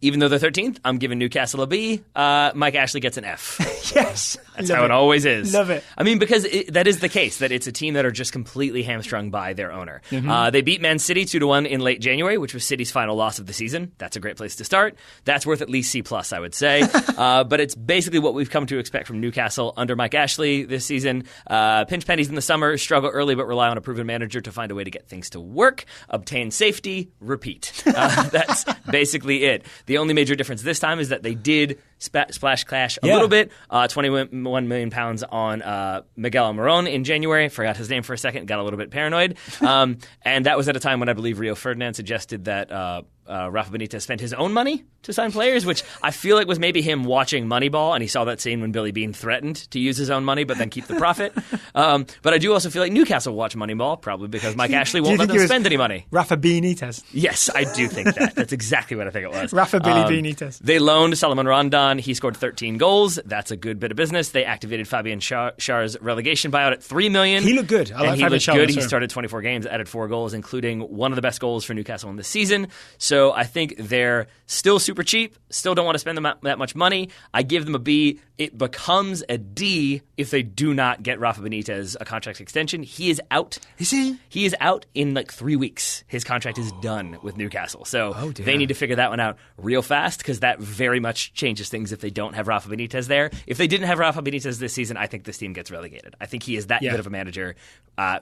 even though they're 13th, I'm giving Newcastle a B. Mike Ashley gets an F. Yes. That's how it always is. Love it. I mean, because that is the case, that it's a team that are just completely hamstrung by their owner. They beat Man City 2-1 in late January, which was City's final loss of the season. That's a great place to start. That's worth at least C+, I would say. But it's basically what we've come to expect from Newcastle under Mike Ashley this season. Pinch pennies in the summer, struggle early but rely on a proven manager to find a way to get things to work, obtain safety, repeat. That's basically it. The only major difference this time is that they did splash cash a little bit. £21 million on Miguel Almiron in January. Forgot his name for a second. Got a little bit paranoid. And that was at a time when I believe Rio Ferdinand suggested that Rafa Benitez spent his own money to sign players, which I feel like was maybe him watching Moneyball, and he saw that scene when Billy Beane threatened to use his own money but then keep the profit. But I do also feel like Newcastle watched Moneyball, probably because Mike Ashley won't let them spend any money. Rafa Benitez. Yes, I do think that. That's exactly what I think it was. Rafa Billy Benitez. They loaned Salomon Rondon. He scored 13 goals. That's a good bit of business. They activated Fabian Schär's relegation buyout at $3 million. He looked good. He looked good. He started 24 games, added 4 goals, including one of the best goals for Newcastle in the season. So I think they're still super cheap, still don't want to spend that much money. I give them a B. It becomes a D if they do not get Rafa Benitez a contract extension. He is out. Is he? He is out in like 3 weeks. His contract is done with Newcastle. So they need to figure that one out real fast because that very much changes things if they don't have Rafa Benitez there. If they didn't have Rafa Benitez this season, I think this team gets relegated. I think he is that good of a manager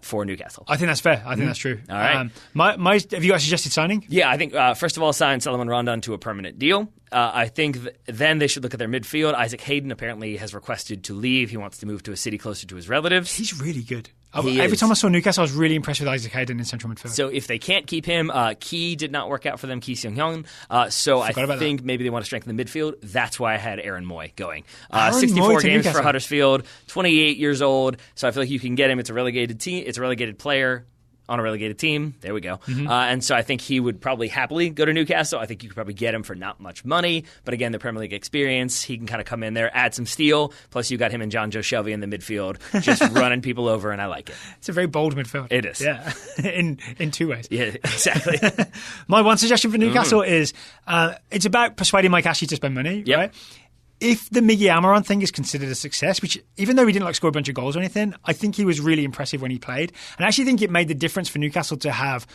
for Newcastle. I think that's fair. I think that's true. All right. Have you got a suggested signing? Yeah, I think first of all, sign Salomon Rondon to a permanent deal. I think then they should look at their midfield. Isaac Hayden apparently has requested to leave. He wants to move to a city closer to his relatives. He's really good. Every time I saw Newcastle, I was really impressed with Isaac Hayden in central midfield. So if they can't keep him, Key did not work out for them, Kee Seung-hyun. So I think maybe they want to strengthen the midfield. That's why I had Aaron Moy going. 64 games for Huddersfield, 28 years old. So I feel like you can get him. It's a relegated team. It's a relegated player on a relegated team. There we go. And so I think he would probably happily go to Newcastle. I think you could probably get him for not much money. But again, the Premier League experience, he can kind of come in there, add some steel. Plus, you got him and John Joe Shelby in the midfield, just running people over, and I like it. It's a very bold midfield. It is. Yeah, in two ways. Yeah, exactly. My one suggestion for Newcastle is it's about persuading Mike Ashley to spend money, right? If the Miggy Almiron thing is considered a success, which even though he didn't score a bunch of goals or anything, I think he was really impressive when he played. And I actually think it made the difference for Newcastle to have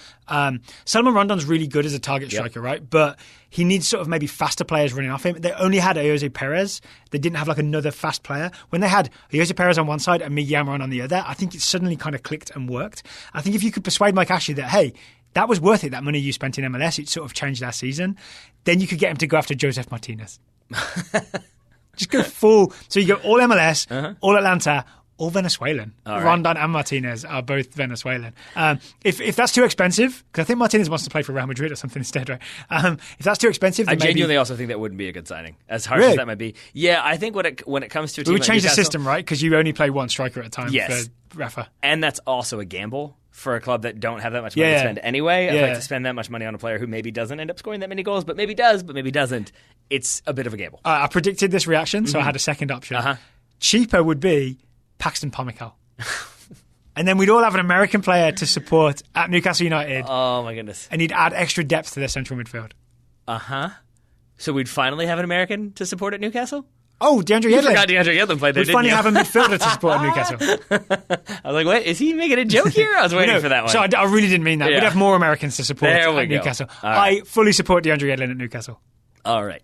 Salomon Rondon's really good as a target striker, right? But he needs sort of maybe faster players running off him. They only had Jose Perez. They didn't have another fast player. When they had Jose Perez on one side and Miggy Almiron on the other, I think it suddenly kind of clicked and worked. I think if you could persuade Mike Ashley that, hey, that was worth it, that money you spent in MLS, it sort of changed our season, then you could get him to go after Joseph Martinez. Just go full. So you go all MLS, all Atlanta, all Venezuelan. All right. Rondon and Martinez are both Venezuelan. If that's too expensive, because I think Martinez wants to play for Real Madrid or something instead, right? If that's too expensive, then I genuinely also think that wouldn't be a good signing, as harsh as that might be. Yeah, I think when it comes to a team we would change the Newcastle, system, right? Because you only play one striker at a time for Rafa. And that's also a gamble for a club that don't have that much money to spend anyway. I'd like to spend that much money on a player who maybe doesn't end up scoring that many goals, but maybe does, but maybe doesn't. It's a bit of a gamble. I predicted this reaction, so I had a second option. Cheaper would be Paxton Pomykal. And then we'd all have an American player to support at Newcastle United. Oh, my goodness. And he'd add extra depth to their central midfield. So we'd finally have an American to support at Newcastle? Oh, DeAndre Yedlin. You forgot DeAndre Yedlin played there, We'd finally have a midfielder to support at Newcastle. I was like, what? Is he making a joke here? I was waiting for that one. So I really didn't mean that. We'd have more Americans to support at Newcastle. Right. I fully support DeAndre Yedlin at Newcastle. All right.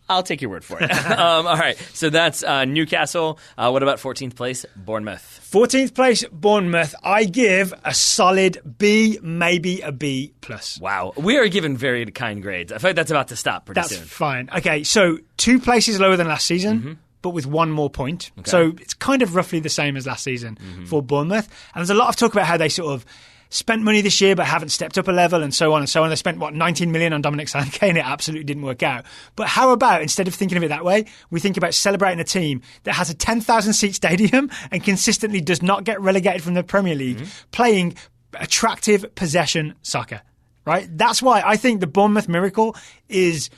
I'll take your word for it. All right. So that's Newcastle. What about 14th place, Bournemouth? 14th place, Bournemouth. I give a solid B, maybe a B+. Wow. We are given very kind grades. I feel like that's about to stop pretty soon. That's fine. Okay, so 2 places lower than last season, but with 1 more point. Okay. So it's kind of roughly the same as last season for Bournemouth. And there's a lot of talk about how they sort of spent money this year but haven't stepped up a level and so on and so on. They spent, 19 million on Dominic Solanke and it absolutely didn't work out. But how about, instead of thinking of it that way, we think about celebrating a team that has a 10,000-seat stadium and consistently does not get relegated from the Premier League, playing attractive possession soccer, right? That's why I think the Bournemouth miracle is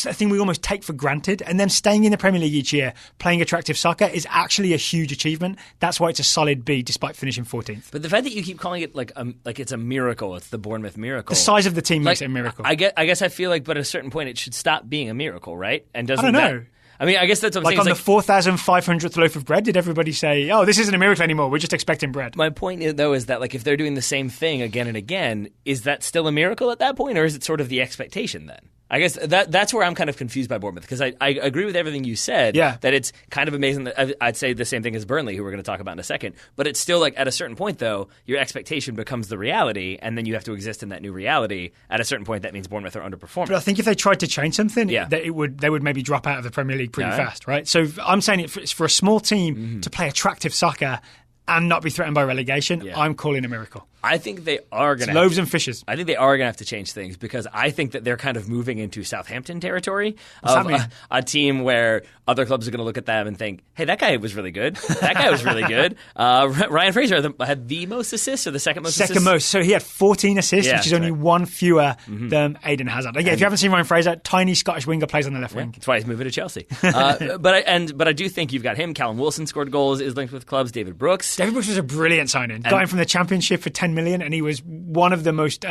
a thing we almost take for granted, and them staying in the Premier League each year, playing attractive soccer, is actually a huge achievement. That's why it's a solid B, despite finishing 14th. But the fact that you keep calling it like it's a miracle, it's the Bournemouth miracle. The size of the team makes it a miracle. I guess I feel like, but at a certain point, it should stop being a miracle, right? And doesn't I don't know. I mean, I guess that's what I'm saying. Like on the 4,500th loaf of bread, did everybody say, oh, this isn't a miracle anymore, we're just expecting bread? My point, though, is that like if they're doing the same thing again and again, is that still a miracle at that point, or is it sort of the expectation then? I guess that's where I'm kind of confused by Bournemouth, because I agree with everything you said, that it's kind of amazing that I'd say the same thing as Burnley, who we're going to talk about in a second, but it's still like at a certain point, though, your expectation becomes the reality, and then you have to exist in that new reality. At a certain point, that means Bournemouth are underperforming. But I think if they tried to change something, they would maybe drop out of the Premier League pretty fast, right? So I'm saying it's for a small team to play attractive soccer and not be threatened by relegation, I'm calling a miracle. I think they are going to loaves and fishes. I think they are going to have to change things, because I think that they're kind of moving into Southampton territory of a team where other clubs are going to look at them and think, hey, that guy was really good. That guy was really good. Ryan Fraser had the most assists, or the second most assists? Second most. So he had 14 assists, which is only one fewer than Eden Hazard. Again, if you haven't seen Ryan Fraser, tiny Scottish winger, plays on the left wing. That's why he's moving to Chelsea. But I do think you've got him. Callum Wilson scored goals, is linked with clubs. David Brooks. David Brooks was a brilliant signing. Got him from the Championship for 10 million, and he was one of the most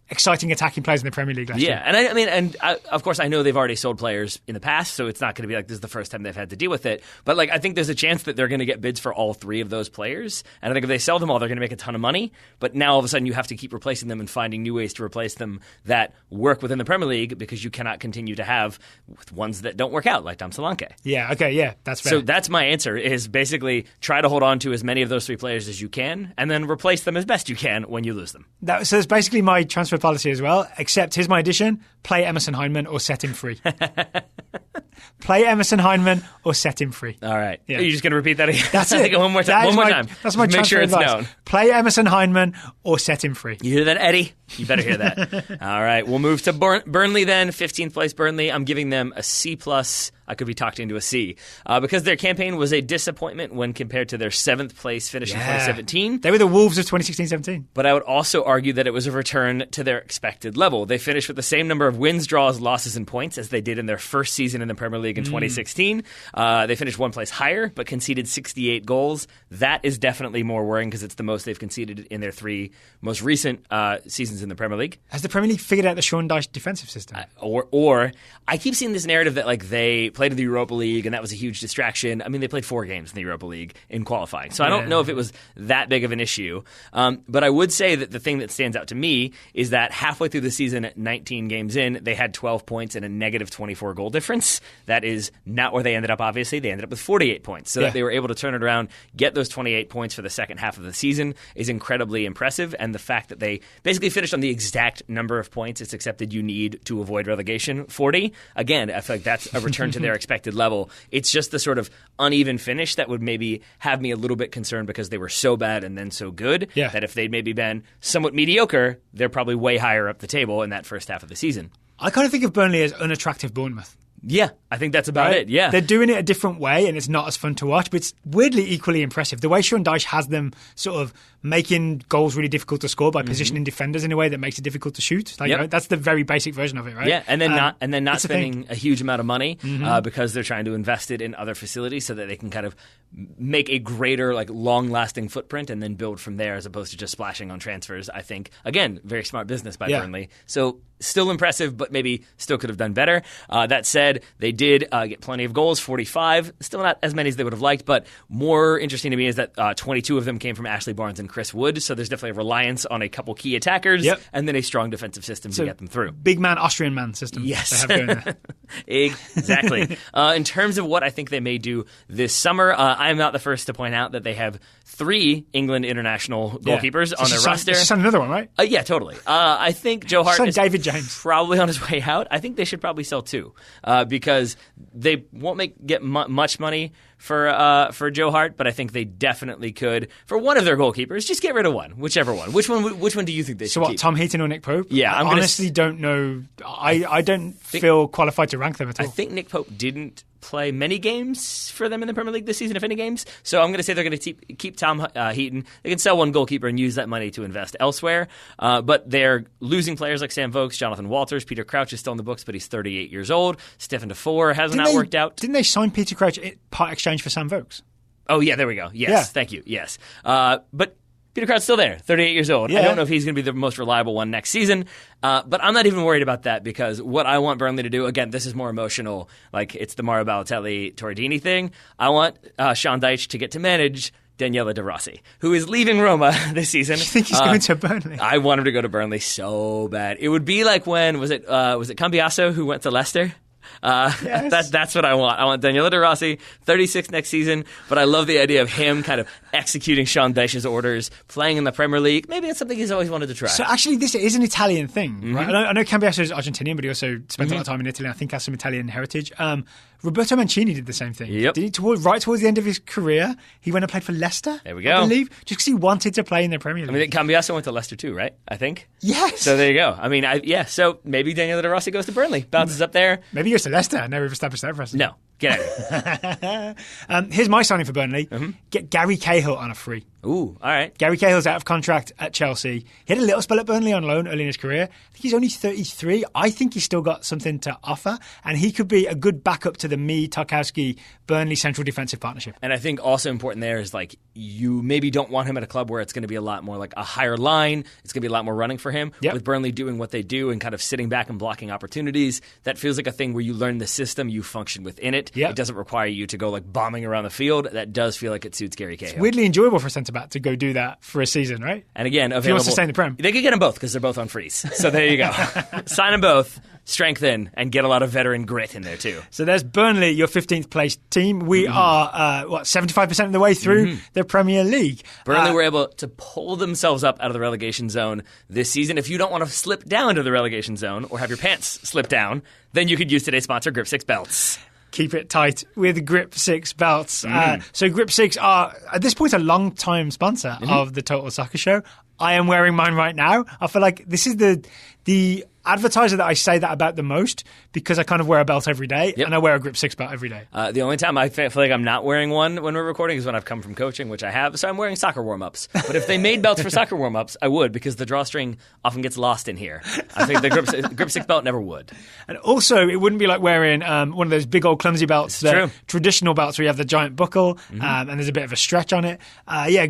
exciting attacking players in the Premier League last year. And of course, I know they've already sold players in the past, so it's not going to be like this is the first time they've had to deal with it. But like, I think there's a chance that they're going to get bids for all 3 of those players, and I think if they sell them all, they're going to make a ton of money. But now all of a sudden, you have to keep replacing them and finding new ways to replace them that work within the Premier League, because you cannot continue to have ones that don't work out, like Dom Solanke. Yeah. Okay. Yeah. That's fair. So that's my answer: is basically try to hold on to as many of those 3 players as you can, and then replace them as best you can when you lose them. So it's basically my transfer policy as well, except here's my addition: play Emerson Hyndman or set him free. Play Emerson Hyndman or set him free. All right. Yeah. Are you just going to repeat that again? That's it. One more time. That's my Make sure it's advice. known. Play Emerson Hyndman or set him free. You hear that, Eddie? You better hear that. All right, we'll move to Burnley then. 15th place Burnley. I'm giving them a C+. I could be talked into a C because their campaign was a disappointment when compared to their 7th place finish in 2017. They were the Wolves of 2016-17. But I would also argue that it was a return to their expected level. They finished with the same number of wins, draws, losses, and points as they did in their first season in the Premier League in 2016. They finished one place higher, but conceded 68 goals. That is definitely more worrying because it's the most they've conceded in their 3 most recent seasons in the Premier League. Has the Premier League figured out the Sean Dyche defensive system? Or I keep seeing this narrative that like they played in the Europa League and that was a huge distraction. I mean, they played 4 games in the Europa League in qualifying, so I don't know if it was that big of an issue. But I would say that the thing that stands out to me is that halfway through the season, 19 games in, they had 12 points and a negative 24 goal difference. That is not where they ended up, obviously. They ended up with 48 points. So that they were able to turn it around, get those 28 points for the second half of the season is incredibly impressive. And the fact that they basically finished on the exact number of points it's accepted you need to avoid relegation, 40, again, I feel like that's a return to their expected level. It's just the sort of uneven finish that would maybe have me a little bit concerned because they were so bad and then so good that if they'd maybe been somewhat mediocre, they're probably way higher up the table in that first half of the season. I kind of think of Burnley as unattractive Bournemouth. Yeah, I think that's about it, yeah. They're doing it a different way, and it's not as fun to watch, but it's weirdly equally impressive. The way Sean Dyche has them sort of making goals really difficult to score by positioning defenders in a way that makes it difficult to shoot. Like, you know, that's the very basic version of it, right? Yeah, and then not spending a huge amount of money because they're trying to invest it in other facilities so that they can kind of make a greater, like, long-lasting footprint and then build from there as opposed to just splashing on transfers. I think, again, very smart business by Burnley. So still impressive, but maybe still could have done better. That said, they did get plenty of goals, 45. Still not as many as they would have liked, but more interesting to me is that 22 of them came from Ashley Barnes and Chris Wood. So there's definitely a reliance on a couple key attackers and then a strong defensive system to get them through. Big man, Austrian man system. Yes. They have going there. Exactly. In terms of what I think they may do this summer, I am not the first to point out that they have 3 England international goalkeepers on their roster. Just another one, right? Yeah, totally. I think Joe Hart is David James. Probably on his way out. I think they should probably sell 2 because they won't get much money for Joe Hart, but I think they definitely could for one of their goalkeepers. Just get rid of one, whichever one. Which one do you think they should keep? Tom Heaton or Nick Pope? Yeah, I honestly don't know. I don't feel qualified to rank them at all. I think Nick Pope didn't play many games for them in the Premier League this season, if any games. So I'm going to say they're going to keep Tom Heaton. They can sell one goalkeeper and use that money to invest elsewhere. But they're losing players like Sam Vokes, Jonathan Walters. Peter Crouch is still in the books, but he's 38 years old. Stefan Defour hasn't worked out. Didn't they sign Peter Crouch part exchange for Sam Vokes? Oh, yeah, there we go. Yes, thank you. Yes. But Peter Crouch's still there, 38 years old. I don't know if he's going to be the most reliable one next season, but I'm not even worried about that because what I want Burnley to do, again, this is more emotional, like it's the Mario Balotelli-Torridini thing. I want Sean Dyche to get to manage Daniele De Rossi, who is leaving Roma this season. You think he's going to Burnley? I want him to go to Burnley so bad. It would be like when, was it Cambiasso who went to Leicester? Yes. That's what I want. I want Daniele De Rossi, 36 next season, but I love the idea of him kind of executing Sean Dyche's orders, playing in the Premier League. Maybe it's something he's always wanted to try. So actually, this is an Italian thing, right? I know Cambiasso is Argentinian, but he also spent a lot of time in Italy. I think has some Italian heritage. Roberto Mancini did the same thing. Yep. Did he right towards the end of his career, he went and played for Leicester. There we go. I believe, just because he wanted to play in the Premier League. I mean, Cambiasso went to Leicester too, right? I think. Yes. So there you go. I mean, so maybe Daniele De Rossi goes to Burnley, bounces up there. Maybe he goes to Leicester. I know we've established that precedent. No. Get out of here. Here's my signing for Burnley. Get Gary Cahill on a free. Ooh, all right. Gary Cahill's out of contract at Chelsea. He had a little spell at Burnley on loan early in his career. I think he's only 33. I think he's still got something to offer, and he could be a good backup to the Tarkowski Burnley central defensive partnership. And I think also important there is like you maybe don't want him at a club where it's going to be a lot more like a higher line. It's going to be a lot more running for him. With Burnley doing what they do and kind of sitting back and blocking opportunities, that feels like a thing where you learn the system, you function within it. It doesn't require you to go like bombing around the field. That does feel like it suits Gary Cahill. It's weirdly enjoyable for a centre-back to go do that for a season, right? And again, available. If he wants to stay in the Prem. They could get them both because they're both on freeze. So there you go. Sign them both, strengthen, and get a lot of veteran grit in there too. So there's Burnley, your 15th place team. We are, 75% of the way through the Premier League. Burnley were able to pull themselves up out of the relegation zone this season. If you don't want to slip down to the relegation zone or have your pants slip down, then you could use today's sponsor, Grip 6 Belts. keep it tight with Grip 6 belts. So Grip 6 are, at this point, a long-time sponsor of the Total Soccer Show. I am wearing mine right now. I feel like this is the advertiser that I say that about the most because I kind of wear a belt every day and I wear a Grip 6 belt every day. The only time I feel like I'm not wearing one when we're recording is when I've come from coaching, which I have. So I'm wearing soccer warm-ups. But if they made belts for soccer warm-ups, I would, because the drawstring often gets lost in here. I think the Grip 6 belt never would. And also, it wouldn't be like wearing one of those big old clumsy belts, the traditional belts where you have the giant buckle and there's a bit of a stretch on it.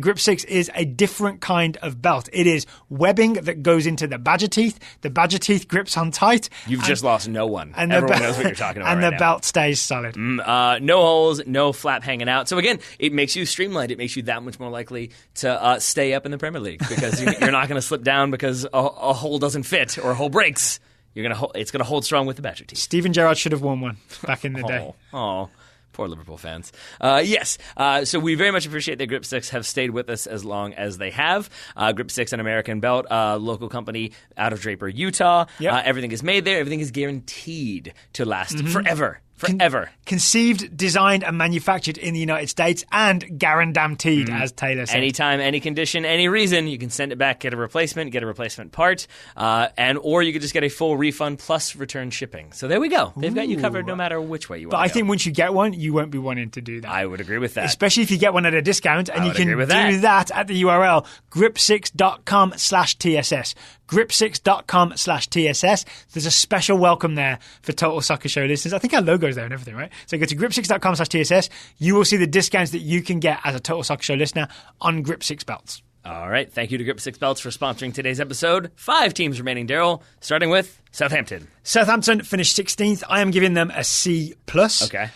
Grip 6 is a different kind of belt. It is webbing that goes into the badger teeth. The badger teeth grips on tight. You've just lost no one. And everyone knows what you're talking about. And the belt stays solid. No holes, no flap hanging out. So again, it makes you streamlined. It makes you that much more likely to stay up in the Premier League, because you're not going to slip down because a hole doesn't fit or a hole breaks. It's going to hold strong with the badger teeth. Steven Gerrard should have won one back in the day. Oh. Poor Liverpool fans. Yes. So we very much appreciate that Grip 6 have stayed with us as long as they have. Grip 6, an American belt, local company out of Draper, Utah. Yep. Everything is made there. Everything is guaranteed to last forever. Forever. Conceived, designed, and manufactured in the United States and guaranteed, as Taylor said. Anytime, any condition, any reason, you can send it back, get a replacement part, or you could just get a full refund plus return shipping. So there we go. They've got you covered no matter which way you want to go. But I think once you get one, you won't be wanting to do that. I would agree with that. Especially if you get one at a discount, and you can do that at the URL grip6.com/TSS. grip6.com/TSS. There's a special welcome there for Total Soccer Show listeners. I think our logo's there and everything, right? So go to grip6.com/TSS. You will see the discounts that you can get as a Total Soccer Show listener on Grip 6 belts. All right. Thank you to Grip 6 Belts for sponsoring today's episode. 5 teams remaining, Daryl, starting with Southampton. Southampton finished 16th. I am giving them a C+. Okay.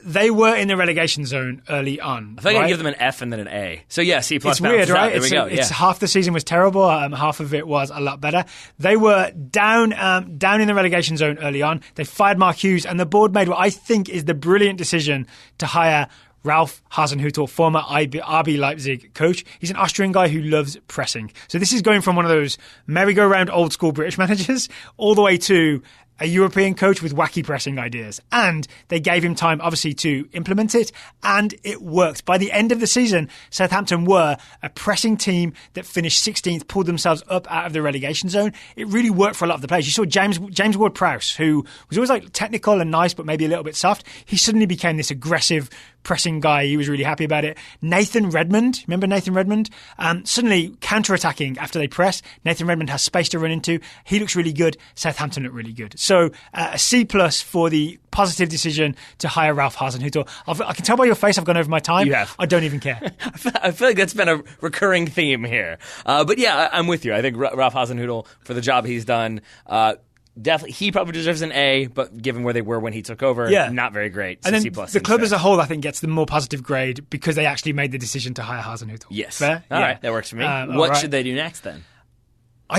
They were in the relegation zone early on. I think I give them an F and then an A. So yeah, C+. It's weird, right? It's half the season was terrible. Half of it was a lot better. They were down in the relegation zone early on. They fired Mark Hughes, and the board made what I think is the brilliant decision to hire Ralf Hasenhüttl, former RB Leipzig coach. He's an Austrian guy who loves pressing. So this is going from one of those merry-go-round old school British managers all the way to a European coach with wacky pressing ideas. And they gave him time, obviously, to implement it, and it worked. By the end of the season, Southampton were a pressing team that finished 16th, pulled themselves up out of the relegation zone. It really worked for a lot of the players. You saw James Ward-Prowse, who was always like technical and nice, but maybe a little bit soft. He suddenly became this aggressive pressing guy. He was really happy about it. Nathan Redmond, remember Nathan Redmond? Suddenly counter-attacking after they press. Nathan Redmond has space to run into. He looks really good. Southampton look really good. So a C+ for the positive decision to hire Ralf Hasenhüttl. I can tell by your face I've gone over my time. You have. I don't even care. I feel like that's been a recurring theme here. But yeah, I'm with you. I think Ralf Hasenhüttl, for the job he's done, definitely, he probably deserves an A, but given where they were when he took over, not very great. So and then C+. The club as a whole, I think, gets the more positive grade because they actually made the decision to hire Hasenhüttl. Yes. Fair? All right, that works for me. What should they do next then?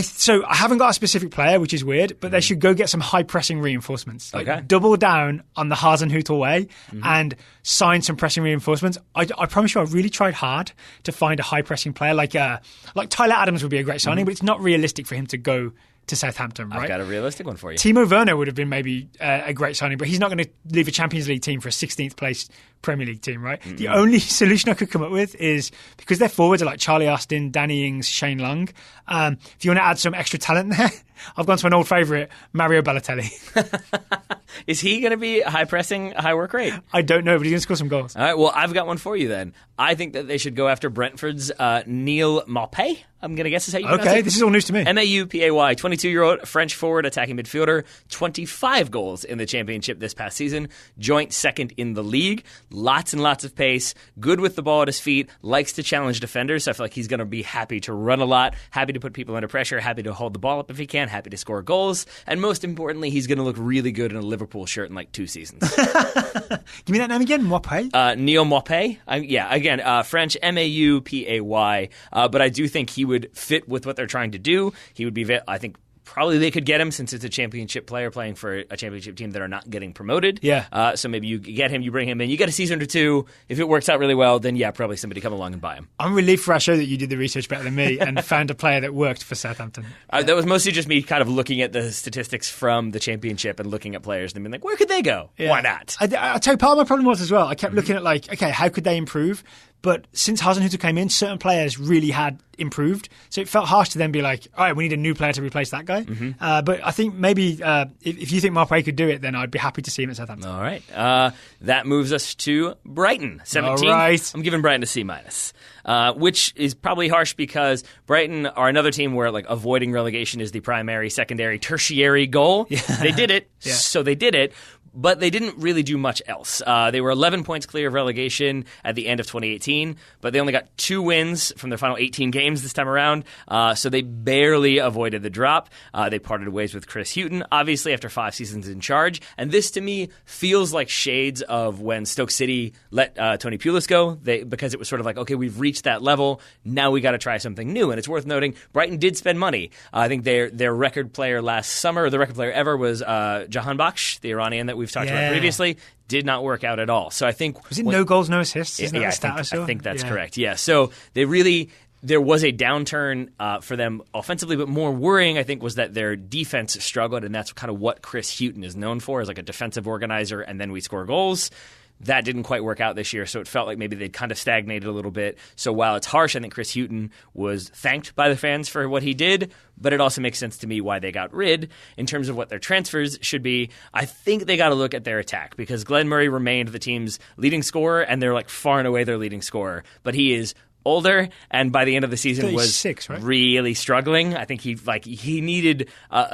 So I haven't got a specific player, which is weird, but they should go get some high pressing reinforcements. Like double down on the Hasenhüttl way and sign some pressing reinforcements. I promise you, I really tried hard to find a high pressing player like Tyler Adams would be a great signing, but it's not realistic for him to go to Southampton, right? I've got a realistic one for you. Timo Werner would have been maybe a great signing, but he's not going to leave a Champions League team for a 16th place Premier League team, right? The only solution I could come up with is, because their forwards are like Charlie Austin, Danny Ings, Shane Long, if you want to add some extra talent there, I've gone to an old favourite, Mario Balotelli. Is he going to be high pressing, high work rate? I don't know, but he's going to score some goals. All right, well, I've got one for you then. I think that they should go after Brentford's Neil Maupay. I'm going to guess is how you pronounce it. Okay, this is all news to me. Maupay, 22-year-old French forward, attacking midfielder, 25 goals in the championship this past season, joint second in the league, lots and lots of pace, good with the ball at his feet, likes to challenge defenders, so I feel like he's going to be happy to run a lot, happy to put people under pressure, happy to hold the ball up if he can, happy to score goals, and most importantly, he's going to look really good in a Liverpool shirt in like 2 seasons. Give me that name again, Maupay? Neil Maupay. French, Maupay, but I do think he would fit with what they're trying to do. He would be, I think, Probably they could get him since it's a championship player playing for a championship team that are not getting promoted. Yeah. So maybe you get him, you bring him in, you get a season or two. If it works out really well, then yeah, probably somebody come along and buy him. I'm relieved for our show that you did the research better than me and found a player that worked for Southampton. That was mostly just me kind of looking at the statistics from the championship and looking at players and being like, where could they go? Yeah. Why not? I'll tell you, part of my problem was as well, I kept looking at like, okay, how could they improve? But since Hasenhüttl came in, certain players really had improved. So it felt harsh to then be like, all right, we need a new player to replace that guy. But I think maybe if you think Marpay could do it, then I'd be happy to see him at Southampton. All right. That moves us to Brighton, 17th. All right. I'm giving Brighton a C-, which is probably harsh because Brighton are another team where like avoiding relegation is the primary, secondary, tertiary goal. Yeah. They did it, so they did it. But they didn't really do much else. They were 11 points clear of relegation at the end of 2018, but they only got 2 wins from their final 18 games this time around, so they barely avoided the drop. They parted ways with Chris Hughton, obviously, after 5 seasons in charge. And this, to me, feels like shades of when Stoke City let Tony Pulis go, because it was sort of like, okay, we've reached that level, now we got to try something new. And it's worth noting, Brighton did spend money. I think their record player last summer, or the record player ever, was Jahan Bakhsh, the Iranian that we've talked about previously, did not work out at all. So I think... Was it no goals, no assists? Isn't that the stat I think that's correct. Yeah. So they really... There was a downturn for them offensively, but more worrying, I think, was that their defense struggled, and that's kind of what Chris Hughton is known for, as like a defensive organizer, and then we score goals. That didn't quite work out this year, so it felt like maybe they'd kind of stagnated a little bit. So while it's harsh, I think Chris Hughton was thanked by the fans for what he did, but it also makes sense to me why they got rid. In terms of what their transfers should be, I think they got to look at their attack, because Glenn Murray remained the team's leading scorer, and they're like far and away their leading scorer. But he is older, and by the end of the season 36, was right? really struggling. I think he needed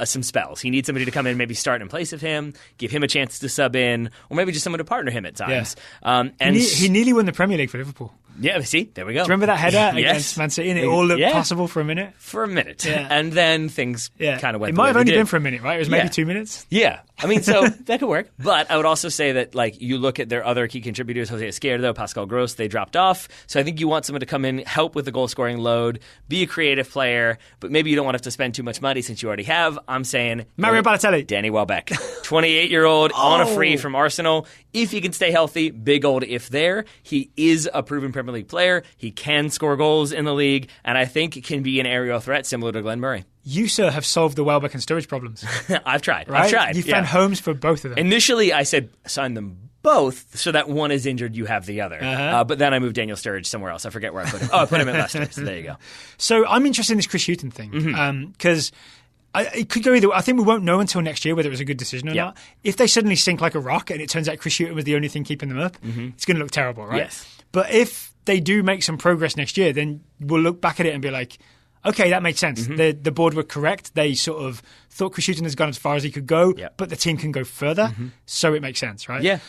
some spells. He needs somebody to come in, maybe start in place of him, give him a chance to sub in, or maybe just someone to partner him at times. Yeah. And he nearly won the Premier League for Liverpool. Yeah, see, there we go. Do you remember that header against Man City? And it all looked possible for a minute. For a minute, and then things kind of went. It might have only been for a minute, right? It was maybe 2 minutes. Yeah, I mean, so that could work. But I would also say that, like, you look at their other key contributors, Jose Izquierdo, Pascal Gross, they dropped off. So I think you want someone to come in, help with the goal scoring load, be a creative player, but maybe you don't want to have to spend too much money since you already have. I'm saying Mario Balotelli, Danny Welbeck, 28-year-old on a free from Arsenal. If he can stay healthy, big old if there. He is a proven Premier League player. He can score goals in the league, and I think can be an aerial threat similar to Glenn Murray. You, sir, have solved the Welbeck and Sturridge problems. I've tried. Right? I've tried. You found homes for both of them. Initially, I said sign them both so that one is injured, you have the other. But then I moved Daniel Sturridge somewhere else. I forget where I put him. I put him at Leicester, so there you go. So I'm interested in this Chris Hughton thing because it could go either way. I think we won't know until next year whether it was a good decision or not. If they suddenly sink like a rock and it turns out Chris Hughton was the only thing keeping them up, it's going to look terrible, right? Yes. But if they do make some progress next year, then we'll look back at it and be like, okay, that makes sense. The board were correct. They sort of thought Chris Hughton has gone as far as he could go, but the team can go further. So it makes sense, right? Yeah.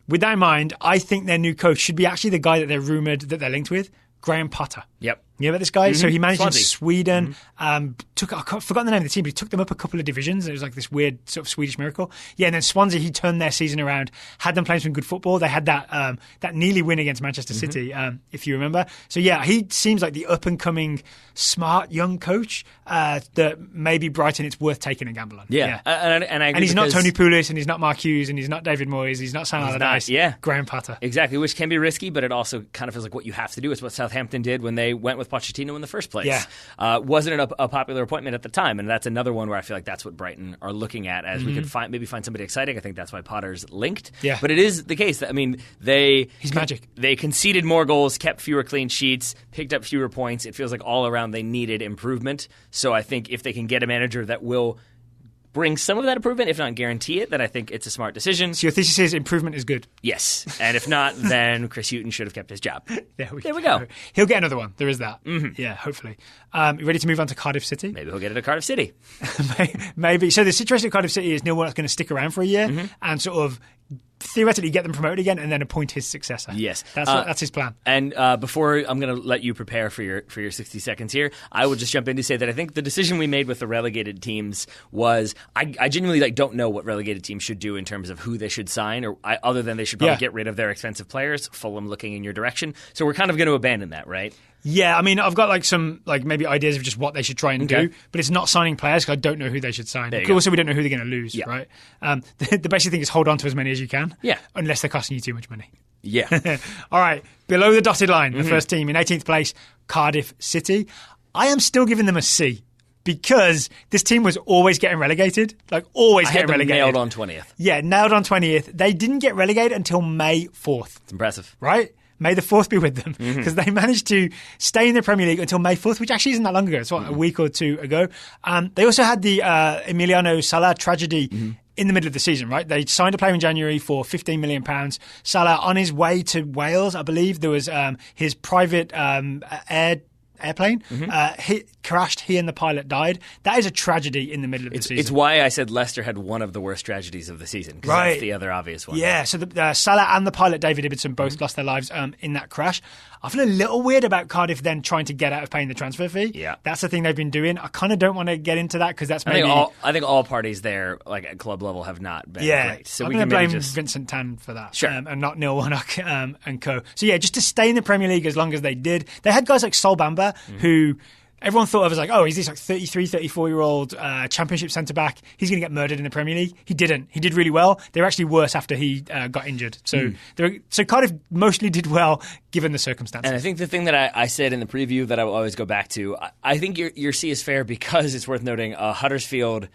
With that in mind, I think their new coach should be actually the guy that they're rumoured that they're linked with, Graham Potter. Yep. You know about this guy? So he managed Swansea. in Sweden. I've forgotten the name of the team, but he took them up a couple of divisions. It was like this weird sort of Swedish miracle. Yeah, and then Swansea, he turned their season around, had them playing some good football. They had that nearly win against Manchester City, if you remember. So yeah, he seems like the up-and-coming, smart, young coach that maybe Brighton, it's worth taking a gamble on. Yeah. And I agree. And he's not Tony Pulis, and he's not Mark Hughes, and he's not David Moyes, he's not Sam Allardyce. Graham Potter. Exactly, which can be risky, but it also kind of feels like what you have to do. It's what Southampton did when they went with Pochettino in the first place. Yeah. Wasn't it a popular appointment at the time? And that's another one where I feel like that's what Brighton are looking at, as we could maybe find somebody exciting. I think that's why Potter's linked. Yeah. But it is the case that, I mean, he's magic. They conceded more goals, kept fewer clean sheets, picked up fewer points. It feels like all around they needed improvement. So I think if they can get a manager that will bring some of that improvement, if not guarantee it, then I think it's a smart decision. So your thesis is improvement is good? Yes. And if not, then Chris Hughton should have kept his job. There we go. He'll get another one. There is that. Yeah, hopefully. You ready to move on to Cardiff City? Maybe he'll get it at Cardiff City. Maybe. So the situation at Cardiff City is Neil Warnock's going to stick around for a year and sort of theoretically get them promoted again and then appoint his successor. Yes. That's his plan. And before I'm going to let you prepare for your 60 seconds here, I will just jump in to say that I think the decision we made with the relegated teams was I genuinely don't know what relegated teams should do in terms of who they should sign, or other than they should probably get rid of their expensive players. Fulham looking in your direction. So we're kind of going to abandon that, right? Yeah, I mean, I've got some maybe ideas of just what they should try and do, but it's not signing players because I don't know who they should sign. Also, we don't know who they're going to lose, right? The basic thing is hold on to as many as you can, unless they're costing you too much money. Yeah. All right, below the dotted line, the first team in 18th place, Cardiff City. I am still giving them a C. Because this team was always getting relegated, always getting relegated. Nailed on 20th. Yeah, nailed on 20th. They didn't get relegated until May 4th. It's impressive. Right? May the 4th be with them. Because they managed to stay in the Premier League until May 4th, which actually isn't that long ago. It's a week or two ago. They also had the Emiliano Sala tragedy in the middle of the season, right? They signed a player in January for £15 million. Salah, on his way to Wales, I believe, there was his private airplane crashed. He and the pilot died. That is a tragedy in the middle of the season. It's why I said Leicester had one of the worst tragedies of the season. Right, that's the other obvious one. Yeah. So Salah and the pilot David Ibbotson both lost their lives in that crash. I feel a little weird about Cardiff then trying to get out of paying the transfer fee. Yeah, that's the thing they've been doing. I kind of don't want to get into that because that's maybe. I think all parties there, at club level, have not been great. So I'm going to blame Vincent Tan for that, sure, and not Neil Warnock and co. So yeah, just to stay in the Premier League as long as they did. They had guys like Sol Bamba who. Everyone thought of as he's this 33, 34-year-old championship centre-back. He's going to get murdered in the Premier League. He didn't. He did really well. They were actually worse after he got injured. So Cardiff mostly did well given the circumstances. And I think the thing that I said in the preview that I will always go back to, I think your C is fair because it's worth noting Huddersfield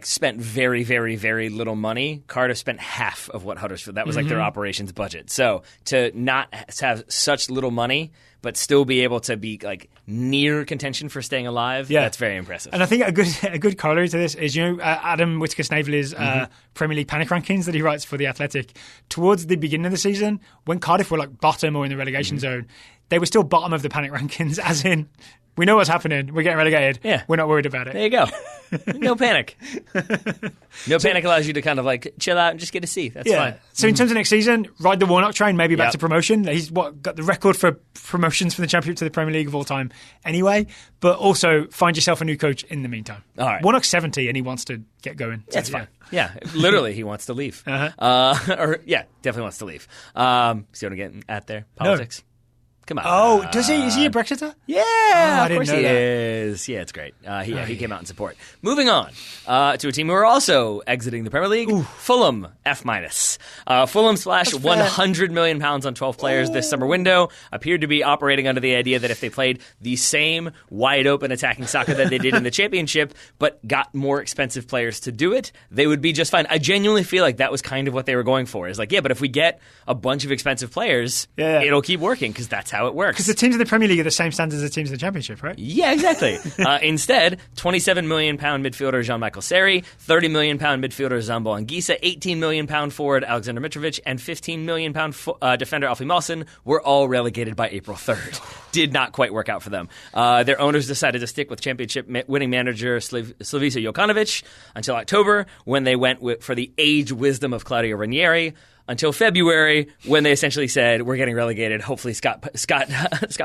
spent very, very, very little money. Cardiff spent half of what Huddersfield. That was their operations budget. So to not have such little money but still be able to be near contention for staying alive, that's very impressive. And I think a good corollary to this is, Adam Whittaker-Snavely's Premier League panic rankings that he writes for The Athletic. Towards the beginning of the season, when Cardiff were bottom or in the relegation zone, they were still bottom of the panic rankings, as in, we know what's happening. We're getting relegated. Yeah. We're not worried about it. There you go. No panic. No panic allows you to kind of chill out and just get a C. That's fine. So in terms of next season, ride the Warnock train, maybe back to promotion. He's got the record for promotions from the Championship to the Premier League of all time anyway. But also find yourself a new coach in the meantime. All right. Warnock's 70 and he wants to get going. That's fine. Yeah, literally he wants to leave. Definitely wants to leave. See what I'm getting at there? Politics. No. Come on. Oh, does he? Is he a Brexiter? Yeah, of course he is. Yeah, it's great. He came out in support. Moving on to a team who are also exiting the Premier League, Fulham, F-. Fulham splashed £100 million on 12 players this summer window, appeared to be operating under the idea that if they played the same wide-open attacking soccer that they did in the Championship, but got more expensive players to do it, they would be just fine. I genuinely feel like that was kind of what they were going for. Is but if we get a bunch of expensive players, it'll keep working because that's how it works. Because the teams in the Premier League are the same standards as the teams in the Championship, right? Yeah, exactly. Instead, £27 million midfielder Jean-Michel Seri, £30 million midfielder Zambo Anguissa, £18 million forward Alexander Mitrovic, and £15 million defender Alfie Mawson were all relegated by April 3rd. Did not quite work out for them. Their owners decided to stick with Championship winning manager Slavisa Jokanovic until October, when they went for the age wisdom of Claudio Ranieri, until February, when they essentially said, we're getting relegated. Hopefully Scott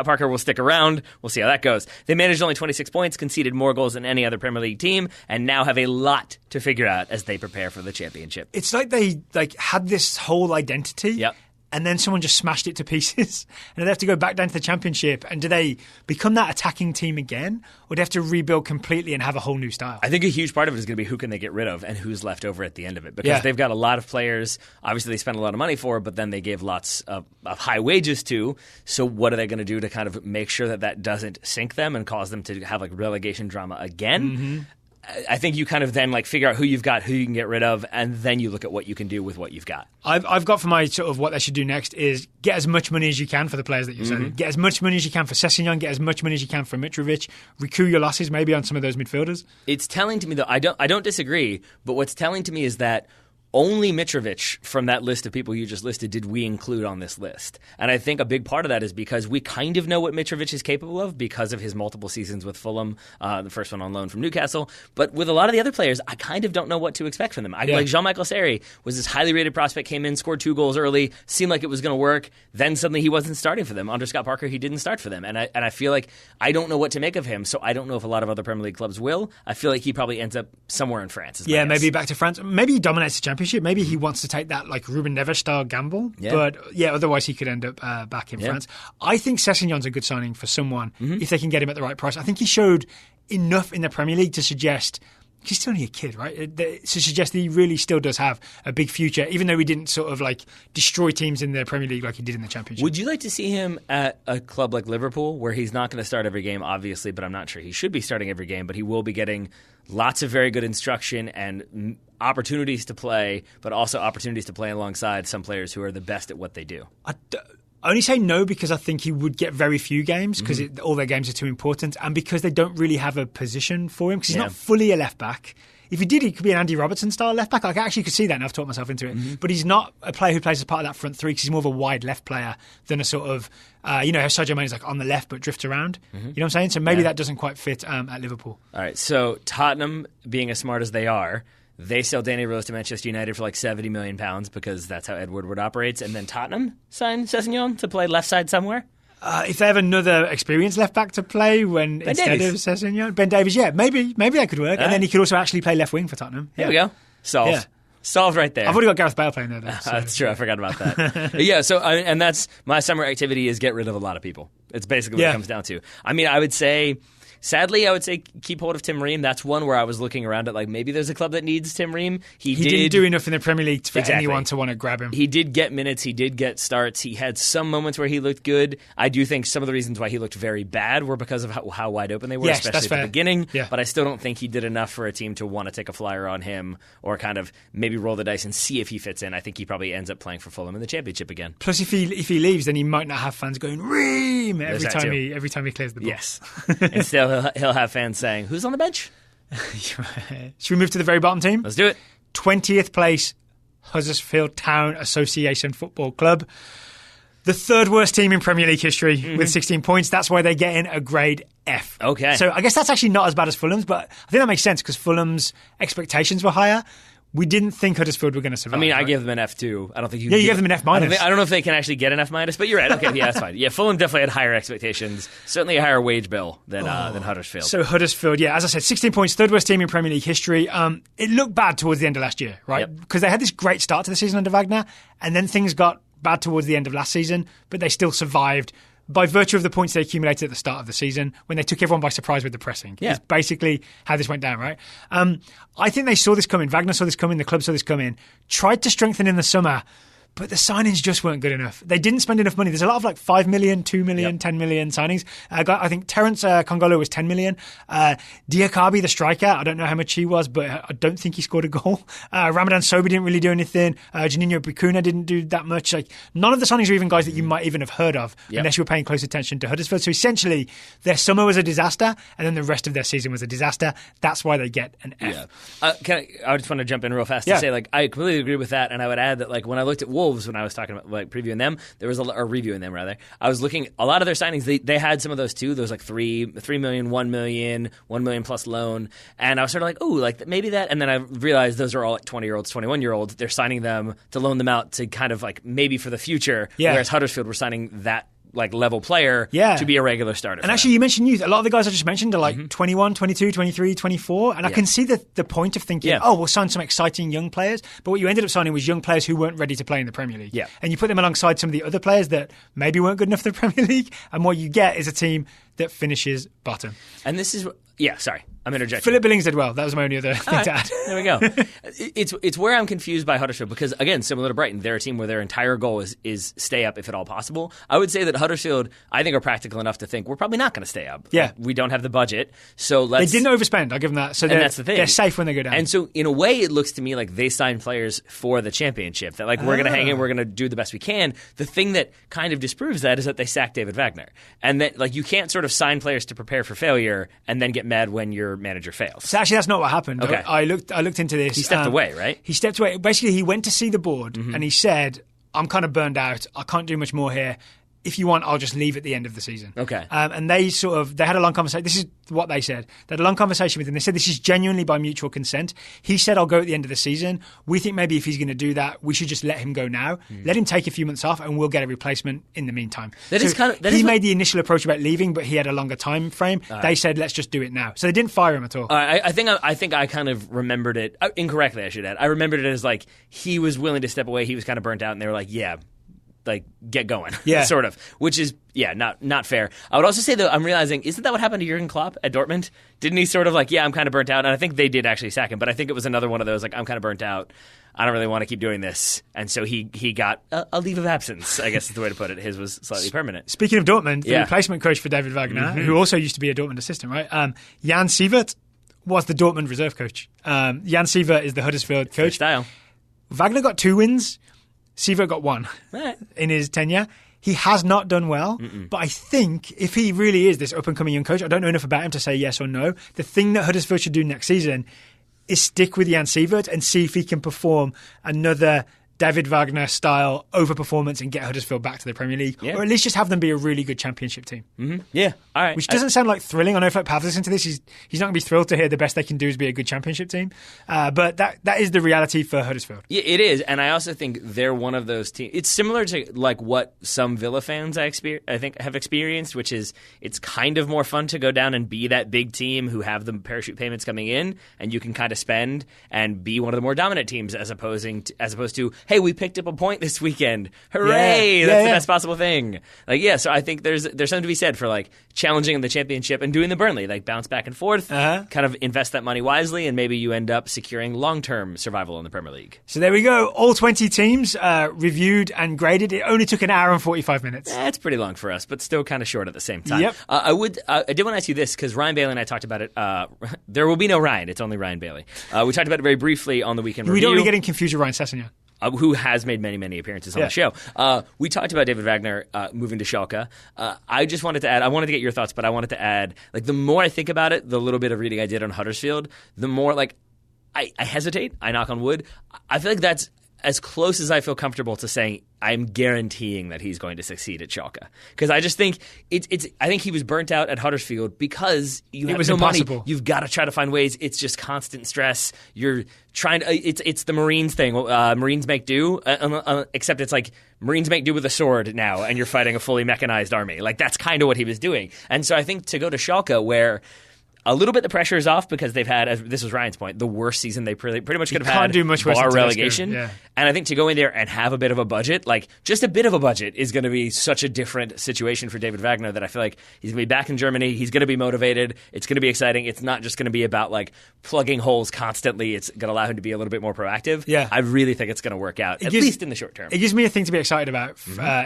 Parker will stick around. We'll see how that goes. They managed only 26 points, conceded more goals than any other Premier League team, and now have a lot to figure out as they prepare for the Championship. It's like they had this whole identity. Yep. And then someone just smashed it to pieces. And they have to go back down to the Championship. And do they become that attacking team again? Or do they have to rebuild completely and have a whole new style? I think a huge part of it is going to be who can they get rid of and who's left over at the end of it. Because they've got a lot of players, obviously they spent a lot of money for, but then they gave lots of high wages to. So what are they going to do to kind of make sure that doesn't sink them and cause them to have relegation drama again? I think you kind of then figure out who you've got, who you can get rid of, and then you look at what you can do with what you've got. I've got for my sort of what they should do next is get as much money as you can for the players that you're selling. Get as much money as you can for Sessegnon, get as much money as you can for Mitrovic, recoup your losses maybe on some of those midfielders. It's telling to me, though, I don't disagree, but what's telling to me is that only Mitrovic from that list of people you just listed did we include on this list. And I think a big part of that is because we kind of know what Mitrovic is capable of because of his multiple seasons with Fulham, the first one on loan from Newcastle. But with a lot of the other players, I kind of don't know what to expect from them. Like Jean-Michel Seri was this highly rated prospect, came in, scored 2 goals early, seemed like it was going to work. Then suddenly he wasn't starting for them. Under Scott Parker, he didn't start for them. And I feel like I don't know what to make of him, so I don't know if a lot of other Premier League clubs will. I feel like he probably ends up somewhere in France. Maybe back to France. Maybe he dominates the Championship Championship. Maybe he wants to take that like Ruben Neves style gamble. Yeah. But yeah, otherwise he could end up back in France. I think Sessegnon's a good signing for someone if they can get him at the right price. I think he showed enough in the Premier League to suggest he's still only a kid, right? To suggest that he really still does have a big future, even though he didn't sort of like destroy teams in the Premier League like he did in the Championship. Would you like to see him at a club like Liverpool, where he's not going to start every game, obviously, but I'm not sure he should be starting every game, but he will be getting lots of very good instruction and opportunities to play, but also opportunities to play alongside some players who are the best at what they do? I only say no because I think he would get very few games because all their games are too important, and because they don't really have a position for him because he's not fully a left back. If he did, he could be an Andy Robertson style left back. I actually could see that, and I've talked myself into it. But he's not a player who plays as part of that front three because he's more of a wide left player than a sort of, how Sadio Mane is like on the left but drifts around. You know what I'm saying? So maybe that doesn't quite fit at Liverpool. All right, so Tottenham, being as smart as they are, they sell Danny Rose to Manchester United for like £70 million because that's how Ed Woodward operates. And then Tottenham signed Sessegnon to play left side somewhere. If they have another experienced left back to play instead of Sessegnon, Ben Davies, maybe that could work. And then he could also actually play left wing for Tottenham. There we go. Solved. Yeah. Solved right there. I've already got Gareth Bale playing there, though. So. That's true. I forgot about that. Yeah, so, and that's my summer activity is get rid of a lot of people. It's basically what it comes down to. I mean, sadly, I would say keep hold of Tim Ream. That's one where I was looking around at like maybe there's a club that needs Tim Ream. He didn't do enough in the Premier League for anyone to want to grab him. He did get minutes. He did get starts. He had some moments where he looked good. I do think some of the reasons why he looked very bad were because of how wide open they were, especially at the beginning. Yeah. But I still don't think he did enough for a team to want to take a flyer on him or kind of maybe roll the dice and see if he fits in. I think he probably ends up playing for Fulham in the Championship again. Plus, if he leaves, then he might not have fans going Ream every time he clears the ball. Yes, and still he'll have fans saying, "Who's on the bench?" Should we move to the very bottom team? Let's do it. 20th place, Huddersfield Town Association Football Club. The third worst team in Premier League history with 16 points. That's why they're getting a grade F. Okay. So I guess that's actually not as bad as Fulham's, but I think that makes sense because Fulham's expectations were higher. We didn't think Huddersfield were going to survive. I mean, right? I give them an F too. I don't think you. Yeah, you give them an F minus. I don't know if they can actually get an F minus, but you're right. Okay, yeah, that's fine. Yeah, Fulham definitely had higher expectations. Certainly a higher wage bill than Huddersfield. So Huddersfield, as I said, 16 points, third worst team in Premier League history. It looked bad towards the end of last year, right? Because they had this great start to the season under Wagner, and then things got bad towards the end of last season, but they still survived by virtue of the points they accumulated at the start of the season when they took everyone by surprise with the pressing. Yeah. It's basically how this went down, right? I think they saw this coming. Wagner saw this coming. The club saw this coming. Tried to strengthen in the summer, but the signings just weren't good enough. They didn't spend enough money. There's a lot of like 5 million, 2 million, 10 million signings. I think Terence Congolo was 10 million. Diakabi, the striker, I don't know how much he was, but I don't think he scored a goal. Ramadan Sobhi didn't really do anything. Juninho Bikuna didn't do that much. Like none of the signings are even guys that you might even have heard of unless you were paying close attention to Huddersfield. So essentially, their summer was a disaster, and then the rest of their season was a disaster. That's why they get an F. Yeah. I just want to jump in real fast to say, like, I completely agree with that, and I would add that, like, when I looked at Wolves, when I was talking about like previewing them, there was or reviewing them rather. I was looking a lot of their signings. They had some of those too. Those like 3 million, 1 million, 1 million plus loan, and I was sort of like, oh, like maybe that. And then I realized those are all like 20-year-olds, 21-year-olds. They're signing them to loan them out to kind of like maybe for the future. Whereas Huddersfield were signing that like level player to be a regular starter. And actually, you mentioned youth. A lot of the guys I just mentioned are like 21, 22, 23, 24. And I can see the point of thinking, we'll sign some exciting young players. But what you ended up signing was young players who weren't ready to play in the Premier League. Yeah. And you put them alongside some of the other players that maybe weren't good enough for the Premier League. And what you get is a team that finishes bottom. And this is... Yeah, sorry. I'm interjecting. Philip Billings did well. That was my only other thing to add. There we go. It's where I'm confused by Huddersfield because, again, similar to Brighton, they're a team where their entire goal is stay up if at all possible. I would say that Huddersfield, I think, are practical enough to think we're probably not going to stay up. Yeah. We don't have the budget, so let's... They didn't overspend, I'll give them that. So that's the thing. They're safe when they go down. And so, in a way, it looks to me like they signed players for the championship. That, like, we're going to hang in, we're going to do the best we can. The thing that kind of disproves that is that they sacked David Wagner. And that, like, you can't sort of sign players to prepare for failure and then get mad when your manager fails. So actually, that's not what happened. Okay. I looked into this. He stepped away, right? He stepped away. Basically, he went to see the board and he said, I'm kind of burned out. I can't do much more here. if you want, I'll just leave at the end of the season. Okay. And they had a long conversation. This is what they said. They had a long conversation with him. They said this is genuinely by mutual consent. He said, I'll go at the end of the season. We think maybe if he's going to do that, we should just let him go now. Let him take a few months off and we'll get a replacement in the meantime. He made the initial approach about leaving, but he had a longer time frame. They said, let's just do it now. So they didn't fire him at all. I think I kind of remembered it incorrectly, I should add. I remembered it as like he was willing to step away. He was kind of burnt out and they were like, yeah, like get going, sort of, which is not fair. I would also say though, I'm realizing, isn't that what happened to Jurgen Klopp at Dortmund? Didn't he sort of like, I'm kind of burnt out, and I think they did actually sack him, but I think it was another one of those like, I'm kind of burnt out, I don't really want to keep doing this, and so he got a leave of absence, I guess is the way to put it. His was slightly permanent. Speaking of Dortmund, the replacement coach for David Wagner, who also used to be a Dortmund assistant, right? Jan Sievert was the Dortmund reserve coach. Jan Sievert is the Huddersfield coach. Style. Wagner got 2 wins. Sievert got 1 in his tenure. He has not done well, but I think if he really is this up-and-coming young coach, I don't know enough about him to say yes or no. The thing that Huddersfield should do next season is stick with Jan Sievert and see if he can perform another David Wagner style overperformance and get Huddersfield back to the Premier League, or at least just have them be a really good championship team. Yeah, all right. Which doesn't sound like thrilling. I know if Pav's listening to this, he's not going to be thrilled to hear the best they can do is be a good championship team. But that is the reality for Huddersfield. Yeah, it is, and I also think they're one of those teams. It's similar to like what some Villa fans I think have experienced, which is it's kind of more fun to go down and be that big team who have the parachute payments coming in, and you can kind of spend and be one of the more dominant teams as opposed to hey, we picked up a point this weekend. Hooray! That's the best possible thing. Like, so I think there's something to be said for like challenging in the championship and doing the Burnley, like bounce back and forth, kind of invest that money wisely, and maybe you end up securing long-term survival in the Premier League. So there we go. All 20 teams reviewed and graded. It only took an hour and 45 minutes. It's pretty long for us, but still kind of short at the same time. Yep. I did want to ask you this, because Ryan Bailey and I talked about it. There will be no Ryan. It's only Ryan Bailey. We talked about it very briefly on the Weekend Review. We don't want to get in confused with Ryan Sessegnon. Who has made many, many appearances on the show. We talked about David Wagner moving to Schalke. I just wanted to add, I wanted to get your thoughts, but I wanted to add, like, the more I think about it, the little bit of reading I did on Huddersfield, the more, like, I hesitate, I knock on wood. I feel like that's as close as I feel comfortable to saying I'm guaranteeing that he's going to succeed at Schalke. Because I just think I think he was burnt out at Huddersfield because you have no money. You've got to try to find ways. It's just constant stress. You're trying to. It's the Marines thing. Marines make do, except it's like Marines make do with a sword now, and you're fighting a fully mechanized army. Like that's kind of what he was doing. And so I think to go to Schalke, where a little bit the pressure is off because they've had, as this was Ryan's point, the worst season they pretty much could have had. Can't do much worse bar than relegation. Yeah. And I think to go in there and have a bit of a budget, like just a bit of a budget, is going to be such a different situation for David Wagner that I feel like he's going to be back in Germany. He's going to be motivated. It's going to be exciting. It's not just going to be about like plugging holes constantly. It's going to allow him to be a little bit more proactive. Yeah. I really think it's going to work out, at least in the short term. It gives me a thing to be excited about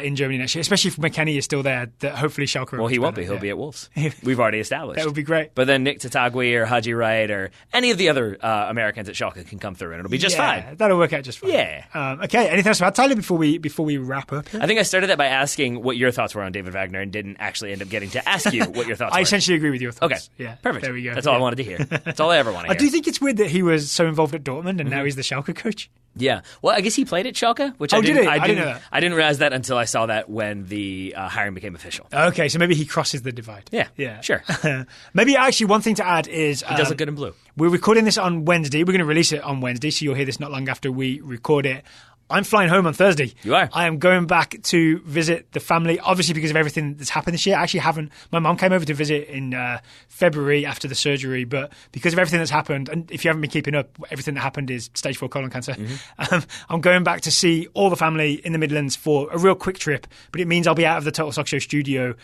in Germany next year, especially if McKennie is still there. That hopefully Schalke. Well, he won't be. He'll be at Wolves. We've already established. That would be great. But then Nick Tatagui or Haji Wright or any of the other Americans at Schalke can come through and it'll be just fine. That'll work out just fine. Yeah. Okay. Anything else about Tyler before we wrap up? I think I started that by asking what your thoughts were on David Wagner and didn't actually end up getting to ask you what your thoughts were. I essentially agree with your thoughts. Okay. Yeah. Perfect. There we go. That's all I wanted to hear. That's all I ever want to hear. I do think it's weird that he was so involved at Dortmund and now he's the Schalke coach. Yeah. Well, I guess he played at Schalke, which I didn't know that. I didn't realize that until I saw that when the hiring became official. Okay, so maybe he crosses the divide. Yeah. Sure. Maybe actually one thing to add is he does look good in blue. We're recording this on Wednesday. We're going to release it on Wednesday, so you'll hear this not long after we record it. I'm flying home on Thursday. You are? I am going back to visit the family, obviously because of everything that's happened this year. I actually haven't. My mom came over to visit in February after the surgery, but because of everything that's happened, and if you haven't been keeping up, everything that happened is stage 4 colon cancer. I'm going back to see all the family in the Midlands for a real quick trip, but it means I'll be out of the Total Soccer Show studio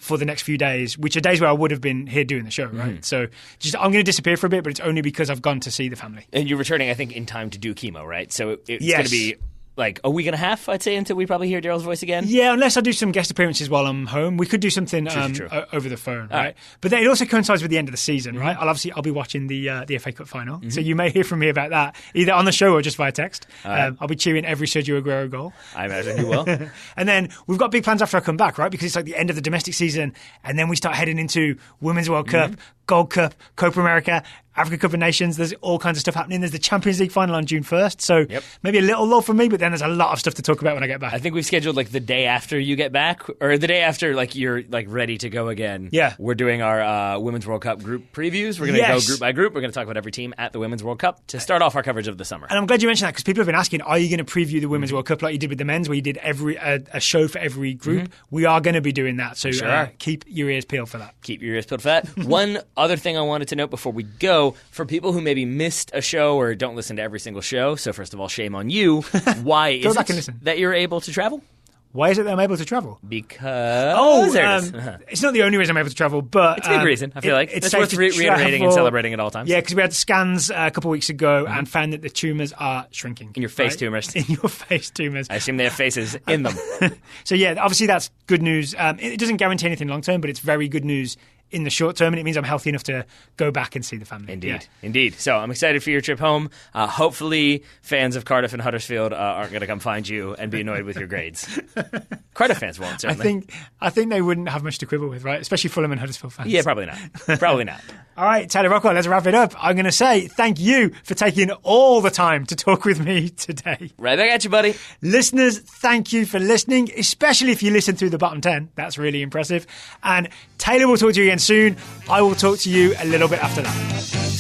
for the next few days, which are days where I would have been here doing the show, right? So I'm going to disappear for a bit, but it's only because I've gone to see the family. And you're returning, I think, in time to do chemo, right? So it's going to be like a week and a half, I'd say, until we probably hear Daryl's voice again. Yeah, unless I do some guest appearances while I'm home. We could do something over the phone, right? But then it also coincides with the end of the season, right? I'll be watching the FA Cup final, so you may hear from me about that either on the show or just via text. I'll be cheering every Sergio Aguero goal. I imagine you will. And then we've got big plans after I come back, right? Because it's like the end of the domestic season, and then we start heading into Women's World Cup, Gold Cup, Copa America. Africa Cup of Nations. There's all kinds of stuff happening. There's the Champions League final on June 1st. So maybe a little lull for me, but then there's a lot of stuff to talk about when I get back. I think we've scheduled like the day after you get back, or the day after like you're like ready to go again. Yeah. We're doing our Women's World Cup group previews. We're going to go group by group. We're going to talk about every team at the Women's World Cup to start off our coverage of the summer. And I'm glad you mentioned that because people have been asking, are you going to preview the Women's World Cup like you did with the men's, where you did a show for every group? We are going to be doing that. So keep your ears peeled for that. Keep your ears peeled for that. One other thing I wanted to note before we go, for people who maybe missed a show or don't listen to every single show, so first of all, shame on you. Why is it that you're able to travel? Why is it that I'm able to travel? Because it's not the only reason I'm able to travel, but it's a big reason. I feel like it's worth reiterating and celebrating at all times. Yeah, because we had scans a couple of weeks ago and found that the tumours are shrinking. In your face tumours. In your face tumours. I assume they have faces in them. So yeah, obviously that's good news. It doesn't guarantee anything long term, but it's very good news in the short term, and it means I'm healthy enough to go back and see the family. Indeed. So I'm excited for your trip home. Hopefully fans of Cardiff and Huddersfield aren't going to come find you and be annoyed with your grades. Cardiff fans won't, certainly. I think they wouldn't have much to quibble with, right? Especially Fulham and Huddersfield fans. Yeah, probably not. Probably not. All right, Taylor Rockwell, let's wrap it up. I'm going to say thank you for taking all the time to talk with me today. Right back at you, buddy. Listeners, thank you for listening, especially if you listen through the bottom 10. That's really impressive. And Taylor will talk to you again soon. I will talk to you a little bit after that.